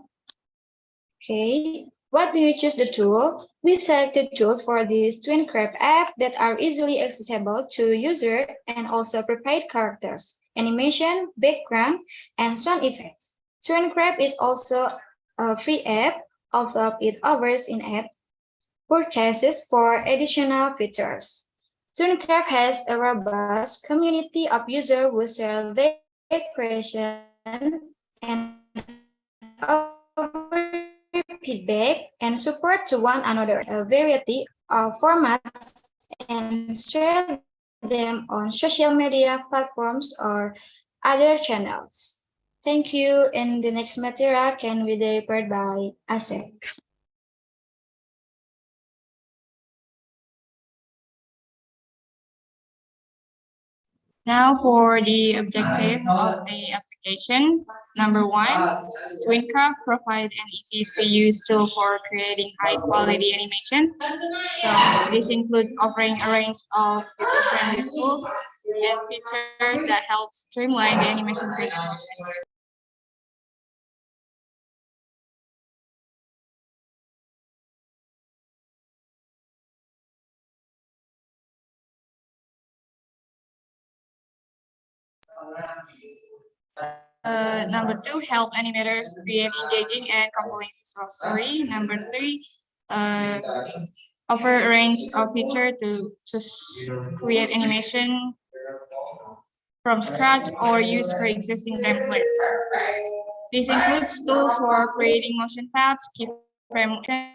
Okay, what do you choose the tool? We selected tools for this TwinCraft app that are easily accessible to user and also provide characters, animation, background, and sound effects. TwinCraft is also a free app, although it offers in-app purchases for additional features. TwinCraft has a robust community of users who share their questions and feedback and support to one another, a variety of formats, and share them on social media platforms or other channels. Thank you, and the next material can be delivered by Asep. Now for the objective of the application. Number one, TwinCraft provides an easy-to-use tool for creating high-quality animation. So this includes offering a range of user-friendly tools and features that help streamline the animation creation process. Number two, help animators create engaging and compelling visual story. Number three, offer a range of features to create animation from scratch or use pre-existing templates. This includes tools for creating motion paths, keyframe motion,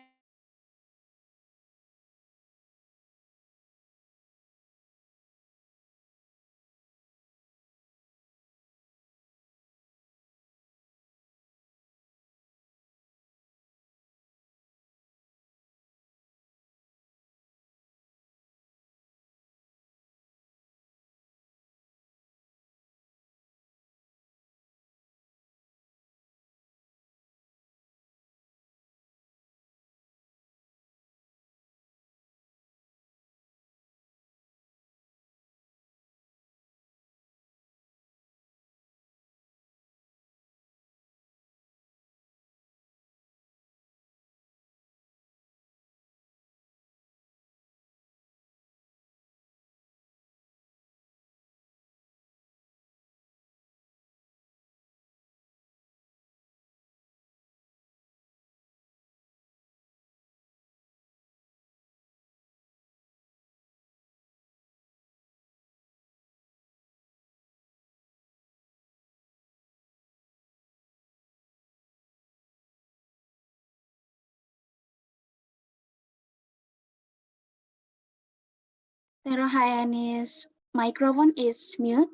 Terohayanis microphone is mute.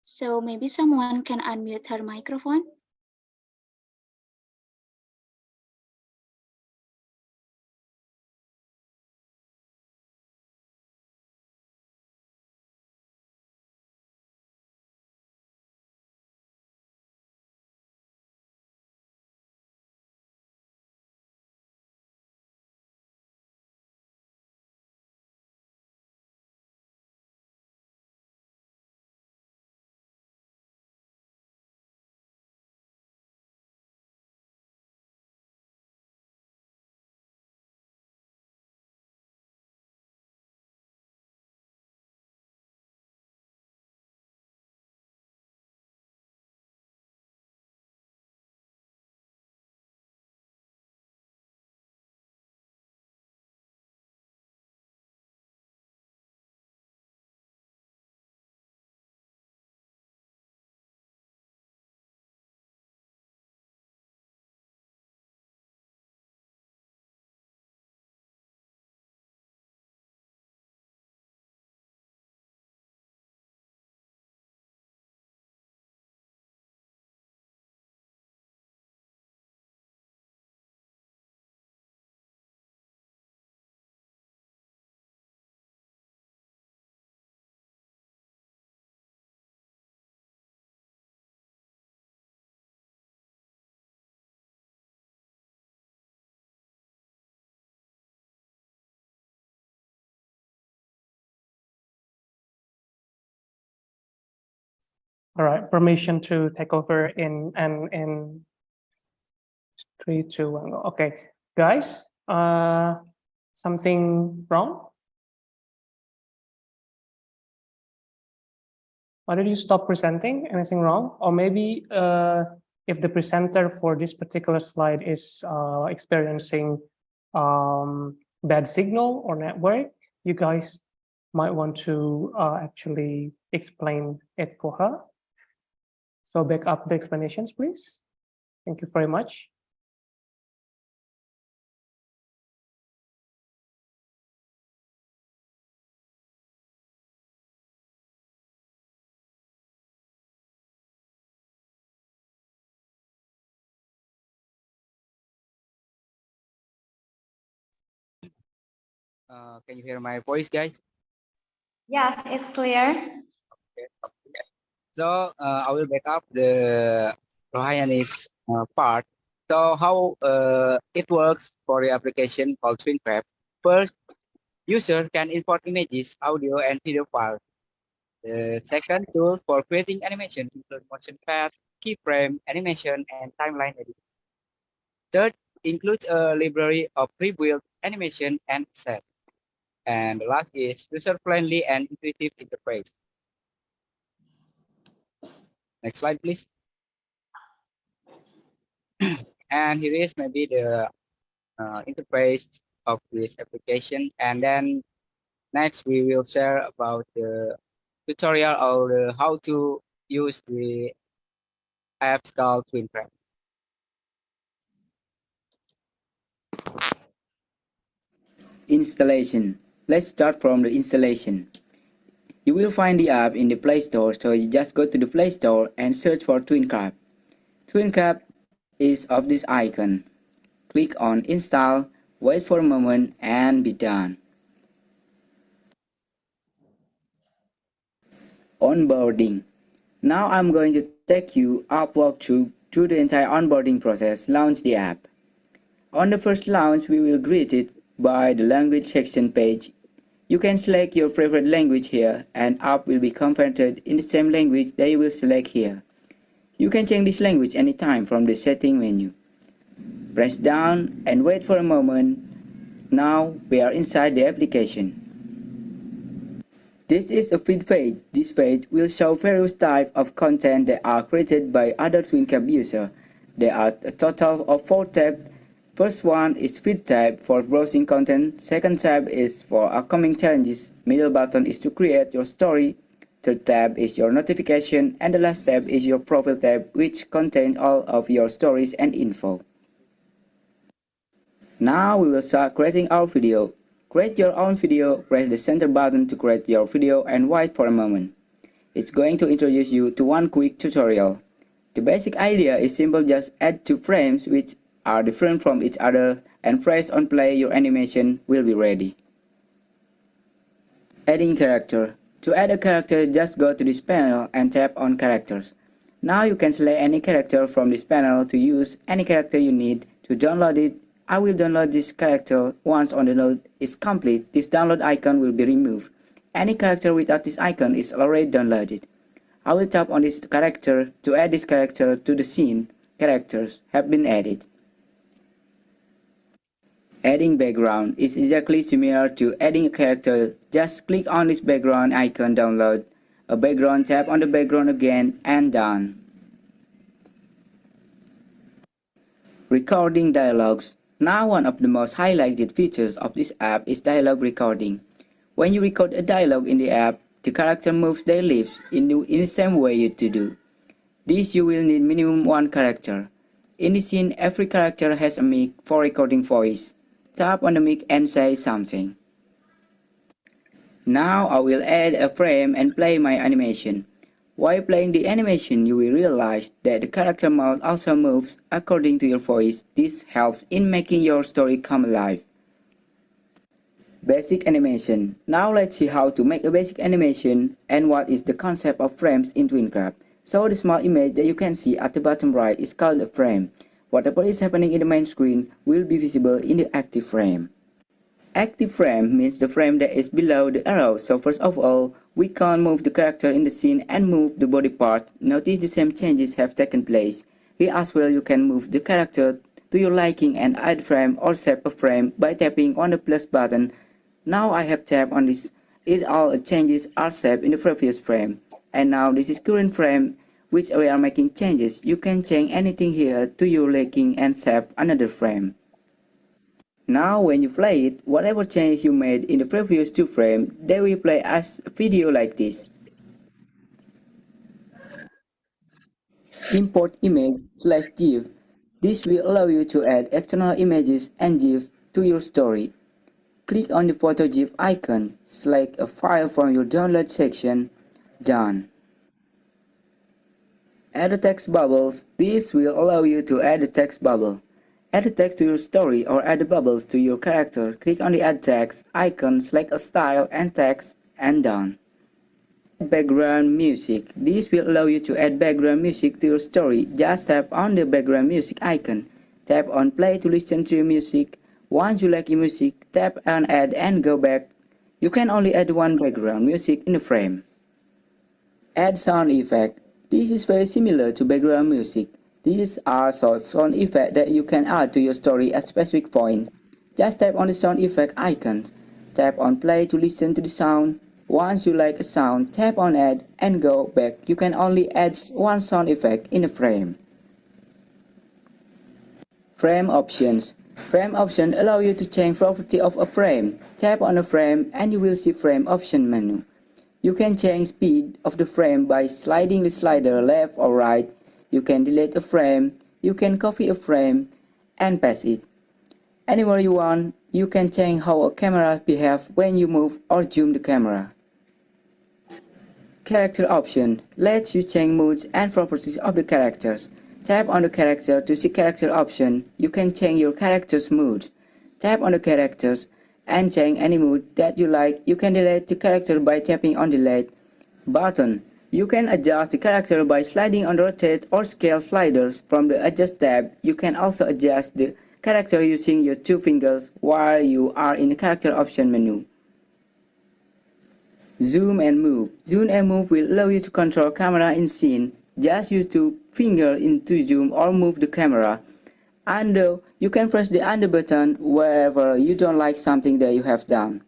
So maybe someone can unmute her microphone. All right, permission to take over in 3, 2, 1. Okay, guys, something wrong? Why did you stop presenting? Anything wrong? Or maybe if the presenter for this particular slide is experiencing bad signal or network, you guys might want to actually explain it for her. So back up the explanations, please. Thank you very much. Can you hear my voice, guys? Yes, it's clear. Okay. So I will back up the Rohayani's part. So how it works for the application called TwinPrep. First, user can import images, audio, and video files. The second tool for creating animation include motion path, keyframe, animation, and timeline editing. Third includes a library of pre-built animation and assets. And the last is user-friendly and intuitive interface. Next slide, please. And here is maybe the interface of this application. And then next we will share about the tutorial or how to use the apps called TwinPrep. Installation. Let's start from the installation. You will find the app in the Play Store, so you just go to the Play Store and search for TwinPrep. TwinPrep is of this icon. Click on Install, wait for a moment, and be done. Onboarding. Now I'm going to take you up walkthrough through the entire onboarding process. Launch the app. On the first launch, we will greet it by the language section page. You can select your favorite language here, and app will be converted in the same language that you will select here. You can change this language anytime from the setting menu. Press down and wait for a moment. Now we are inside the application. This is a feed page. This page will show various types of content that are created by other TwinPrep users. There are a total of 4 tabs. First one is feed tab for browsing content. Second tab is for upcoming challenges. Middle button is to create your story. Third tab is your notification. And the last tab is your profile tab, which contains all of your stories and info. Now we will start creating our video. Create your own video. Press the center button to create your video and wait for a moment. It's going to introduce you to one quick tutorial. The basic idea is simple, just add 2 frames which are different from each other and press on play. Your animation will be ready. Adding character. To add a character, just go to this panel and tap on characters. Now you can select any character from this panel to use any character you need. To download it, I will download this character. Once on the download is complete, this download icon will be removed. Any character without this icon is already downloaded. I will tap on this character to add this character to the scene. Characters have been added. Adding background is exactly similar to adding a character. Just click on this background icon, download a background, tap on the background again, and done. Recording dialogues. Now one of the most highlighted features of this app is dialogue recording. When you record a dialogue in the app, the character moves their lips in the same way you do. This you will need minimum 1 character. In the scene, every character has a mic for recording voice. Tap on the mic and say something. Now I will add a frame and play my animation. While playing the animation, you will realize that the character mouth also moves according to your voice. This helps in making your story come alive. Basic animation. Now let's see how to make a basic animation and what is the concept of frames in TwinPrep. So the small image that you can see at the bottom right is called a frame. Whatever is happening in the main screen will be visible in the active frame. Active frame means the frame that is below the arrow. So first of all, we can move the character in the scene and move the body part. Notice the same changes have taken place. Here as well you can move the character to your liking and add frame or save a frame by tapping on the plus button. Now I have tapped on this. All changes are saved in the previous frame. And now this is current frame which we are making changes. You can change anything here to your liking and save another frame. Now when you play it, whatever change you made in the previous two frames, they will play as a video like this. Import image /GIF. This will allow you to add external images and GIF to your story. Click on the photo GIF icon, select a file from your download section, done. Add the text bubbles. This will allow you to add a text bubble. Add the text to your story or add the bubbles to your character. Click on the add text icon, select a style and text, and done. Background music. This will allow you to add background music to your story. Just tap on the background music icon. Tap on play to listen to your music. Once you like your music, tap on add and go back. You can only add one background music in the frame. Add sound effect. This is very similar to background music. These are sound effects that you can add to your story at specific point. Just tap on the sound effect icon. Tap on play to listen to the sound. Once you like a sound, tap on add and go back. You can only add one sound effect in a frame. Frame options. Frame options allow you to change property of a frame. Tap on a frame and you will see frame option menu. You can change speed of the frame by sliding the slider left or right. You can delete a frame, you can copy a frame and paste it. Anywhere you want, you can change how a camera behaves when you move or zoom the camera. Character option lets you change moods and properties of the characters. Tap on the character to see character option. You can change your character's mood. Tap on the characters and change any mood that you like. You can delete the character by tapping on delete button. You can adjust the character by sliding on the rotate or scale sliders from the adjust tab. You can also adjust the character using your two fingers while you are in the character option menu. Zoom and move. Zoom and move will allow you to control camera in scene. Just use two fingers to zoom or move the camera. Undo. You can press the undo button wherever you don't like something that you have done.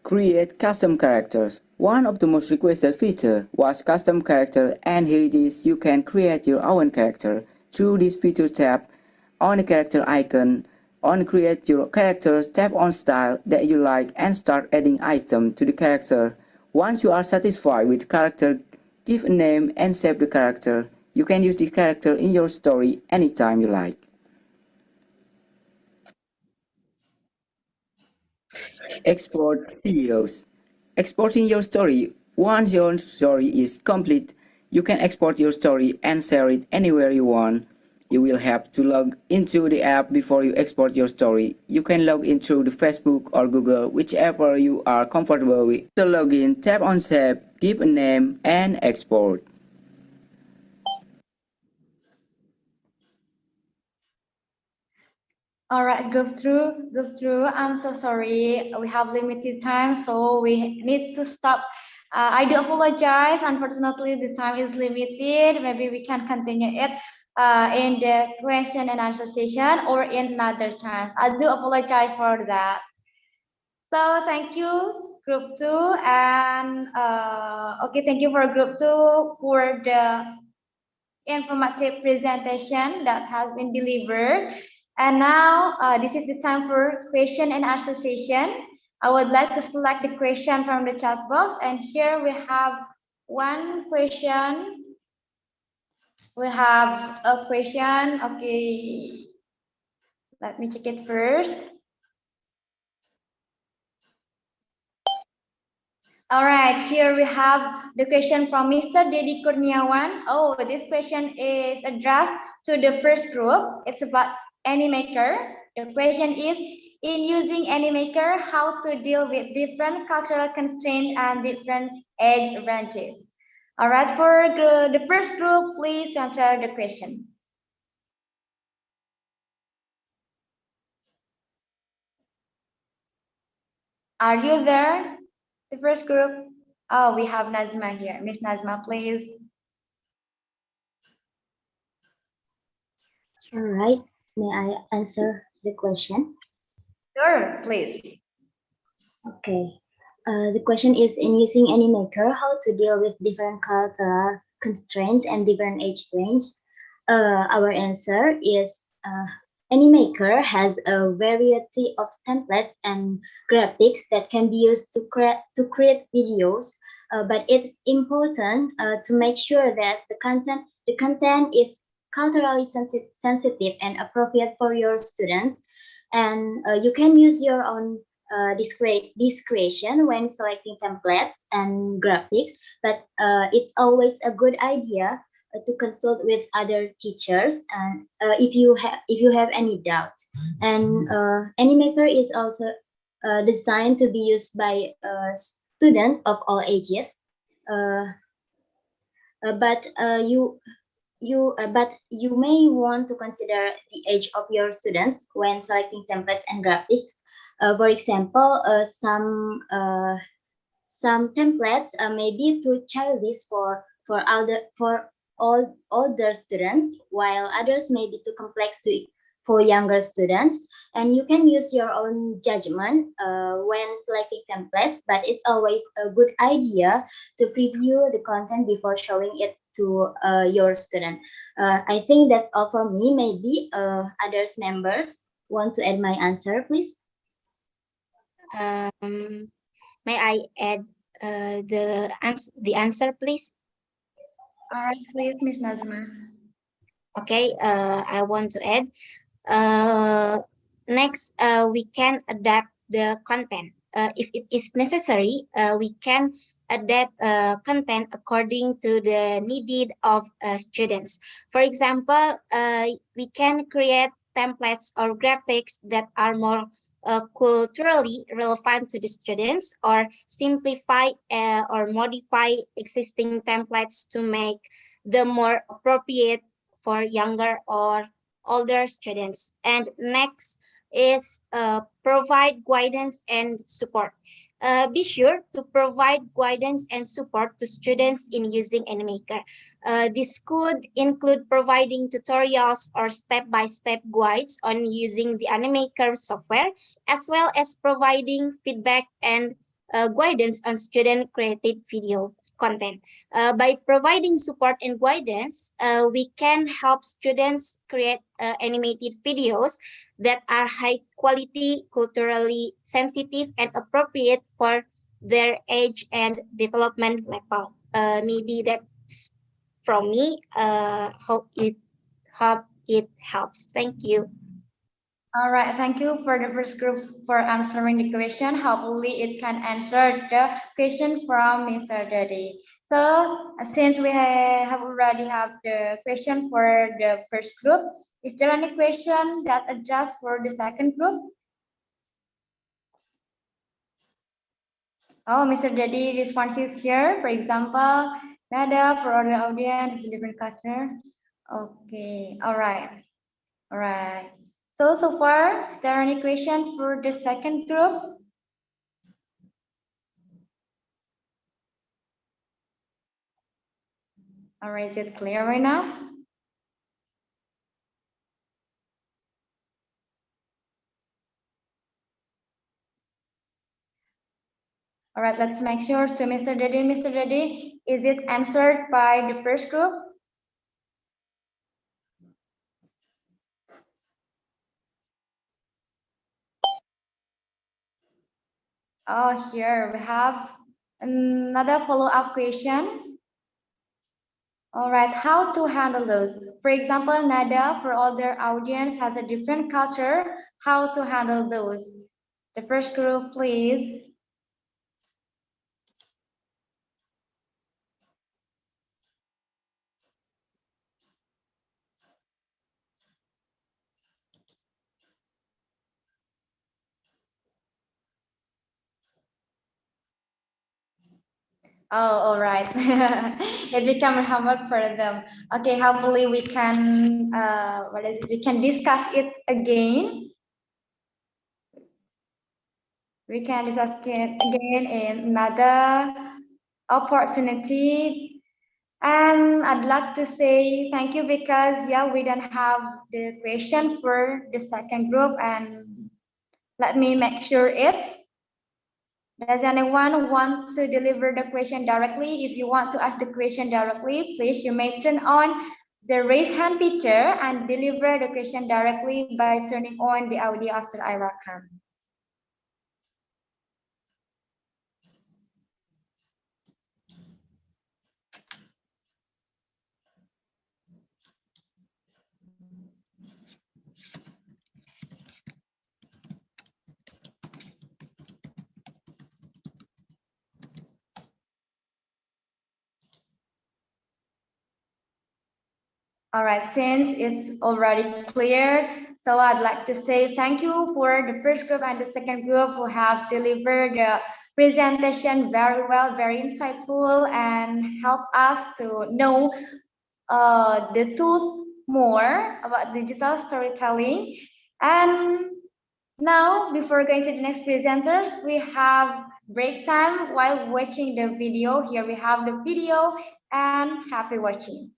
Create custom characters. One of the most requested features was custom character, and here it is. You can create your own character. Through this feature, tap on the character icon. On create your characters, tap on style that you like and start adding items to the character. Once you are satisfied with the character, give a name and save the character. You can use the character in your story anytime you like. Export videos. Exporting your story. Once your story is complete, you can export your story and share it anywhere you want. You will have to log into the app before you export your story. You can log in through the Facebook or Google, whichever you are comfortable with. To log in, tap on Save, give a name, and export. All right, group through. I'm so sorry. We have limited time, so we need to stop. I do apologize. Unfortunately, the time is limited. Maybe we can continue it in the question and answer session or in another chance. I do apologize for that. So thank you, group 2, and okay, thank you for group 2 for the informative presentation that has been delivered. And now this is the time for question and answer session. I would like to select the question from the chat box, and here we have one question. We have a question. Okay, let me check it first. All right, here we have the question from Mr. Dedi Kurniawan. Oh, this question is addressed to the first group. It's about Animaker. The question is, in using Animaker, how to deal with different cultural constraints and different age ranges. All right, for the first group, please answer the question. Are you there? The first group? Oh, we have Nazma here. Miss Nazma, please. All right. May I answer the question? Sure, please. Okay. The question is, in using Animaker, how to deal with different cultural constraints and different age ranges? Our answer is Animaker has a variety of templates and graphics that can be used to create videos, but it's important to make sure that the content is culturally sensitive and appropriate for your students, and you can use your own discretion when selecting templates and graphics, but it's always a good idea to consult with other teachers and if you have any doubts. And Animaker is also designed to be used by students of all ages, but you may want to consider the age of your students when selecting templates and graphics. For example, some templates may be too childish for older students, while others may be too complex for younger students. And you can use your own judgment when selecting templates, but it's always a good idea to preview the content before showing it to your student. I think that's all for me. Maybe others members want to add my answer, please. May I add the answer, please? All right, please, Miss Nazma. Okay, I want to add. Next, we can adapt the content. If it is necessary, we can adapt content according to the needed of students. For example, we can create templates or graphics that are more culturally relevant to the students, or simplify or modify existing templates to make them more appropriate for younger or older students. And next is provide guidance and support. Be sure to provide guidance and support to students in using Animaker. This could include providing tutorials or step-by-step guides on using the Animaker software, as well as providing feedback and guidance on student-created video content. By providing support and guidance, we can help students create animated videos that are high quality, culturally sensitive, and appropriate for their age and development level. Maybe that's from me. Hope it helps. Thank you. All right, thank you for the first group for answering the question. Hopefully it can answer the question from Mr. Devi. So since we have already have the question for the first group, is there any question that adjusts for the second group? Oh, Mr. Devi response is here. For example, Nada for other audience is a different culture. Okay, all right. All right. So far, is there any question for the second group? All right, is it clear enough? All right, let's make sure to Mr. Devi. Mr. Devi, is it answered by the first group? Oh, here we have another follow-up question. All right, how to handle those? For example, Nada, for all their audience, has a different culture. How to handle those? The first group, please. Oh, all right. It become a homework for them. Okay, hopefully we can we can discuss it again. We can discuss it again in another opportunity. And I'd like to say thank you because we don't have the question for the second group, and let me make sure it. Does anyone want to deliver the question directly? If you want to ask the question directly, please you may turn on the raise hand feature and deliver the question directly by turning on the audio after I welcome. All right, since it's already clear, so I'd like to say thank you for the first group and the second group who have delivered the presentation very well, very insightful, and help us to know the tools more about digital storytelling. And now, before going to the next presenters, we have break time while watching the video. Here we have the video, and happy watching.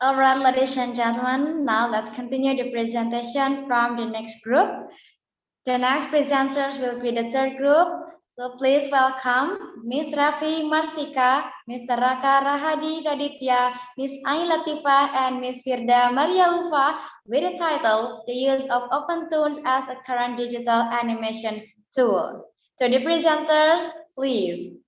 All right, ladies and gentlemen, now let's continue the presentation from the next group. The next presenters will be the third group. So please welcome Ms. Rafi Marsika, Mr. Raka Rahadi Raditya, Ms. Ain Latifa, and Ms. Firda Maria Ufa with the title, The Use of OpenToons as a Current Digital Animation Tool. To the presenters, please.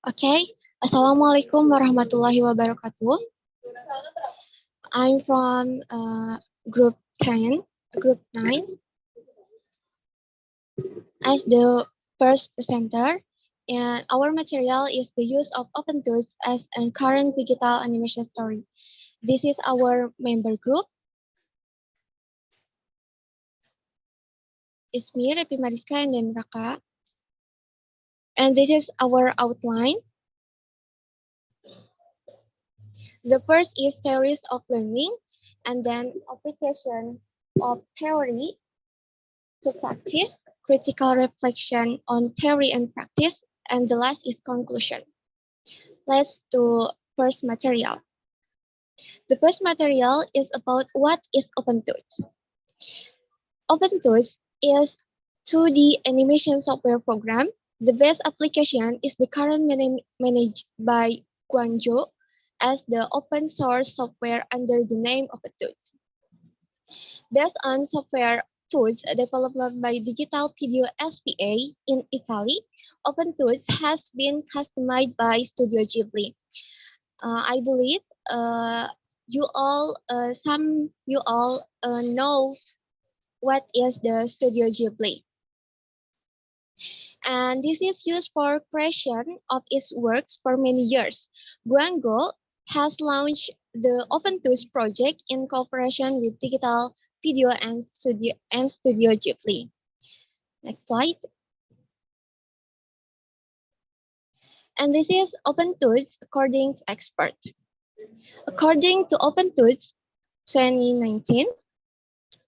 Okay, Assalamualaikum warahmatullahi wabarakatuh. I'm from group 10, group 9, as the first presenter, and our material is the use of open tools as a current digital animation story. This is our member group. It's me, Repi Mariska, and then Raka. And this is our outline. The first is theories of learning, and then application of theory to practice, critical reflection on theory and practice, and the last is conclusion. Let's do first material. The first material is about what is OpenTools. OpenTools is 2D animation software program. The best application is the current managed by Guangzhou as the open source software under the name OpenTools. Based on software tools developed by Digitalized SPA in Italy, OpenTools has been customized by Studio Ghibli. I believe some you all know what is the Studio Ghibli. And this is used for creation of its works for many years. Guangzhou has launched the OpenTools project in cooperation with Digital Video and Studio Ghibli. Next slide. And this is OpenTools according to expert. According to OpenTools 2019,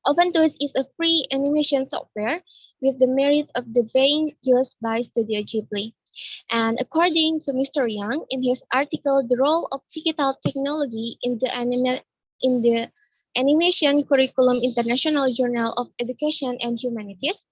OpenTools is a free animation software with the merit of the being used by Studio Ghibli. And according to Mr. Yang, in his article, The Role of Digital Technology in the Animation Curriculum International Journal of Education and Humanities,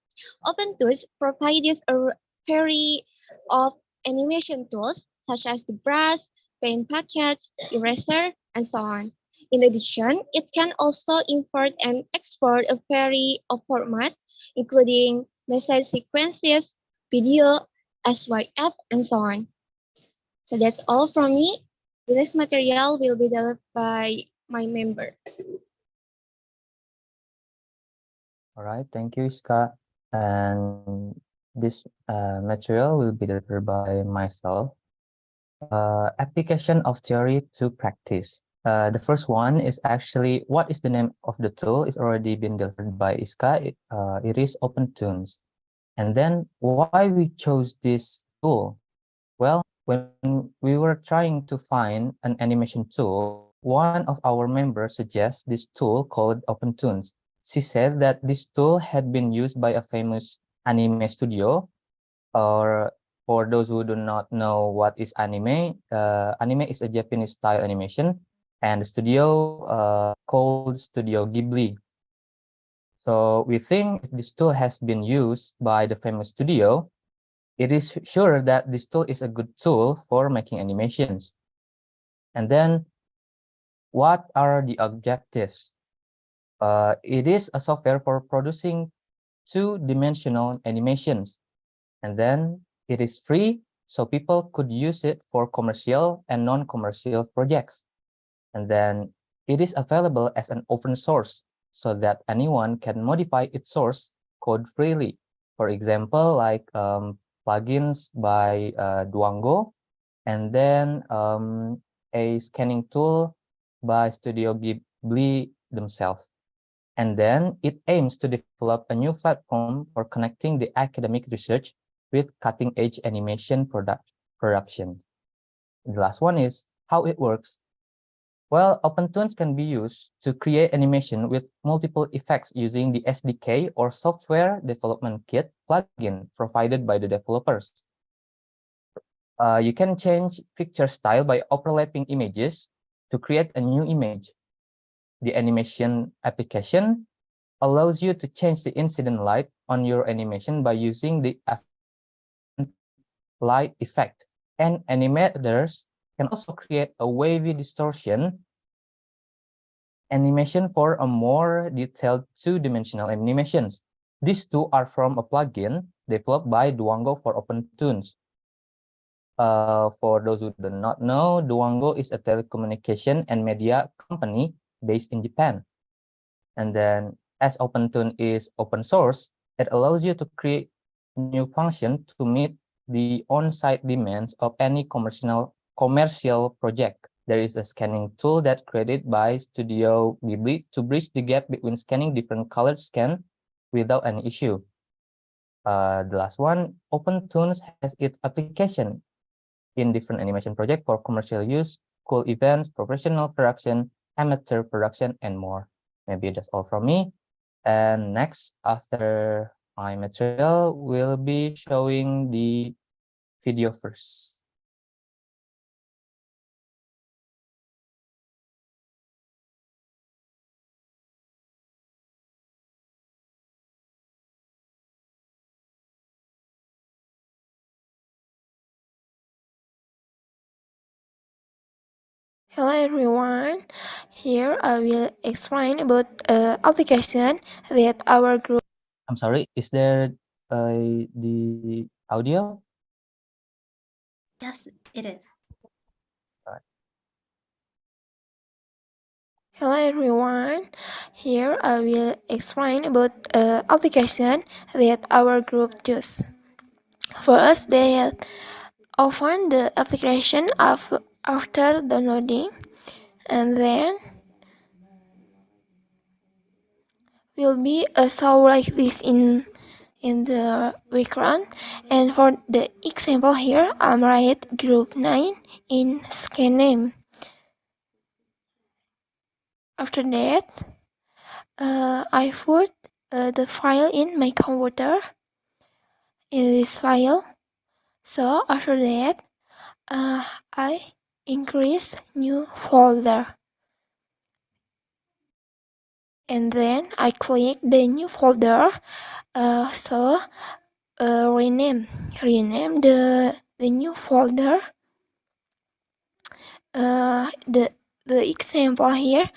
OpenTools provides a variety of animation tools such as the brush, paint packets, eraser, and so on. In addition, it can also import and export a variety of formats, including message sequences, video, SYF, and so on. So that's all from me. The next material will be developed by my member. All right, thank you, Iska. And This material will be delivered by myself. Application of theory to practice. The first one is actually, what is the name of the tool? It's already been delivered by Iska. It is OpenTunes. And then why we chose this tool? Well, when we were trying to find an animation tool, one of our members suggests this tool called OpenTunes. She said that this tool had been used by a famous anime studio, or for those who do not know what is anime, anime is a Japanese style animation, and the studio called Studio Ghibli. So we think if this tool has been used by the famous studio, it is sure that this tool is a good tool for making animations. And then, what are the objectives? It is a software for producing two-dimensional animations. And then it is free, so people could use it for commercial and non-commercial projects. And then it is available as an open source, so that anyone can modify its source code freely. For example, like plugins by Duango, and then a scanning tool by Studio Ghibli themselves. And then it aims to develop a new platform for connecting the academic research with cutting-edge animation production. The last one is how it works. Well, OpenTunes can be used to create animation with multiple effects using the SDK or Software Development Kit plugin provided by the developers. You can change picture style by overlapping images to create a new image. The animation application allows you to change the incident light on your animation by using the light effect. And animators can also create a wavy distortion animation for a more detailed two-dimensional animations. These two are from a plugin developed by Duango for OpenTunes. For those who do not know, Duango is a telecommunication and media company based in Japan. And then, as OpenTunes is open source, it allows you to create new function to meet the on-site demands of any commercial project. There is a scanning tool that's created by Studio Ghibli to bridge the gap between scanning different colored scan without any issue. The last one, OpenTunes has its application in different animation projects for commercial use, school events, professional production, amateur production, and more. Maybe that's all from me. And next, after my material, we'll be showing the video first. Hello everyone, here I will explain about application that our group. I'm sorry, is there the audio? Yes, it is. Right. Hello everyone, here I will explain about application that our group choose. First, they open the application after downloading, and then will be a show like this in the Vikram. And for the example here, I'm write group 9 in scan name. After that, I put the file in my computer in this file. So after that, I increase new folder. And then I click the new folder. Rename the new folder. The example here,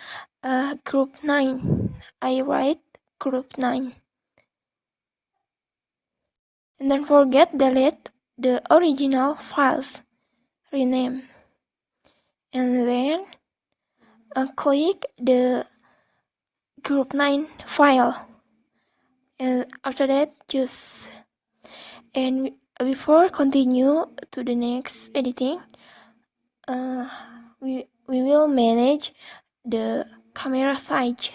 group 9. I write group 9. And don't forget delete the original files. Rename. And then click the group 9 file. And after that, choose. And before continue to the next editing, we will manage the camera size.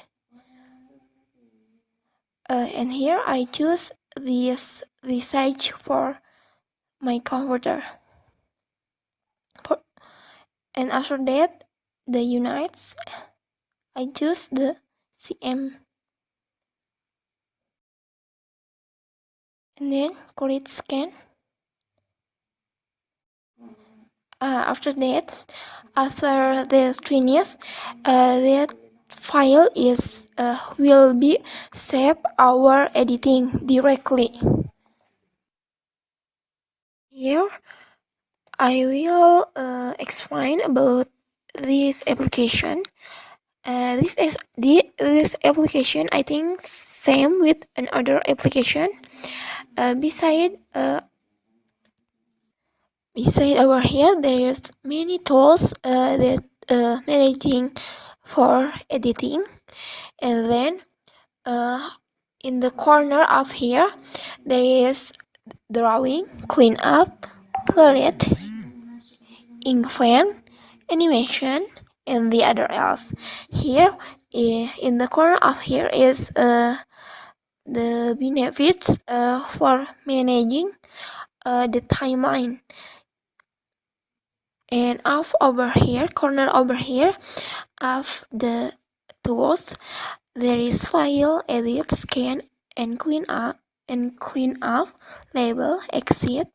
And here I choose this size for my computer. And after that, the units, I choose the cm. And then create scan. After that, after the finish, that file is will be save our editing directly. Here, I will explain about this application. This application, I think, same with another application. Beside over here, there is many tools that managing for editing, and then in the corner of here, there is drawing, clean up, create, ink pen, animation, and the other else. Here, in the corner of here is the benefits for managing the timeline. And off over here, corner over here, of the tools, there is file, edit, scan, and clean up, label, exit,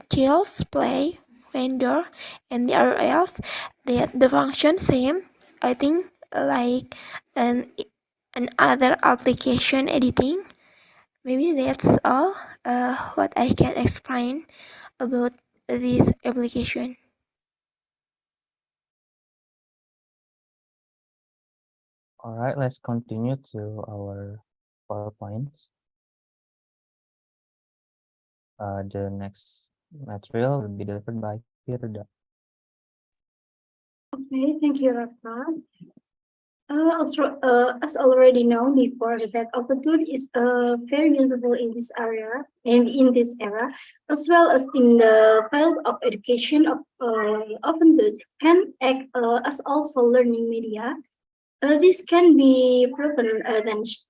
kills, play, render, and the other else. The function same, I think, like another application editing. Maybe that's all what I can explain about this application. All right, let's continue to our PowerPoints. The next material will be delivered by Firda. Okay, thank you, Rafa. As already known before, that OpenTool is very usable in this area and in this era, as well as in the field of education. OpenTool can act as also learning media. This can be proven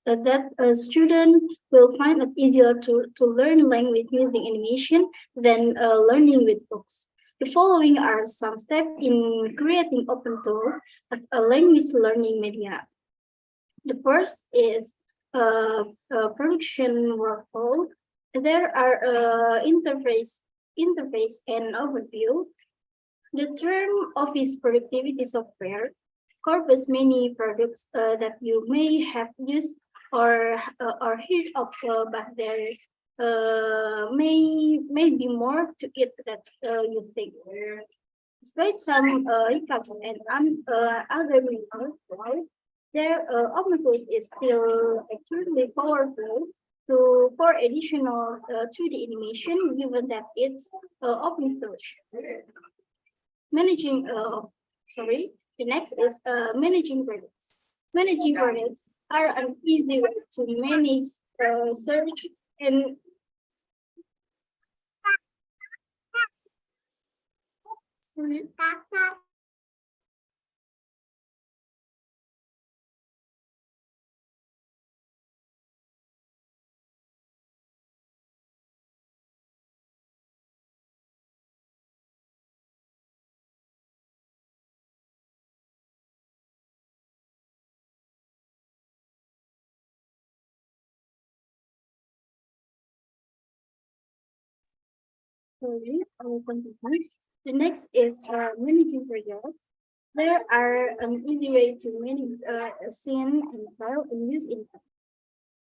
that a student will find it easier to learn language using animation than learning with books. The following are some steps in creating OpenTool as a language learning media. The first is production workflow. There are interface and overview. The term Office Productivity Software covers many products that you may have used or heard of, but there may be more to it that you think. Despite some hiccups and other reasons, their OpenTool is still extremely powerful for additional 2D animation, given that it's open source. The next is managing projects. Managing projects are an easy way to manage search and I will continue. The next is managing projects. There are an easy way to manage a scene and file and use input.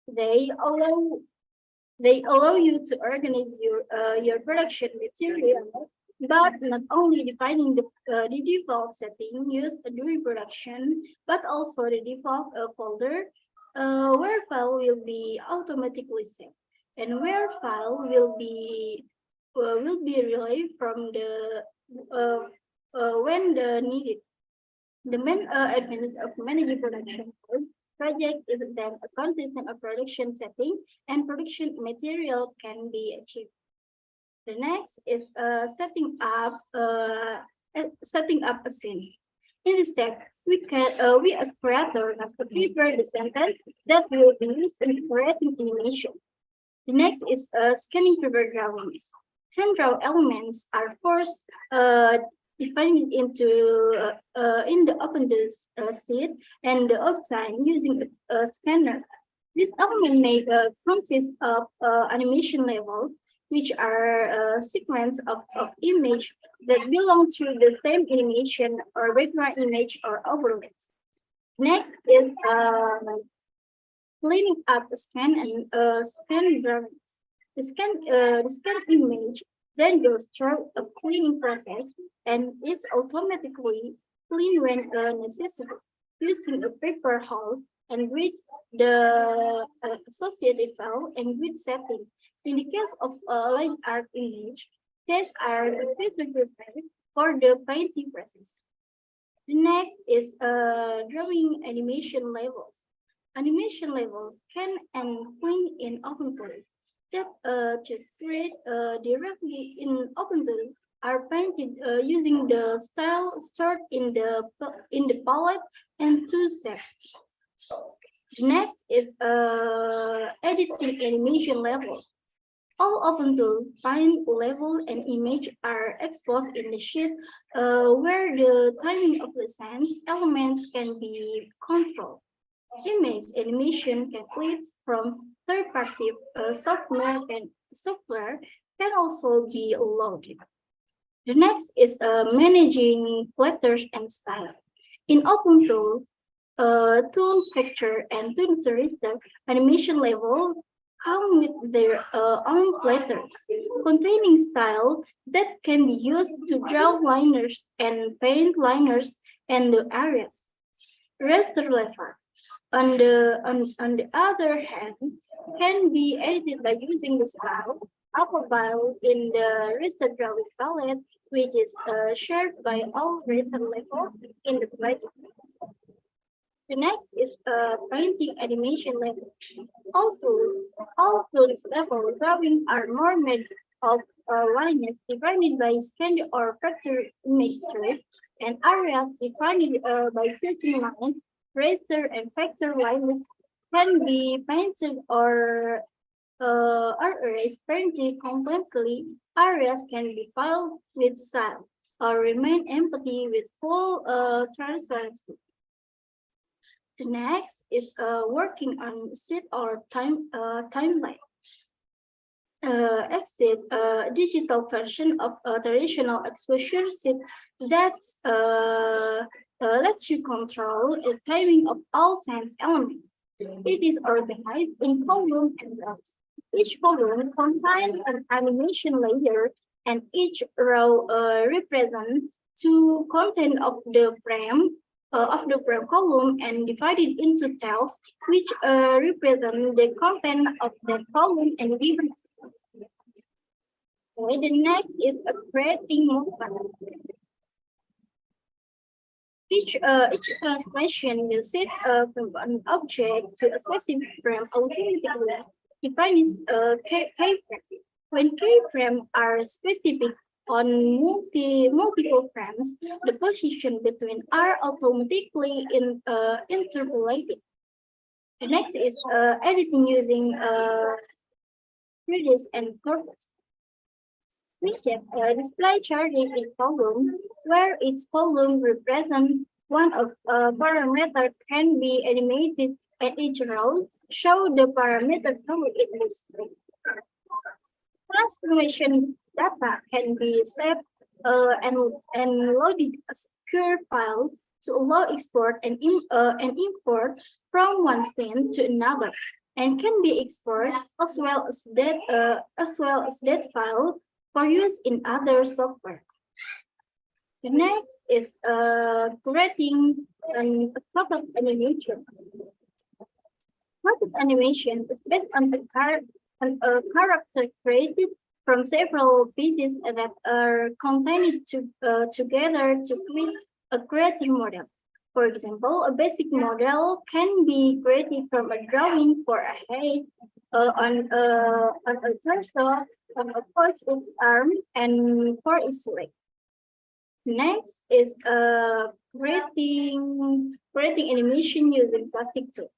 They allow you to organize your production material, but not only defining the default setting used during production, but also the default folder where file will be automatically saved and where file will be relieved from the when the needed. The main advantage of managing production project is then a consistent of production setting and production material can be achieved. The next is setting up a scene. In this step, we as creator must prepare the sentence that will be used in creating animation. The next is scanning paper drawings. Hand drawn elements are first defined into in the open sheet and the outline using a scanner. This element may consist of animation levels, which are a sequence of image that belong to the same animation or background image or overlays. Next is cleaning up scan and scan drawings. The scan image then goes through a cleaning process and is automatically cleaned when necessary, using a paper hose and with the associated file and grid setting. In the case of a line art image, tests are prepared for the painting process. The next is drawing animation levels. Animation levels can and clean in OpenTools that just create directly in OpenTools are painted using the style stored in the palette and two steps. Next is editing animation levels. All OpenTools paint level and image are exposed in the sheet where the timing of the scenes elements can be controlled. Image animation clips from third-party software can also be loaded. The next is managing letters and style. In OpenTools, Toon's picture and Pinterest animation level come with their own letters, containing style that can be used to draw liners and paint liners and the areas. Raster letter, on the other hand, can be edited by using the style file in the raster drawing palette, which is shared by all raster levels in the project. The next is painting animation level. All tools level drawing are more made of lines defined by scanned or vector image strip, and areas defined by tracing lines, raster, and vector lines can be painted or erased painted completely. Areas can be filled with style or remain empty with full transparency. The next is working on sheet or timeline. Exit a digital version of a traditional exposure sheet that lets you control the timing of all sense elements. It is organized in columns and rows. Each column contains an animation layer, and each row represents two content of the frame column and divided into cells, which represent the content of the column and given. Okay, the next is a creating movement. Each translation uses from an object to a specific frame automatically defines a keyframe. When keyframes are specific on multiple frames, the position between are automatically interpolated. The next is editing using grid and curves. Display charging in column, where each column represents one of parameter can be animated at each row. Show the parameter color in display. Transformation data can be saved and loaded as curve file to allow export and import from one scene to another, and can be exported as well as that file for use in other software. The next is creating a pop-up animation. Pop-up animation is based on a character created from several pieces that are combined together to create a creative model. For example, a basic model can be created from a drawing for a head, on a torso, on a for its arm, and for its leg. Next is creating animation using plastic tools.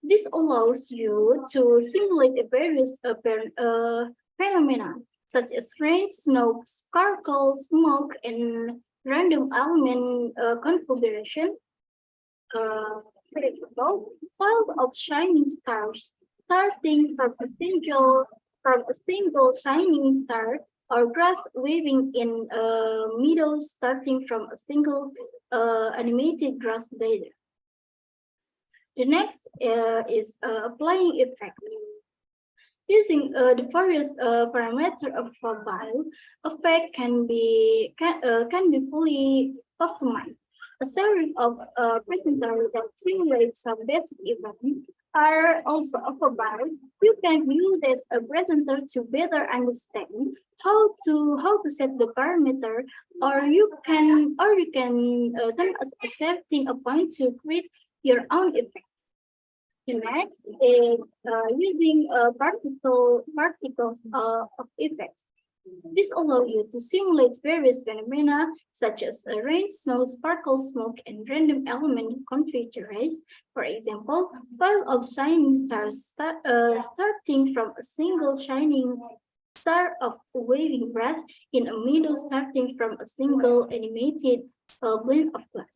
This allows you to simulate various phenomena such as rain, snow, sparkle, smoke, and random element configuration. For example, piles of shining stars starting from a single shining star, or grass waving in a meadow starting from a single animated grass blade. The next is applying effect. Using the various parameters of profile, effect can be fully customized. A series of presenters that simulate some basic events are also available. You can use as a presenter to better understand how to set the parameter, or you can setting a point to create your own effect. The next is using particles of effects. This allows you to simulate various phenomena such as rain, snow, sparkle, smoke, and random element configurations. For example, pile of shining stars starting from a single shining star of waving grass in a meadow starting from a single animated blade of glass.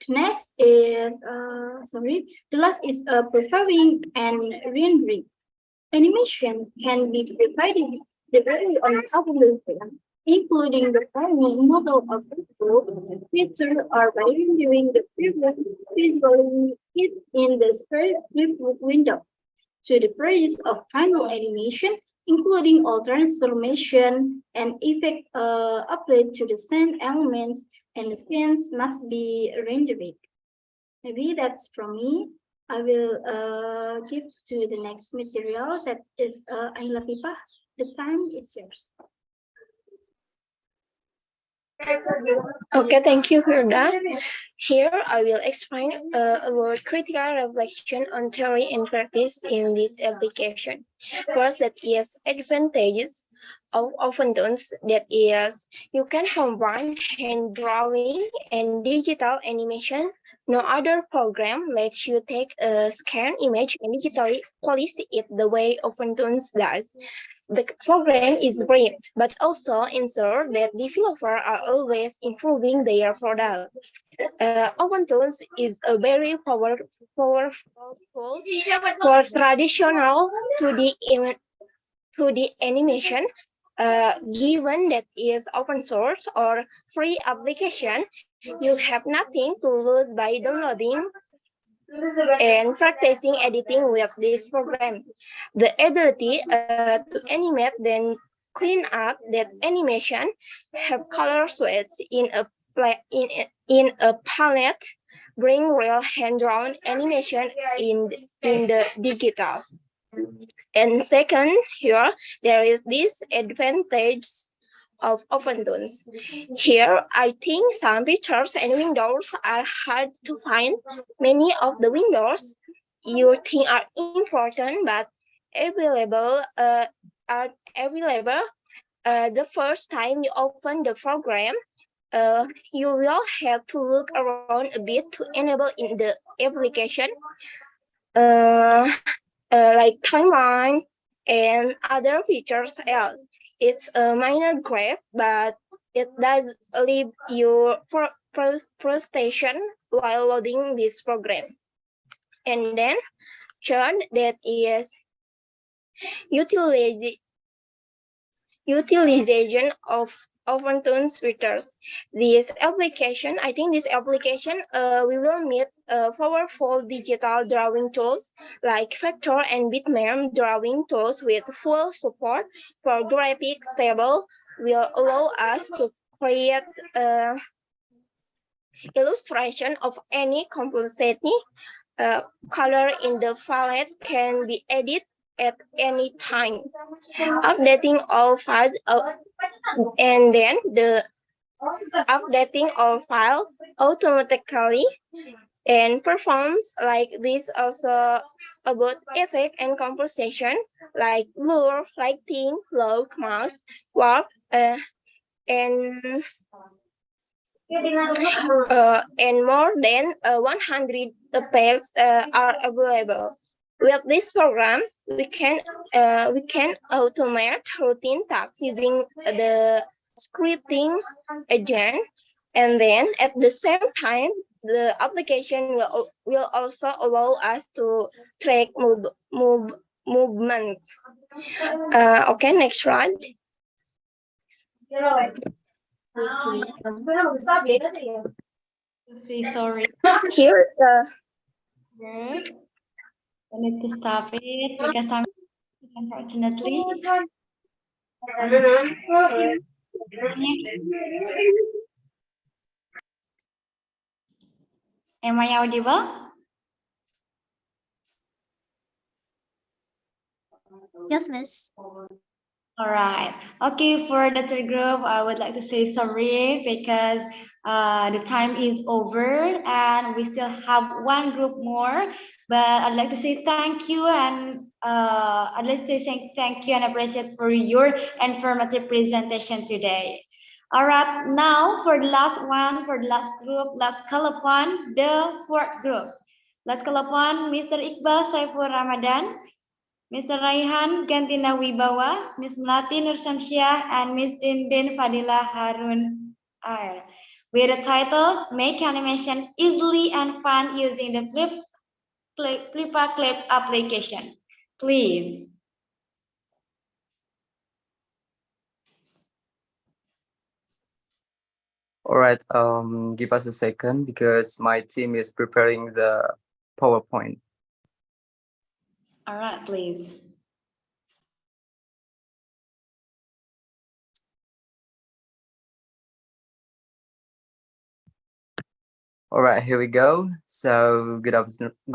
Next is the last is preparing and rendering. Animation can be provided on algorithm, including the final model of the group, feature, or by rendering the previous visually hit in the spread window to the process of final animation, including all transformation and effect applied to the same elements, and the scenes must be rendered. Maybe that's from me. I will give to the next material, that is Latifah. The time is yours. Okay, thank you for that. Here I will explain about critical reflection on theory and practice in this application. First, that is advantages of open tools. That is, you can combine hand drawing and digital animation. No other program lets you take a scanned image and digitally polish it the way OpenToons does. The program is great, but also ensure that developers are always improving their product. OpenToons is a very powerful tool for traditional 2D animation. Given that is open source or free application, you have nothing to lose by downloading and practicing editing with this program. The ability to animate then clean up that animation, have color sweats in a palette, bring real hand-drawn animation in the digital. And second, here there is this advantage of OpenToons. Here, I think some features and windows are hard to find. Many of the windows you think are important but available are available the first time you open the program. You will have to look around a bit to enable in the application, like timeline and other features else. It's a minor graph, but it does leave you frustration while loading this program. And then, third, that is utilization of OpenToons features. This application, I think this application, we will meet powerful digital drawing tools like vector and bitmap drawing tools with full support for graphics table will allow us to create illustration of any complexity. Color in the palette can be edited at any time. Updating all files, and then the updating all files automatically, and performs like this also about effect and conversation like blur, lighting, low mouse, warp, and more than 100 pages are available. With this program, we can automate routine tasks using the scripting agent, and then at the same time, the application will also allow us to track movements. Okay, next slide. Sorry. Here, I need to stop it because time, unfortunately. Am I audible? Yes, Miss. All right. Okay, for the third group, I would like to say sorry because the time is over and we still have one group more. But I'd like to say thank you and I'd like to say thank you and appreciate for your informative presentation today. All right, now for the last one, for the last group, let's call upon the fourth group. Let's call upon Mr. Iqbal Saiful Ramadan, Mr. Raihan Gantina Wibawa, Ms. Melati Nursamsyah, and Ms. Dindin Fadila Harun Air, with the title Make Animations Easily and Fun Using the Flippa Clip application. Please. All right, give us a second because my team is preparing the PowerPoint. All right, please. All right, here we go. So good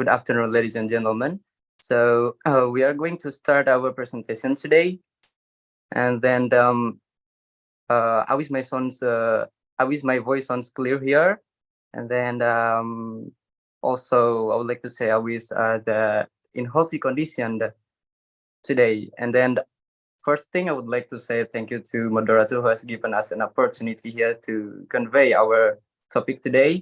afternoon, ladies and gentlemen. So we are going to start our presentation today, and then I wish my voice sounds clear here, and then also I would like to say I wish the in healthy condition today, and then first thing I would like to say thank you to moderator who has given us an opportunity here to convey our topic today.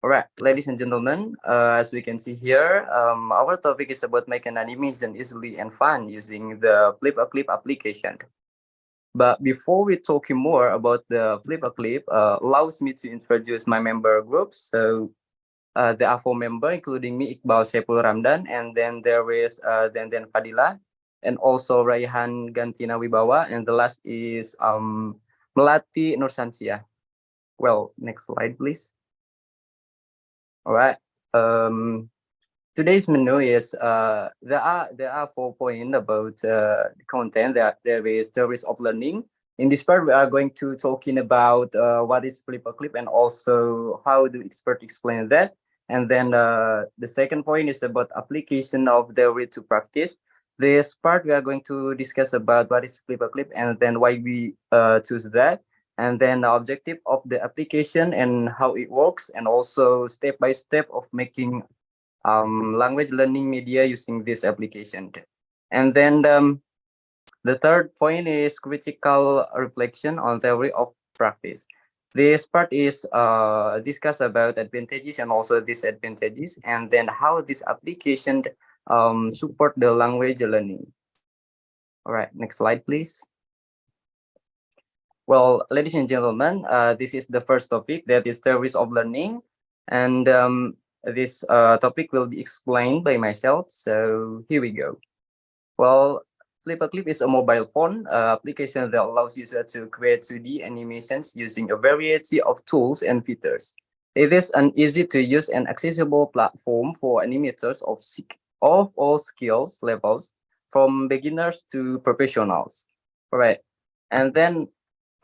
All right, ladies and gentlemen, as we can see here, our topic is about making animation easily and fun using the Flip a Clip application. But before we talking more about the Flip a Clip, allows me to introduce my member groups. So there are 4 members, including me, Iqbal Saiful Ramdan, and then there is Denden Fadila, and also Raihan Gantina Wibawa, and the last is Melati Nursamsyah. Well, next slide, please. All right. Today's menu is there are 4 points about the content. There is theories of learning. In this part, we are going to talking about what is Flip a Clip and also how do experts explain that. And then the second point is about application of theory to practice. This part we are going to discuss about what is Flip a Clip and then why we choose that. And then the objective of the application and how it works, and also step by step of making language learning media using this application. And then the third point is critical reflection on theory of practice. This part is discuss about advantages and also disadvantages, and then how this application support the language learning. All right, next slide, please. Well, ladies and gentlemen, this is the first topic, that is theories of learning. And this topic will be explained by myself. So here we go. Well, Flip a Clip is a mobile phone application that allows users to create 2D animations using a variety of tools and features. It is an easy to use and accessible platform for animators of all skills levels, from beginners to professionals. All right. And then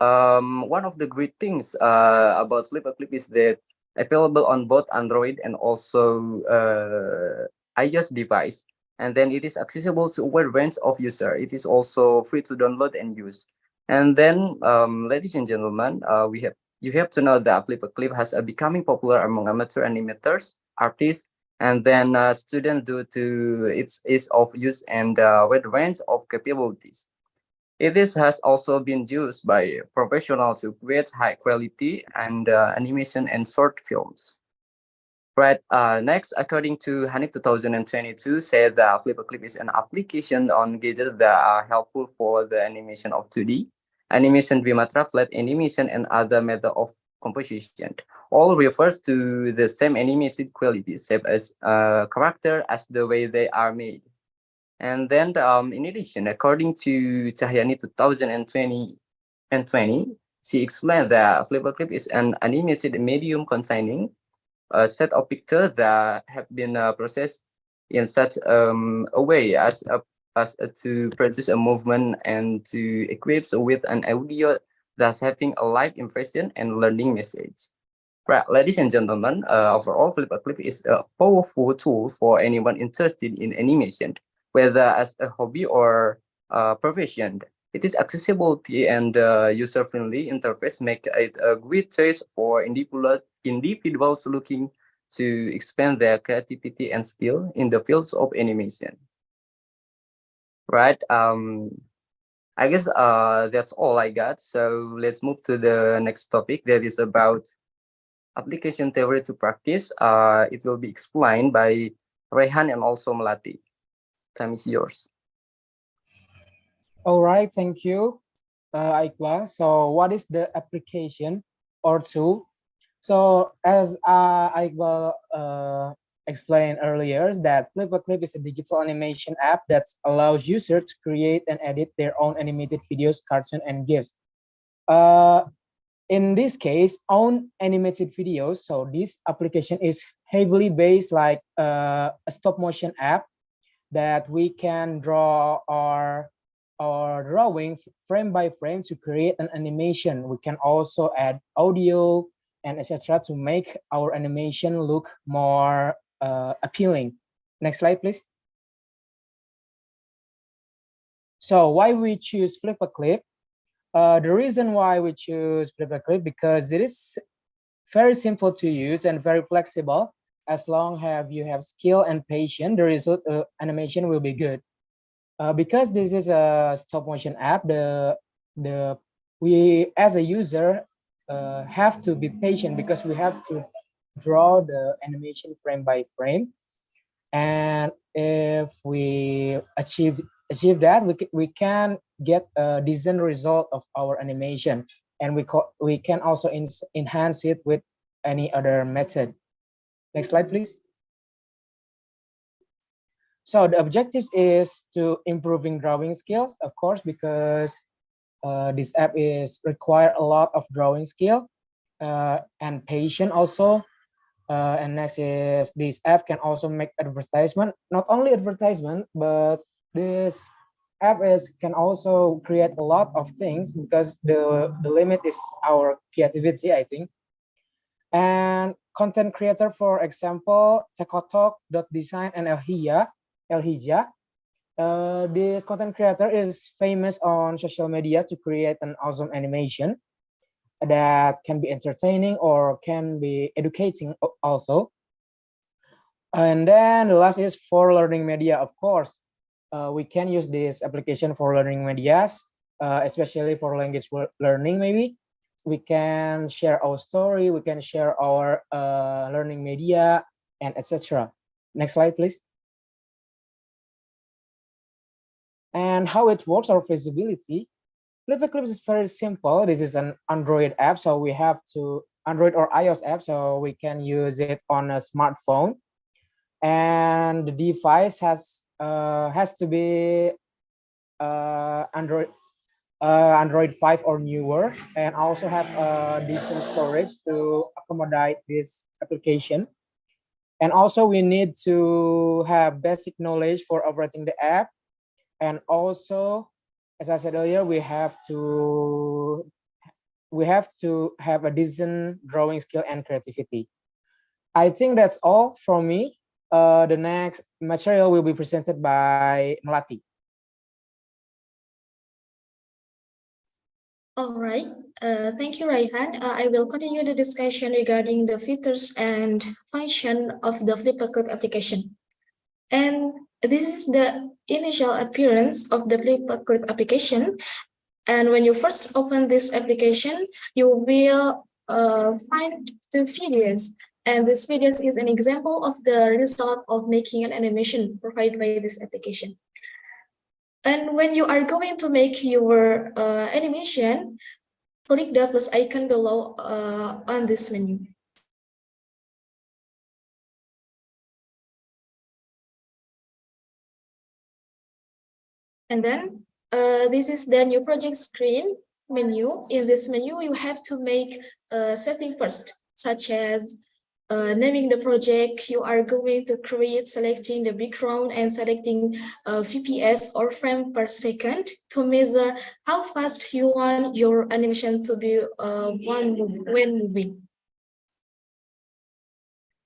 one of the great things about Flip a Clip is that available on both Android and also iOS device, and then it is accessible to a wide range of users. It is also free to download and use. And then, ladies and gentlemen, you have to know that Flip a Clip has becoming popular among amateur animators, artists, and then students due to its ease of use and wide range of capabilities. Has also been used by professionals to create high quality and animation and short films. Right. Next, according to Hanif 2022, said that Flip a Clip is an application on gadgets that are helpful for the animation of 2D, animation Vimatra, flat animation, and other method of composition. All refers to the same animated quality, same as character as the way they are made. And then, in addition, according to Cahyani 2020 and 20, she explained that Flip a Clip is an animated medium containing a set of pictures that have been processed in such a way as to produce a movement and to equip with an audio that's having a live impression and learning message. Right, ladies and gentlemen, overall, Flip a Clip is a powerful tool for anyone interested in animation, whether as a hobby or profession. Its accessibility and user-friendly interface make it a great choice for individuals looking to expand their creativity and skill in the fields of animation. Right. I guess that's all I got. So let's move to the next topic that is about application theory to practice. It will be explained by Rehan and also Melati. Time is yours. All right, thank you, Aikla. So what is the application or tool? So as Aikla explained earlier, is that Flip a Clip is a digital animation app that allows users to create and edit their own animated videos, cartoons, and GIFs. In this case, own animated videos. So this application is heavily based like a stop motion app that we can draw our drawing frame by frame to create an animation. We can also add audio and etc. to make our animation look more appealing. Next slide, please. So why we choose Flip a Clip? The reason why we choose Flip a Clip because it is very simple to use and very flexible. As long as you have skill and patience, the result animation will be good. Because this is a stop motion app, we as a user have to be patient because we have to draw the animation frame by frame, and if we achieve that, we can get a decent result of our animation, and we can also enhance it with any other method. Next slide, please. So the objective is to improving drawing skills, of course, because this app is require a lot of drawing skill and patience also. And next is this app can also make advertisement, not only advertisement, but this app can also create a lot of things because the limit is our creativity, I think. And content creator, for example, Takotok.design and Elhija. This content creator is famous on social media to create an awesome animation that can be entertaining or can be educating also. And then the last is for learning media, of course. We can use this application for learning medias, especially for language learning maybe. We can share our story, we can share our learning media, and etc. Next slide, please. And how it works, or feasibility. Flip a Clip is very simple. This is an Android app, so we have to Android or iOS app, so we can use it on a smartphone. And the device has to be Android 5 or newer, and also have decent storage to accommodate this application. And also we need to have basic knowledge for operating the app. And also, as I said earlier, we have to have a decent drawing skill and creativity. I think that's all from me. The next material will be presented by Melati. All right. Thank you, Raihan. I will continue the discussion regarding the features and function of the Flipperclip application. And this is the initial appearance of the Flipperclip application. And when you first open this application, you will find two videos. And this video is an example of the result of making an animation provided by this application. And when you are going to make your animation, click the plus icon below on this menu. And then this is the new project screen menu. In this menu, you have to make a setting first, such as naming the project you are going to create, selecting the background and selecting FPS or frame per second to measure how fast you want your animation to be when moving.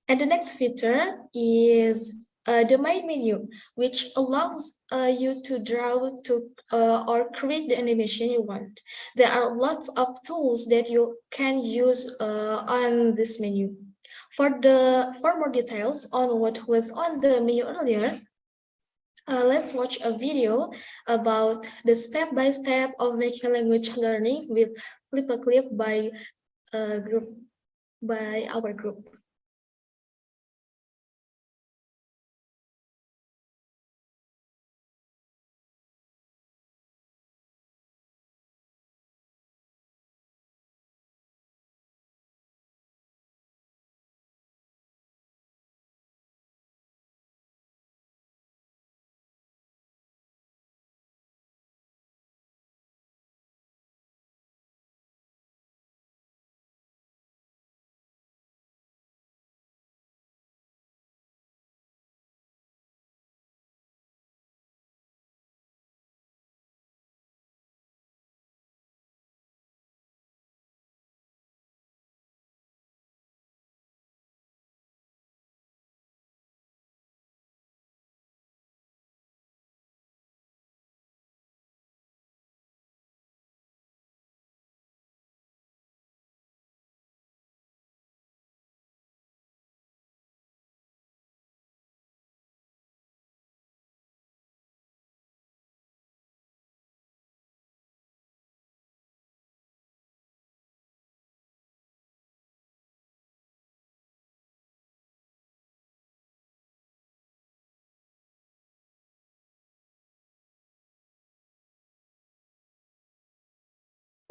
And the next feature is the main menu, which allows you to draw to or create the animation you want. There are lots of tools that you can use on this menu. For more details on what was on the menu earlier, let's watch a video about the step-by-step of making language learning with Flipperclip by our group.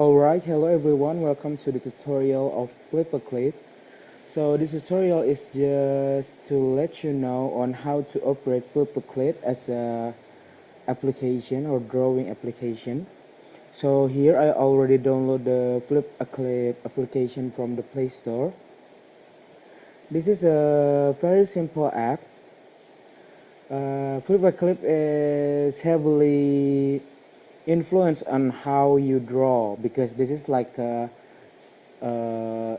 Alright, hello everyone, welcome to the tutorial of Flipperclip. So this tutorial is just to let you know on how to operate Flipperclip as a application or drawing application. So here I already download the Flipperclip application from the Play Store. This is a very simple app. Flipperclip is heavily influence on how you draw, because this is like a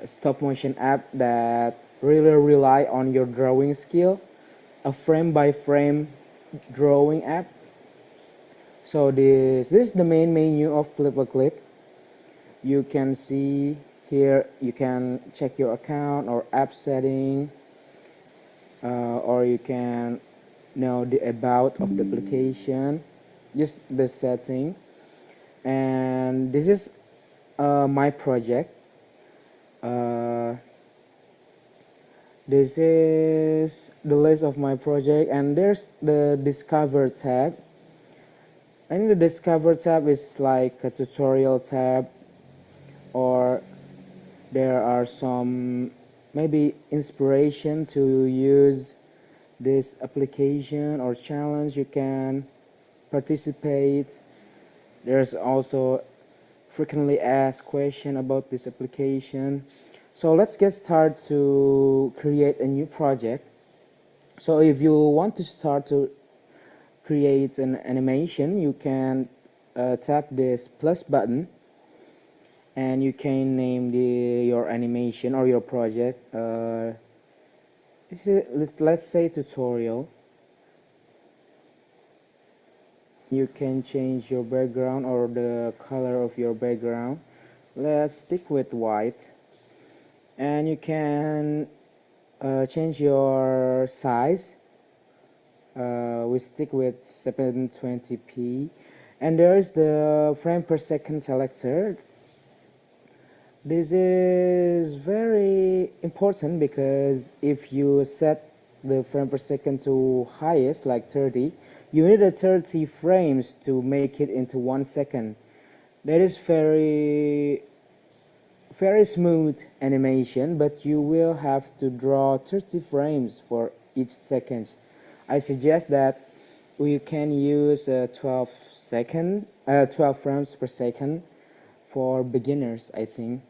stop motion app that really rely on your drawing skill, a frame by frame drawing app. So this is the main menu of Flipperclip. You can see here, you can check your account or app setting, or you can know the about of the application, just the setting. And this is my project. This is the list of my project, and there's the Discover tab. And the Discover tab is like a tutorial tab, or there are some maybe inspiration to use this application or challenge you can participate. There's also frequently asked question about this application. So let's get started to create a new project. So if you want to start to create an animation, you can tap this plus button, and you can name your animation or your project. Let's say tutorial. You can change your background or the color of your background. Let's stick with white. And you can change your size. We stick with 720p. And there's the frame per second selector. This is very important because if you set the frame per second to highest, like 30, you need a 30 frames to make it into 1 second. That is very smooth animation, but you will have to draw 30 frames for each second. I suggest that we can use 12 frames per second for beginners, I think.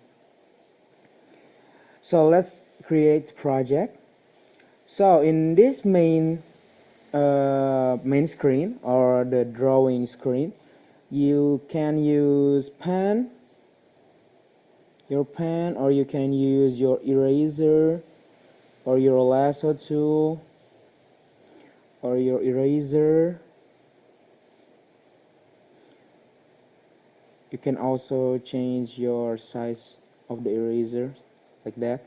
So let's create project. So in this main screen or the drawing screen, you can use your pen, or you can use your eraser or your lasso tool or your eraser. You can also change your size of the eraser like that,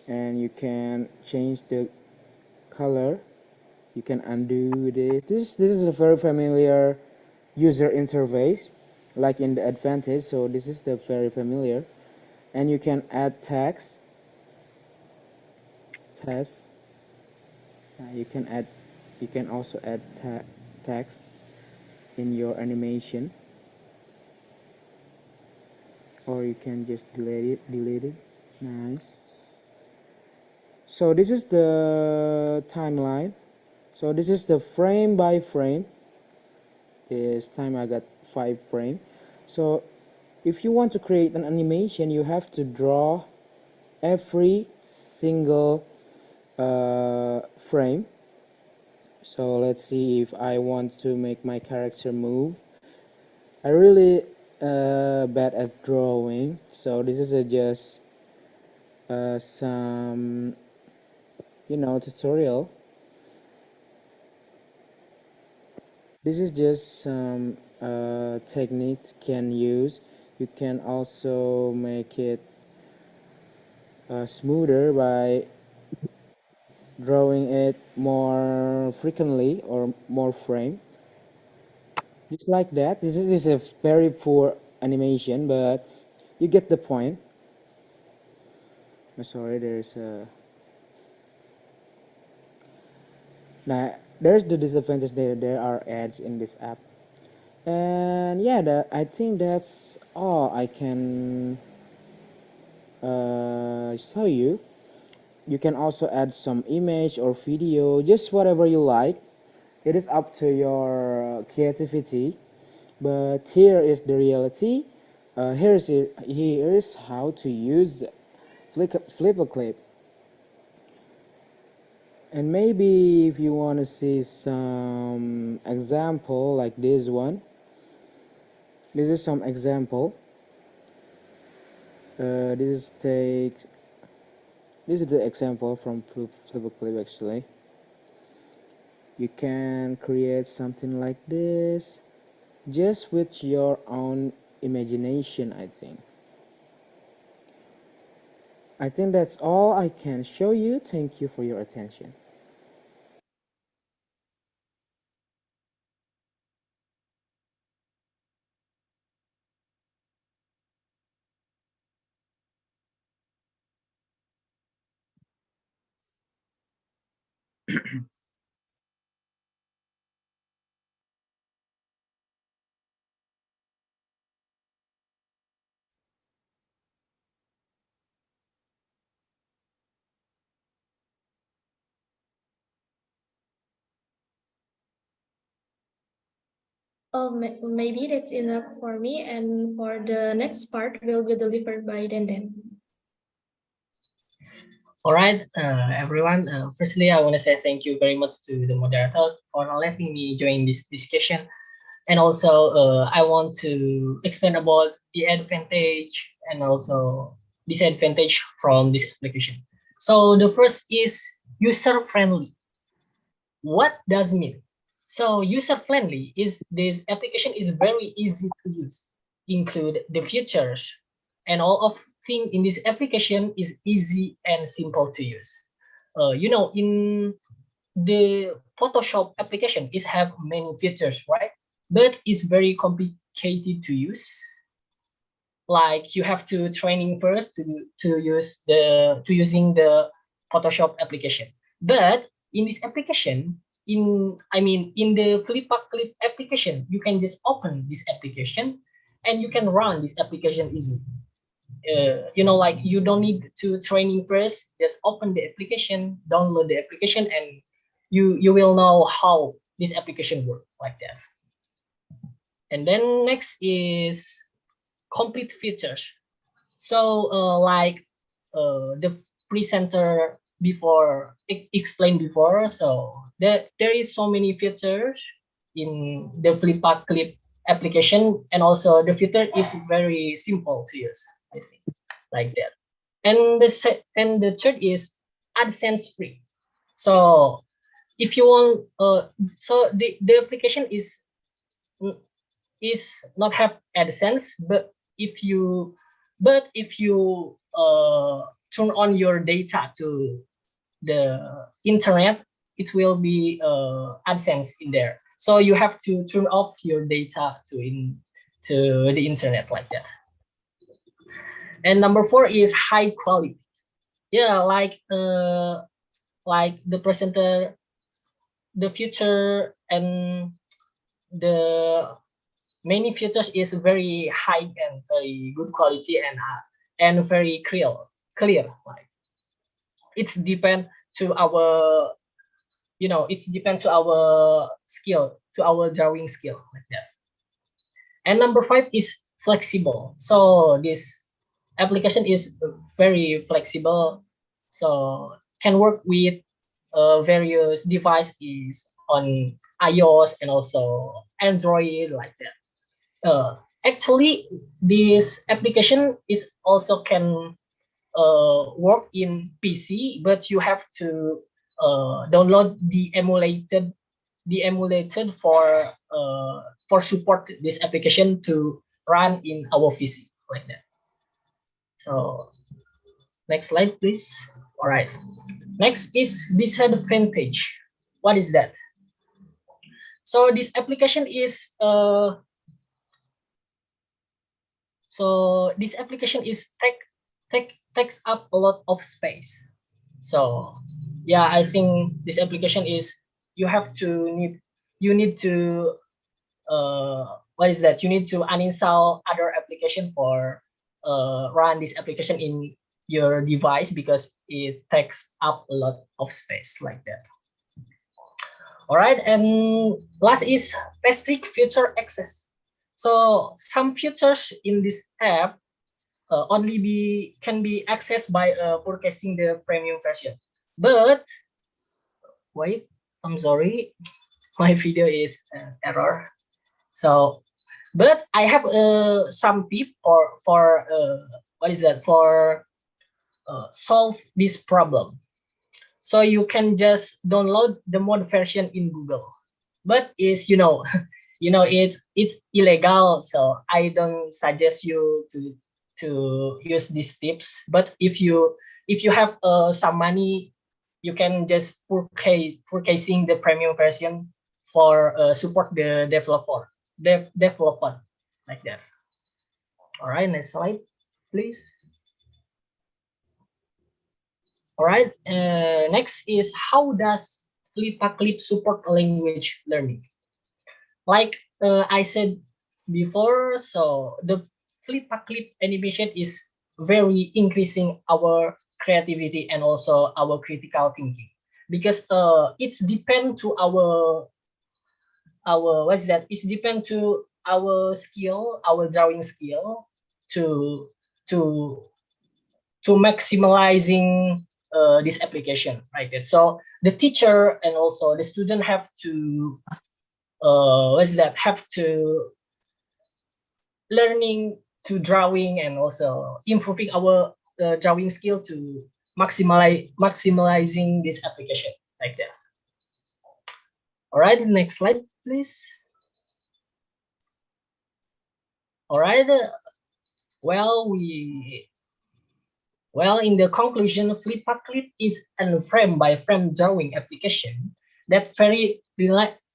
and you can change the color. You can undo this. This is a very familiar user interface, like in the Advantage. So this is the very familiar, and you can add text. You can also add text in your animation, or you can just delete it. Nice. So this is the timeline. So this is the frame by frame. This time I got 5 frames. So if you want to create an animation, you have to draw every single frame. So let's see if I want to make my character move. I really bad at drawing, so this is just some tutorial. This is just some techniques can use. You can also make it smoother by drawing it more frequently or more frame. Just like that. This is a very poor animation, but you get the point. Sorry, there's the disadvantage there are ads in this app. And yeah, I think that's all I can show you. You can also add some image or video, just whatever you like. It is up to your creativity, but here is the reality. Here is how to use Flipper Clip. And maybe if you want to see some example like this one, this is some example. This is the example from Flipper Clip actually. You can create something like this just with your own imagination, I think. I think that's all I can show you. Thank you for your attention. Maybe that's enough for me, and for the next part will be delivered by Denden. All right, everyone. Firstly, I want to say thank you very much to the moderator for letting me join this discussion. And also, I want to explain about the advantage and also disadvantage from this application. So the first is user-friendly. What does it mean? So user-friendly is this application is very easy to use. include the features, and all of thing in this application is easy and simple to use. You know, in the Photoshop application is have many features, right? But it's very complicated to use. Like you have to training first to using the Photoshop application. But in this application, in the Flippaclip application, you can just open this application and you can run this application easily. You know, like you don't need to training first, just open the application, download the application, and you will know how this application works like that. And then next is complete features. So like the presenter before explained before, so there is so many features in the Flippaclip application, and also the feature is very simple to use, I think, like that. And the third is AdSense free. So if you want, so the application is not have AdSense, but if you turn on your data to the internet, it will be AdSense in there. So you have to turn off your data to the internet like that. And number 4 is high quality. Yeah, like the presenter, the feature and the many features is very high and very good quality and very clear. Like it's depend to our, you know, it's depend to our skill, to our drawing skill like that. And number 5 is flexible. So this application is very flexible, so can work with various devices on iOS and also Android like that. Actually, this application is also can work in PC, but you have to download the emulated for support this application to run in our PC like that. So next slide, please. All right. Next is disadvantage. What is that? So this application is takes up a lot of space. So yeah, I think this application is you need to what is that? You need to uninstall other application for run this application in your device because it takes up a lot of space like that. All right, and last is restrict feature access. So some features in this app only can be accessed by purchasing the premium version. But wait, I'm sorry, my video is error. So, but I have some tip for what is that, for solve this problem. So you can just download the mod version in Google, but is it's illegal. So I don't suggest you to use these tips. But if you have some money, you can just purchasing the premium version for support the developer like that. All right, next slide, please. All right, next is how does Flippaclip support language learning? Like I said before, so the Flippaclip animation is very increasing our creativity and also our critical thinking, because it's depend to our what's that? It's depend to our skill, our drawing skill to maximizing this application, right? So the teacher and also the student have to have to learning to drawing and also improving our drawing skill to maximizing this application like that. All right, next slide, please. All right. Well, in the conclusion, Flip-a-Clip is a frame-by-frame drawing application that very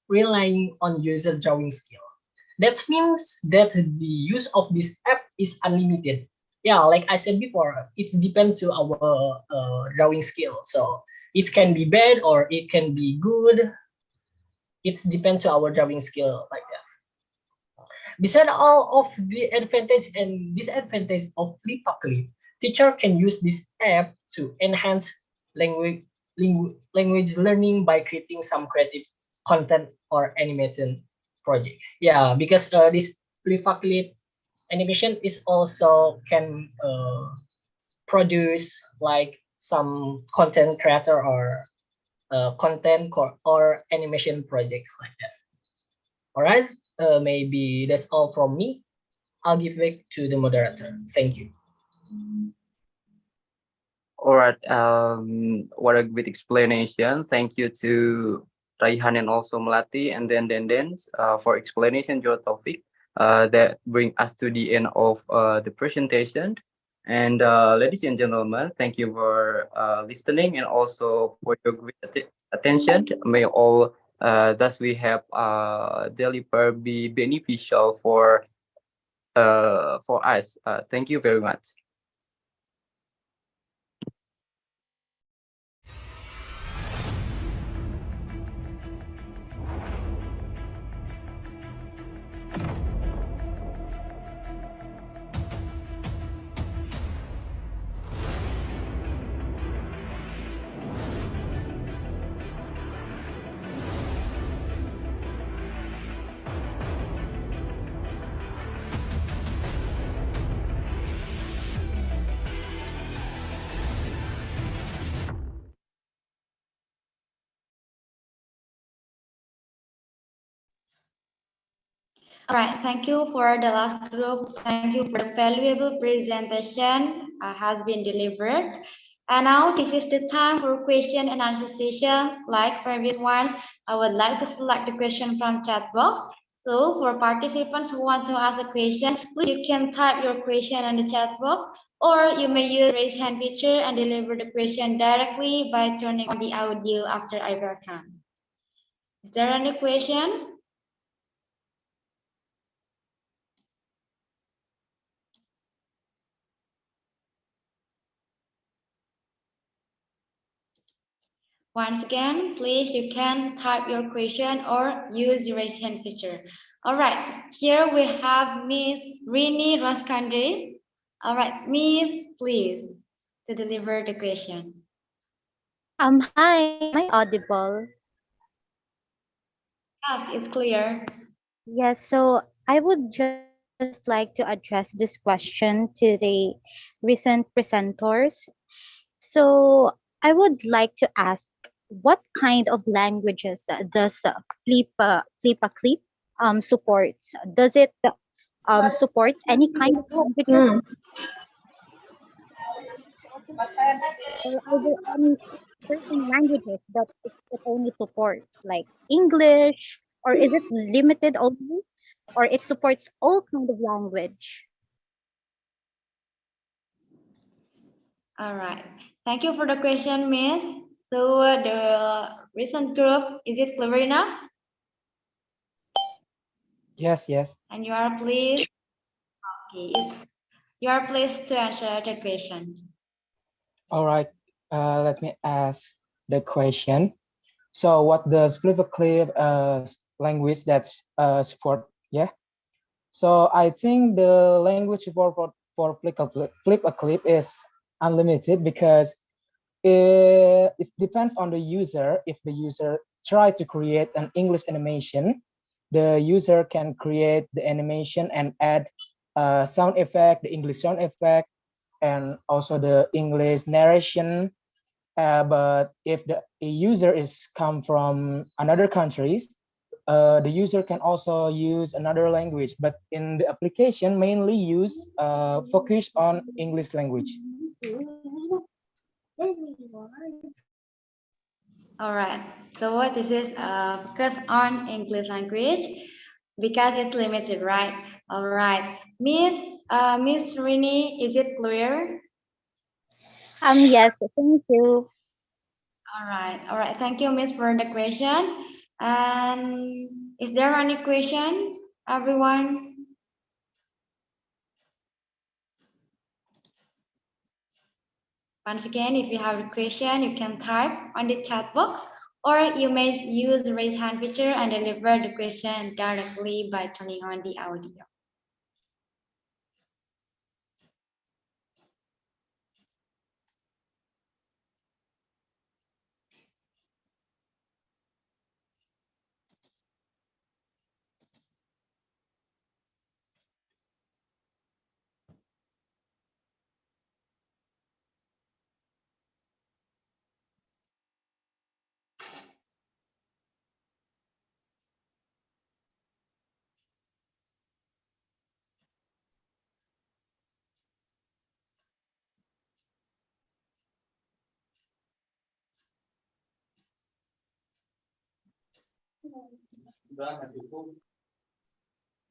relying on user drawing skill. That means that the use of this app is unlimited. Yeah, like I said before, it depends to our drawing skill. So it can be bad or it can be good. It depends to our drawing skill like that. Beside all of the advantage and disadvantage of Flip-a-Clip, teacher can use this app to enhance language learning by creating some creative content or animation project. Yeah, because this Flip-a-Clip animation is also can produce like some content creator or content or animation project like that. All right, maybe that's all from me. I'll give back to the moderator. Thank you. All right. What a great explanation. Thank you to Raihan and also Melati and then for explanation your topic. That bring us to the end of the presentation. And ladies and gentlemen, thank you for listening and also for your great attention. May all thus we have deliver be beneficial for us. Thank you very much. All right, thank you for the last group. Thank you for the valuable presentation has been delivered. And now this is the time for question and answer session. Like previous ones, I would like to select the question from chat box. So for participants who want to ask a question, you can type your question in the chat box, or you may use raise hand feature and deliver the question directly by turning on the audio after I welcome. Is there any question? Once again, please, you can type your question or use the raise hand feature. All right, here we have Miss Rini Raskande. All right, Miss, please, to deliver the question. Hi, am I audible? Yes, it's clear. Yes, so I would just like to address this question to the recent presenters. So I would like to ask, what kind of languages does Flip-a-Clip supports? Does it support any kind of languages? Or are there any certain languages that it only supports, like English, or is it limited only, or it supports all kind of language? All right, thank you for the question, Miss. So the recent group, is it clear enough? Yes. And you are pleased? Okay, you are pleased to answer the question. All right. Let me ask the question. So, what does Flip-a-Clip language that's support? Yeah. So I think the language support for Flip-a-Clip is unlimited because it depends on the user. If the user try to create an English animation, the user can create the animation and add sound effect, the English sound effect, and also the English narration. But if the user is come from another countries, the user can also use another language, but in the application mainly use focus on English language. All right, so this is focus on English language. Because it's limited, right? All right. Miss Winnie, is it clear? Yes, thank you. All right. All right. Thank you, Miss, for the question. And is there any question, everyone? Once again, if you have a question, you can type on the chat box, or you may use the raise hand feature and deliver the question directly by turning on the audio.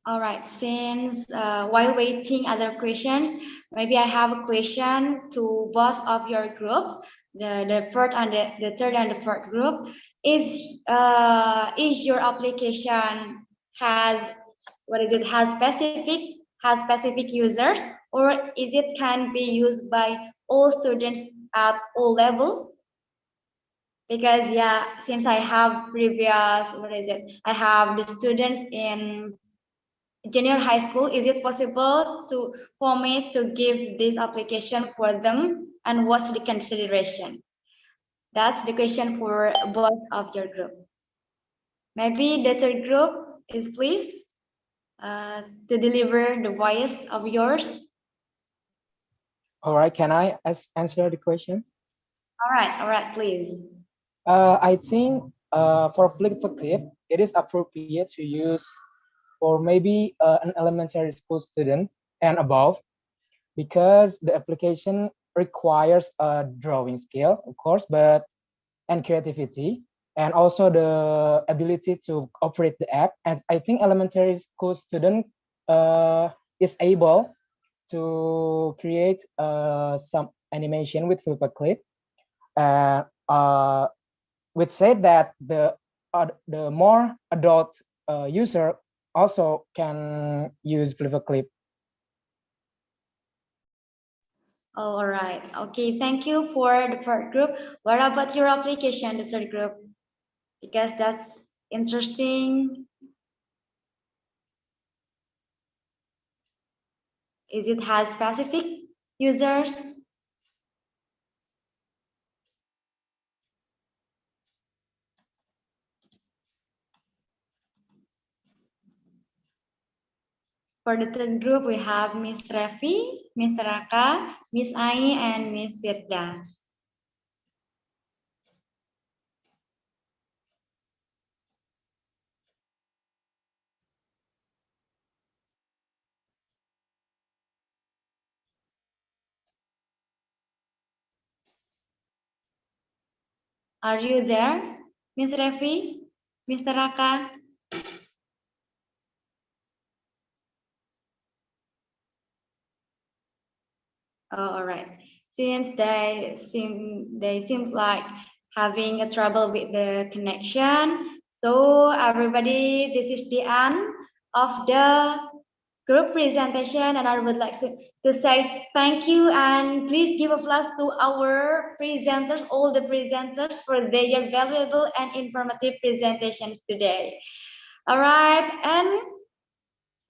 All right, since while waiting other questions, maybe I have a question to both of your groups, the third and the third and the fourth group. Is your application has specific users, or is it can be used by all students at all levels? Because yeah, since I have previous I have the students in junior high school, is it possible for me to give this application for them, and what's the consideration? That's the question for both of your group. Maybe the third group is please to deliver the voice of yours. All right, can I answer the question? All right, please. I think for Flip-for-Clip, it is appropriate to use for maybe an elementary school student and above, because the application requires a drawing skill, of course, and creativity, and also the ability to operate the app. And I think elementary school student is able to create some animation with Flip-for-Clip. Which said that the more adult user also can use Flip-for-Clip. All right. Okay. Thank you for the first group. What about your application, the third group? Because that's interesting. Is it has specific users? For the third group, we have Miss Revi, Mr. Raka, Miss Ai, and Miss Firda. Are you there, Miss Revi, Mr. Raka? Oh, all right. Since they seem like having a trouble with the connection, so everybody, this is the end of the group presentation, and I would like to say thank you, and please give applause to our presenters, all the presenters, for their valuable and informative presentations today. All right, and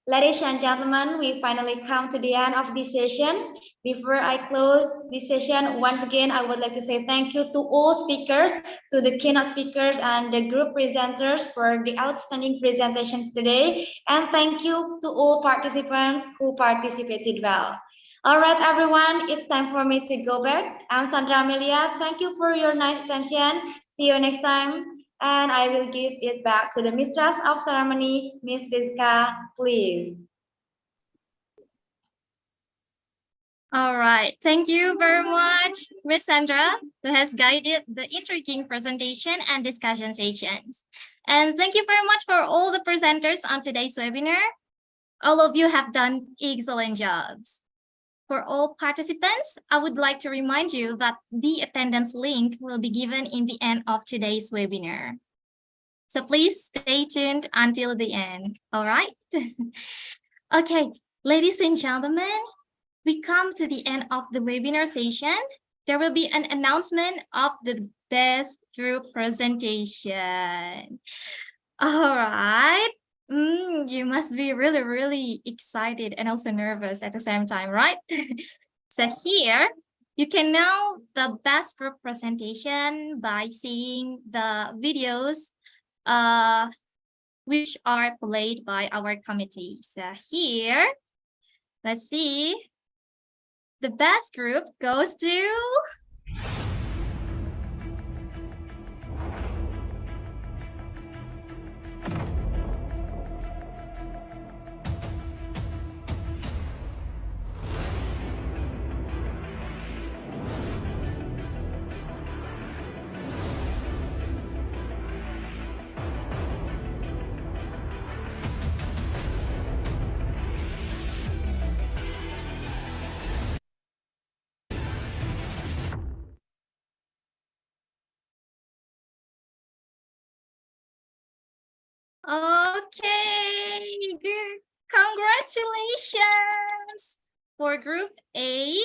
ladies and gentlemen, we finally come to the end of this session. Before I close this session, once again, I would like to say thank you to all speakers, to the keynote speakers and the group presenters for the outstanding presentations today. And thank you to all participants who participated well. All right, everyone, it's time for me to go back. I'm Sandra Amelia. Thank you for your nice attention. See you next time. And I will give it back to the mistress of ceremony, Miss Rizka, please. All right, thank you very much, Ms. Sandra, who has guided the intriguing presentation and discussion sessions. And thank you very much for all the presenters on today's webinar. All of you have done excellent jobs. For all participants, I would like to remind you that the attendance link will be given in the end of today's webinar. So please stay tuned until the end, all right? Okay, ladies and gentlemen, we come to the end of the webinar session. There will be an announcement of the best group presentation. All right. You must be really, really excited and also nervous at the same time, right? So here, you can know the best group presentation by seeing the videos which are played by our committee. So here, let's see. The best group goes to... Okay, good. Congratulations for group 8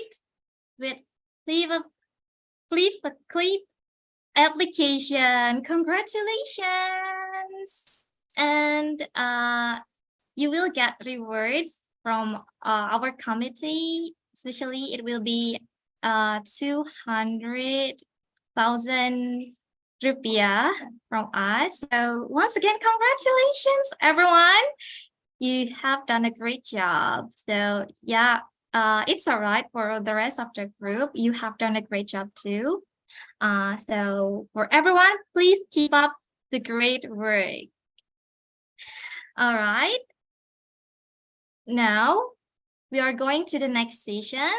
with flip clip application. Congratulations. And you will get rewards from our committee. Especially it will be 200,000 rupiah from us. So once again, congratulations, everyone. You have done a great job. So yeah, it's all right for the rest of the group. You have done a great job too. So for everyone, please keep up the great work. All right. Now we are going to the next session.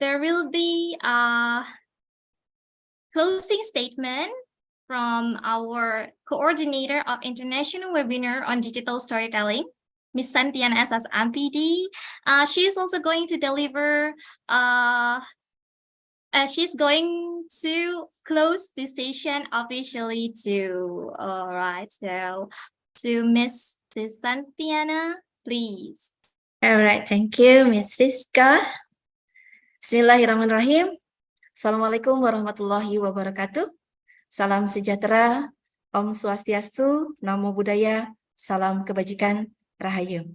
There will be a closing statement from our coordinator of international webinar on digital storytelling, Ms. Santiana as M.Pd. She is also going to deliver, she's going to close the session officially too. All right, so to Ms. Santiana, please. All right, thank you, Ms. Rizka. Bismillahirrahmanirrahim. Assalamualaikum warahmatullahi wabarakatuh. Salam sejahtera, Om Swastiastu, Namo Buddhaya, Salam Kebajikan, Rahayu.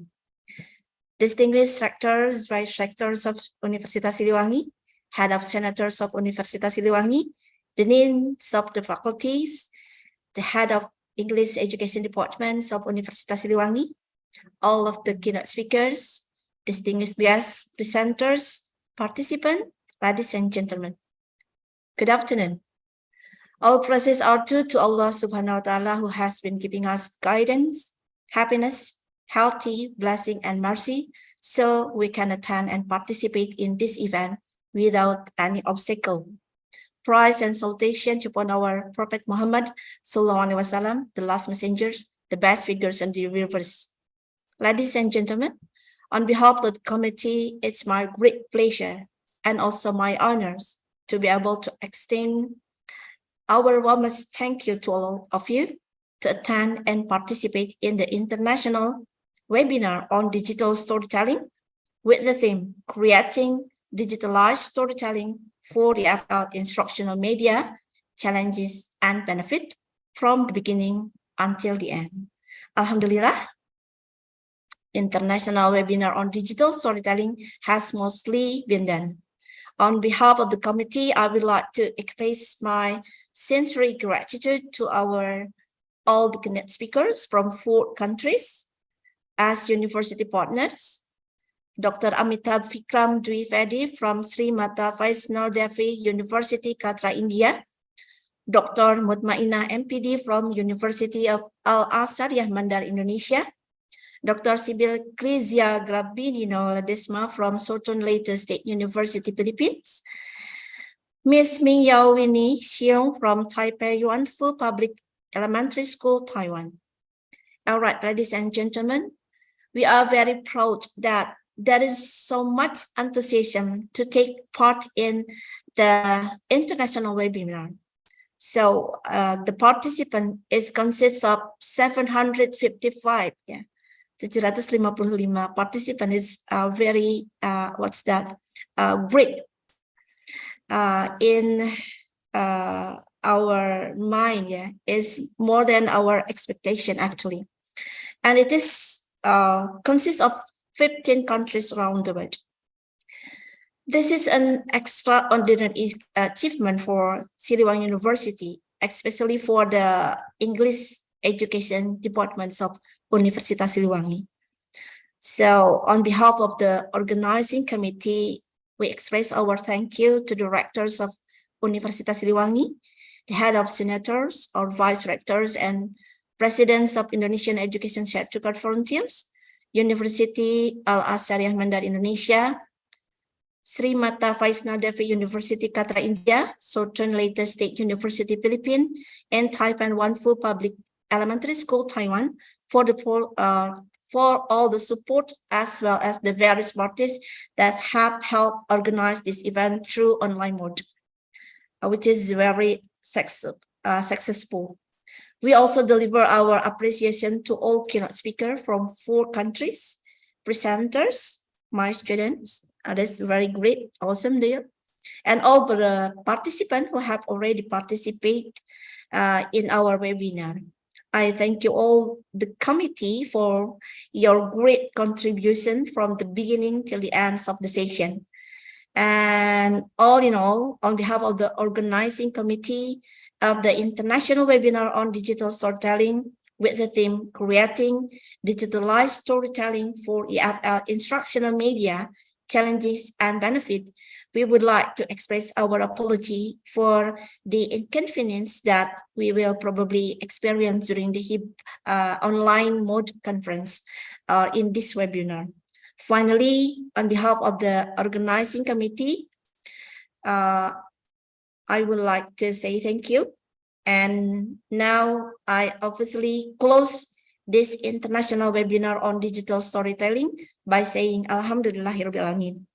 Distinguished Rectors, Vice Rectors of Universitas Siliwangi, Head of Senators of Universitas Siliwangi, the Deans of the faculties, the Head of English Education Departments of Universitas Siliwangi, all of the keynote speakers, distinguished guests, presenters, participants, ladies and gentlemen. Good afternoon. All praises are due to Allah Subhanahu wa Ta'ala, who has been giving us guidance, happiness, healthy, blessing, and mercy, so we can attend and participate in this event without any obstacle. Praise and salutation upon our Prophet Muhammad Sallallahu Alaihi Wasallam, the last messengers, the best figures and the universe. Ladies and gentlemen, on behalf of the committee, it's my great pleasure and also my honors to be able to extend our warmest thank you to all of you to attend and participate in the international webinar on digital storytelling with the theme Creating Digitalized Storytelling for the EFL Instructional Media, Challenges and Benefit from the beginning until the end. Alhamdulillah, international webinar on digital storytelling has mostly been done. On behalf of the committee, I would like to express my sincere gratitude to all the keynote speakers from 4 countries as university partners. Dr. Amitabh Vikram Dwivedi from Shri Vaishno Devi University, Jakarta, India. Dr. Muthmainnah M.Pd from University of Al-Asyariah, Mandar, Indonesia. Dr. Sybill Krizzia Gabronino Ledesma from Leyte State University, Philippines. Ms. Ming-yao Winnie Hsung from Taipei Wanfu Public Elementary School, Taiwan. All right, ladies and gentlemen, we are very proud that there is so much enthusiasm to take part in the international webinar. So the participant consists of 755, 755 participant is very, great in our mind, is more than our expectation actually. And it is consists of 15 countries around the world. This is an extraordinary achievement for Siliwangi University, especially for the English education departments of Universitas Siliwangi. So on behalf of the organizing committee, we express our thank you to the rectors of Universitas Siliwangi, the head of senators or vice rectors and presidents of Indonesian Education Certificate Volunteers, University Al-Asyariah Mandar Indonesia, Shri Mata Vaishno Devi University Katra India, Southern Leyte State University Philippines, and Taiwan Wanfu Public Elementary School Taiwan for all the support, as well as the various parties that have helped organize this event through online mode, which is very successful. We also deliver our appreciation to all keynote speakers from 4 countries, presenters, my students. That's very great, awesome there. And all the participants who have already participated in our webinar. I thank you all, the committee, for your great contribution from the beginning till the end of the session. And all in all, on behalf of the organizing committee of the International Webinar on Digital Storytelling with the theme Creating Digitalized Storytelling for EFL Instructional Media, Challenges and Benefit, we would like to express our apology for the inconvenience that we will probably experience during the online mode conference in this webinar. Finally, on behalf of the organizing committee, I would like to say thank you. And now I obviously close this international webinar on digital storytelling by saying Alhamdulillahirabbil alamin.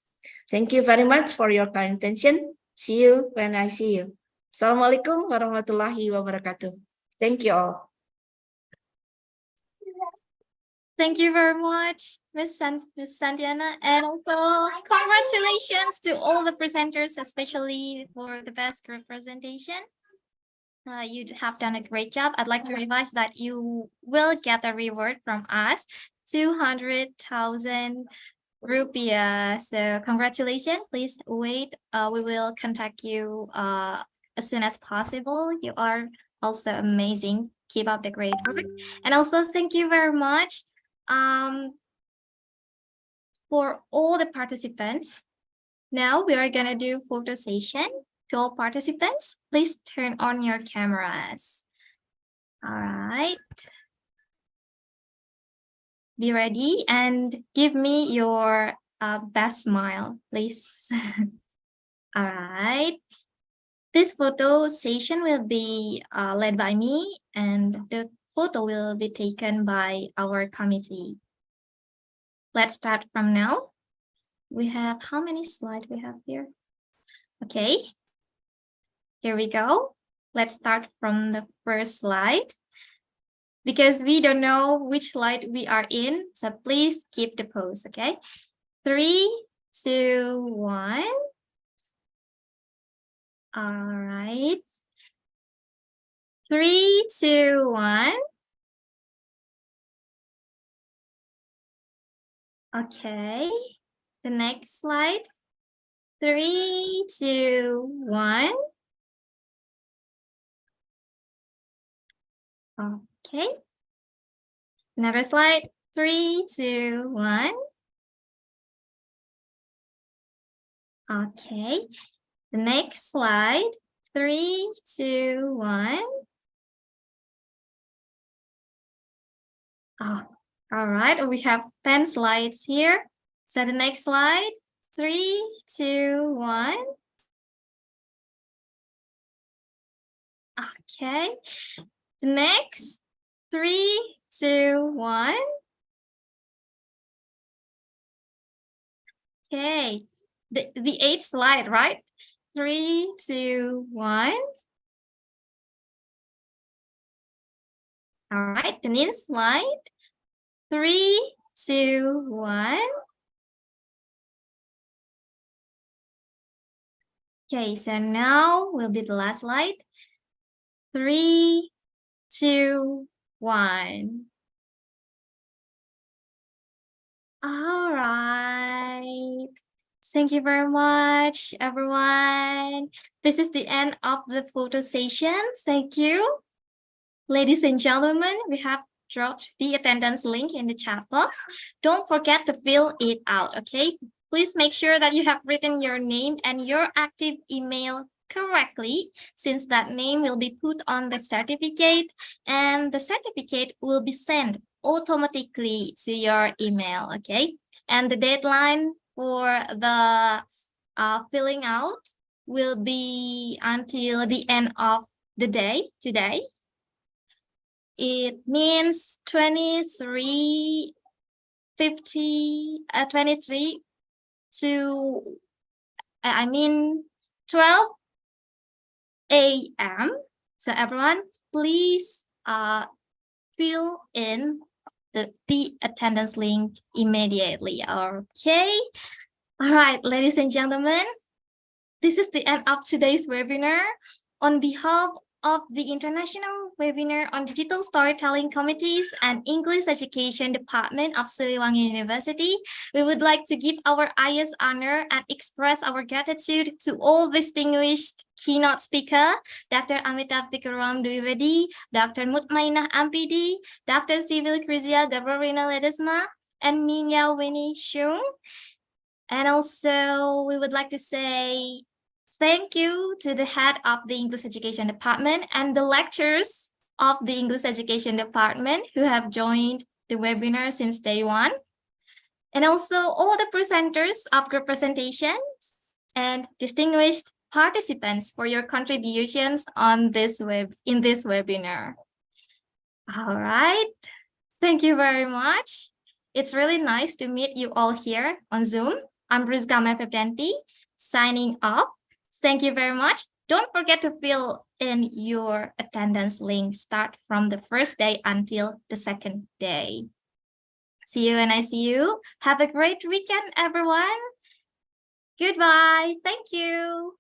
Thank you very much for your kind attention. See you when I see you. Assalamualaikum warahmatullahi wabarakatuh. Thank you all. Thank you very much, Ms. Sandiana, and also congratulations to all the presenters, especially for the best group presentation. You have done a great job. I'd like to revise that you will get a reward from us, 200,000 rupiah. So congratulations. Please wait. We will contact you as soon as possible. You are also amazing. Keep up the great work. And also thank you very much for all the participants. Now we are gonna do photo session. To all participants, please turn on your cameras. All right. Be ready and give me your best smile, please. All right. This photo session will be led by me, and the photo will be taken by our committee. Let's start from now. We have, how many slides we have here? Okay. Here we go. Let's start from the first slide. Because we don't know which slide we are in, so please keep the pose, okay? 3, 2, 1. All right. 3, 2, 1. Okay. The next slide. 3, 2, 1. Okay. Another slide. 3, 2, 1. Okay. The next slide. 3, 2, 1. Oh, all right. We have 10 slides here. So the next slide. 3, 2, 1. Okay. Next, 3, 2, 1. Okay, the 8th slide, right? 3, 2, 1. All right, the next slide. 3, 2, 1. Okay, so now will be the last slide. 3, 2, 1. All right. Thank you very much, everyone. This is the end of the photo session. Thank you. Ladies and gentlemen, we have dropped the attendance link in the chat box. Don't forget to fill it out, okay? Please make sure that you have written your name and your active email correctly, since that name will be put on the certificate and the certificate will be sent automatically to your email, okay? And the deadline for the filling out will be until the end of the day today. It means 23 to, I mean 12 a.m. So everyone, please fill in the attendance link immediately, okay? All right, ladies and gentlemen, this is the end of today's webinar. On behalf of the International Webinar on Digital Storytelling Committees and English Education Department of Siliwangi University, we would like to give our highest honor and express our gratitude to all distinguished keynote speaker, Dr. Amitabh Vikram Dwivedi, Dr. Muthmainnah M.Pd, Dr. Sybill Krizzia, Gabronino Ledesma, and Ming-yao, Winnie, Hsung. And also, we would like to say thank you to the head of the English Education Department and the lecturers of the English Education Department who have joined the webinar since day one. And also all the presenters of group presentations and distinguished participants for your contributions on this in this webinar. All right, thank you very much. It's really nice to meet you all here on Zoom. I'm Krizzia M.Pd, signing off. Thank you very much. Don't forget to fill in your attendance link. Start from the first day until the second day. See you when I see you. Have a great weekend, everyone. Goodbye. Thank you.